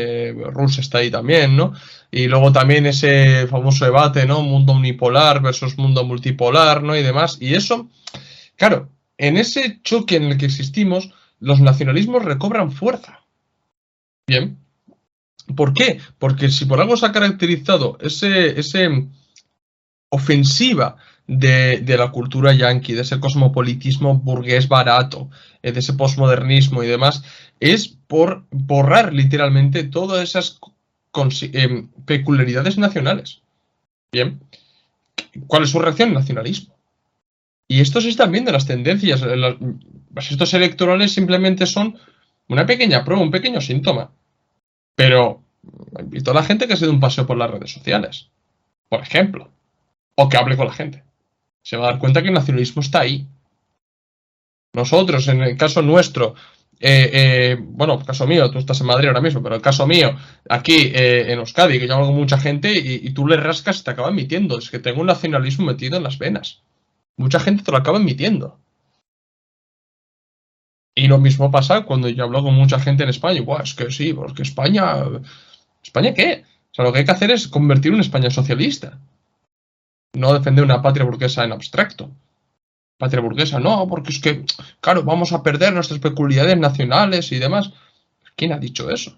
Rusia está ahí también, ¿no? Y luego también ese famoso debate, ¿no? Mundo unipolar versus mundo multipolar, ¿no? Y demás. Y eso, claro, en ese choque en el que existimos, los nacionalismos recobran fuerza. Bien. ¿Por qué? Porque si por algo se ha caracterizado ese ofensiva de la cultura yanqui, de ese cosmopolitismo burgués barato, de ese posmodernismo y demás, es por borrar literalmente todas esas peculiaridades nacionales. Bien, ¿cuál es su reacción? Nacionalismo. Y esto se están viendo las tendencias. Estos electorales simplemente son una pequeña prueba, un pequeño síntoma. Pero invito a la gente que se dé un paseo por las redes sociales, por ejemplo, o que hable con la gente. Se va a dar cuenta que el nacionalismo está ahí. Nosotros, en el caso nuestro, bueno, el caso mío, tú estás en Madrid ahora mismo, pero el caso mío, aquí en Euskadi, que yo hablo con mucha gente y tú le rascas y te acaba emitiendo. Es que tengo un nacionalismo metido en las venas. Mucha gente te lo acaba emitiendo. Y lo mismo pasa cuando yo hablo con mucha gente en España. Buah, es que sí, porque España. ¿España qué? O sea, lo que hay que hacer es convertir una España socialista. No defender una patria burguesa en abstracto. Patria burguesa, no, porque es que, claro, vamos a perder nuestras peculiaridades nacionales y demás. ¿Quién ha dicho eso?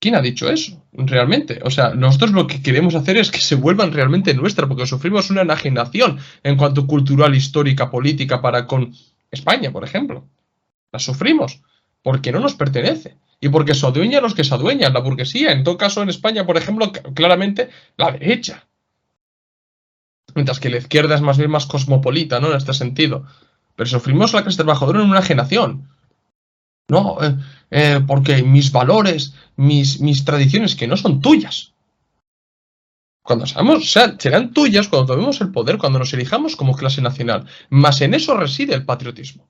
¿Quién ha dicho eso? Realmente. O sea, nosotros lo que queremos hacer es que se vuelvan realmente nuestras, porque sufrimos una enajenación en cuanto cultural, histórica, política para con España, por ejemplo. La sufrimos porque no nos pertenece. Y porque se adueña a los que se adueñan, la burguesía. En todo caso, en España, por ejemplo, claramente la derecha. Mientras que la izquierda es más bien más cosmopolita, ¿no? En este sentido. Pero sufrimos la clase trabajadora en una enajenación. No, porque mis valores, mis tradiciones, que no son tuyas. Cuando seamos, serán tuyas cuando tomemos el poder, cuando nos elijamos como clase nacional. Mas en eso reside el patriotismo.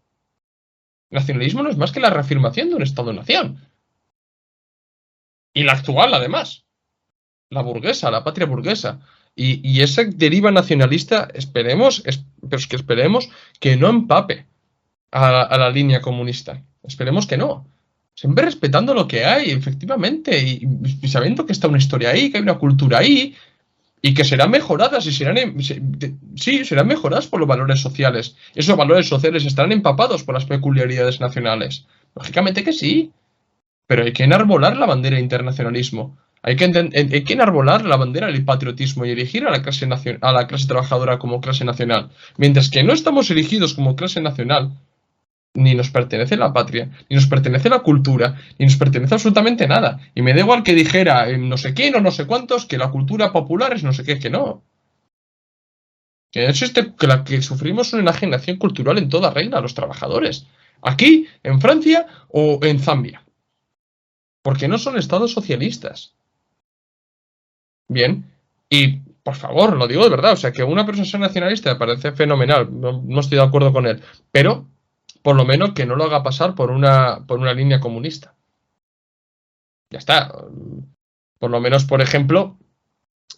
El nacionalismo no es más que la reafirmación de un Estado-nación. Y la actual, además. La burguesa, la patria burguesa. Y esa deriva nacionalista, pero es que esperemos que no empape a la línea comunista. Esperemos que no. Siempre respetando lo que hay, efectivamente, y sabiendo que está una historia ahí, que hay una cultura ahí, y que serán mejoradas, y serán mejoradas por los valores sociales. Esos valores sociales estarán empapados por las peculiaridades nacionales. Lógicamente que sí, pero hay que enarbolar la bandera del internacionalismo. Hay que enarbolar la bandera del patriotismo y elegir a a la clase trabajadora como clase nacional. Mientras que no estamos elegidos como clase nacional, ni nos pertenece la patria, ni nos pertenece la cultura, ni nos pertenece absolutamente nada. Y me da igual que dijera no sé quién o no sé cuántos que la cultura popular es no sé qué, que no. Que que sufrimos una enajenación cultural en toda regla los trabajadores. Aquí, en Francia o en Zambia. Porque no son estados socialistas. Bien. Y, por favor, lo digo de verdad. O sea, que una persona sea nacionalista me parece fenomenal. No estoy de acuerdo con él. Pero, por lo menos, que no lo haga pasar por una línea comunista. Ya está. Por lo menos, por ejemplo,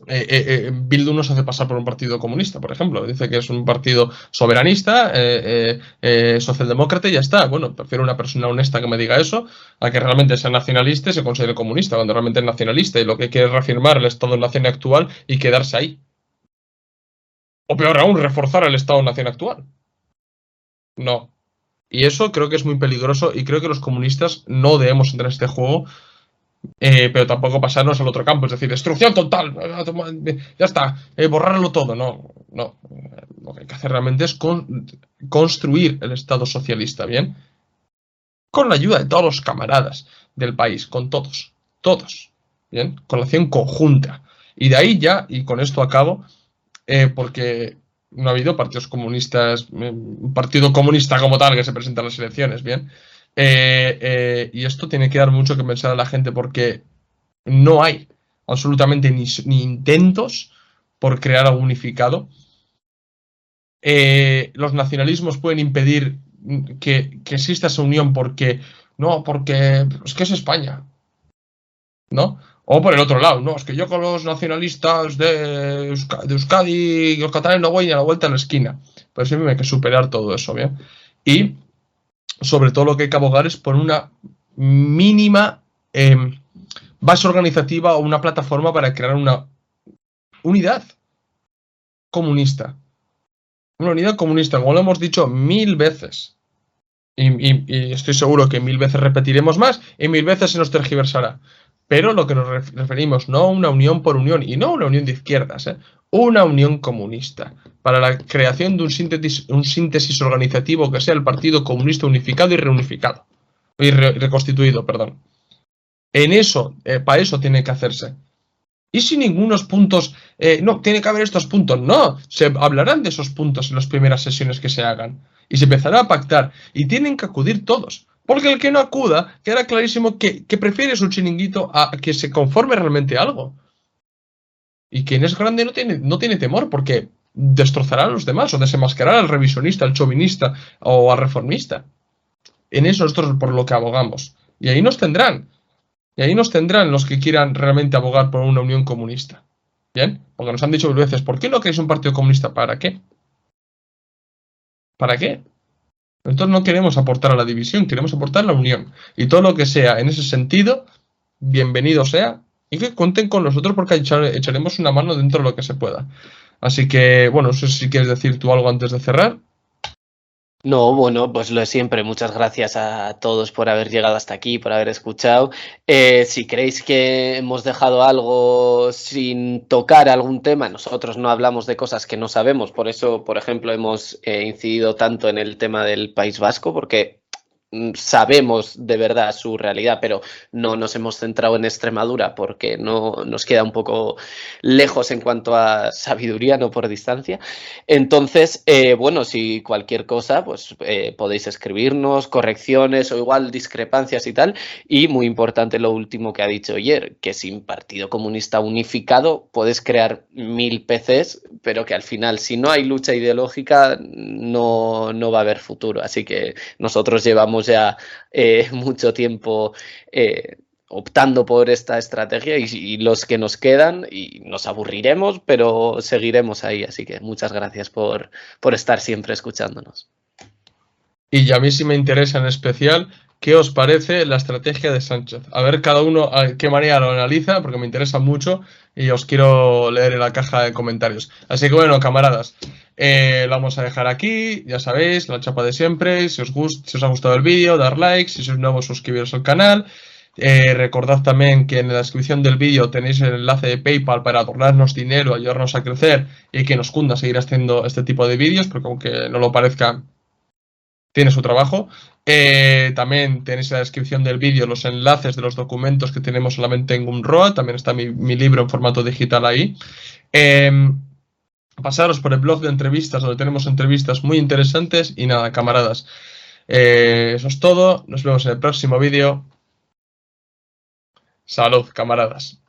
Bildu no se hace pasar por un partido comunista, por ejemplo. Dice que es un partido soberanista, socialdemócrata y ya está. Bueno, prefiero una persona honesta que me diga eso a que realmente sea nacionalista y se considere comunista, cuando realmente es nacionalista y lo que quiere es reafirmar el Estado-Nación actual y quedarse ahí. O peor aún, reforzar el Estado-Nación actual. No. Y eso creo que es muy peligroso y creo que los comunistas no debemos entrar en este juego. Pero tampoco pasarnos al otro campo, es decir, destrucción total, ya está, borrarlo todo, no, no, lo que hay que hacer realmente es construir el Estado socialista, ¿bien? Con la ayuda de todos los camaradas del país, con todos, ¿bien? Con la acción conjunta. Y de ahí ya, y con esto acabo, porque no ha habido partidos comunistas, un partido comunista como tal que se presenta a las elecciones, ¿bien? Y esto tiene que dar mucho que pensar a la gente porque no hay absolutamente ni intentos por crear algo unificado. Los nacionalismos pueden impedir que exista esa unión porque no, porque es que es España, ¿no? O por el otro lado, no, es que yo con los nacionalistas de Euskadi y los catalanes no voy ni a la vuelta en la esquina. Pero siempre hay que superar todo eso, ¿bien? Y sobre todo lo que hay que abogar es por una mínima base organizativa o una plataforma para crear una unidad comunista. Una unidad comunista, como lo hemos dicho 1000 veces. Y estoy seguro que 1000 veces repetiremos más y 1000 veces se nos tergiversará. Pero lo que nos referimos, no a una unión por unión, y no una unión de izquierdas, una unión comunista, para la creación de un síntesis organizativo que sea el Partido Comunista unificado y reunificado. Y reconstituido, perdón. En eso, para eso tiene que hacerse. Y si ningunos puntos, no, tiene que haber estos puntos, no, se hablarán de esos puntos en las primeras sesiones que se hagan. Y se empezará a pactar, y tienen que acudir todos. Porque el que no acuda, queda clarísimo que prefiere su chiringuito a que se conforme realmente a algo. Y quien es grande no tiene temor, porque destrozará a los demás, o desenmascarará al revisionista, al chauvinista o al reformista. En eso nosotros por lo que abogamos. Y ahí nos tendrán. Y ahí nos tendrán los que quieran realmente abogar por una unión comunista. ¿Bien? Porque nos han dicho mil veces, ¿por qué no queréis un partido comunista? ¿Para qué? ¿Para qué? Nosotros no queremos aportar a la división, queremos aportar a la unión. Y todo lo que sea en ese sentido, bienvenido sea. Y que cuenten con nosotros porque echaremos una mano dentro de lo que se pueda. Así que, bueno, no sé si quieres decir tú algo antes de cerrar. No, bueno, pues lo de siempre. Muchas gracias a todos por haber llegado hasta aquí, por haber escuchado. Si creéis que hemos dejado algo sin tocar algún tema, nosotros no hablamos de cosas que no sabemos. Por eso, por ejemplo, hemos incidido tanto en el tema del País Vasco, porque sabemos de verdad su realidad, pero no nos hemos centrado en Extremadura porque no nos queda un poco lejos en cuanto a sabiduría, no por distancia. Entonces, bueno, si cualquier cosa, pues podéis escribirnos, correcciones o igual discrepancias y tal. Y muy importante lo último que ha dicho ayer, que sin Partido Comunista unificado puedes crear 1000 PCs, pero que al final, si no hay lucha ideológica, no va a haber futuro. Así que nosotros llevamos ya mucho tiempo optando por esta estrategia y los que nos quedan, y nos aburriremos, pero seguiremos ahí. Así que muchas gracias por estar siempre escuchándonos. Y a mí sí me interesa en especial qué os parece la estrategia de Sánchez. A ver cada uno a qué manera lo analiza, porque me interesa mucho y os quiero leer en la caja de comentarios. Así que bueno, camaradas, lo vamos a dejar aquí, ya sabéis, la chapa de siempre. Si os ha gustado el vídeo, dar like, si sois nuevos, suscribiros al canal. Recordad también que en la descripción del vídeo tenéis el enlace de PayPal para donarnos dinero, ayudarnos a crecer y que nos cunda seguir haciendo este tipo de vídeos, porque aunque no lo parezca, tiene su trabajo. También tenéis en la descripción del vídeo los enlaces de los documentos que tenemos solamente en Gumroad. También está mi libro en formato digital ahí. Pasaros por el blog de entrevistas, donde tenemos entrevistas muy interesantes. Y nada, camaradas, eso es todo. Nos vemos en el próximo vídeo. Salud, camaradas.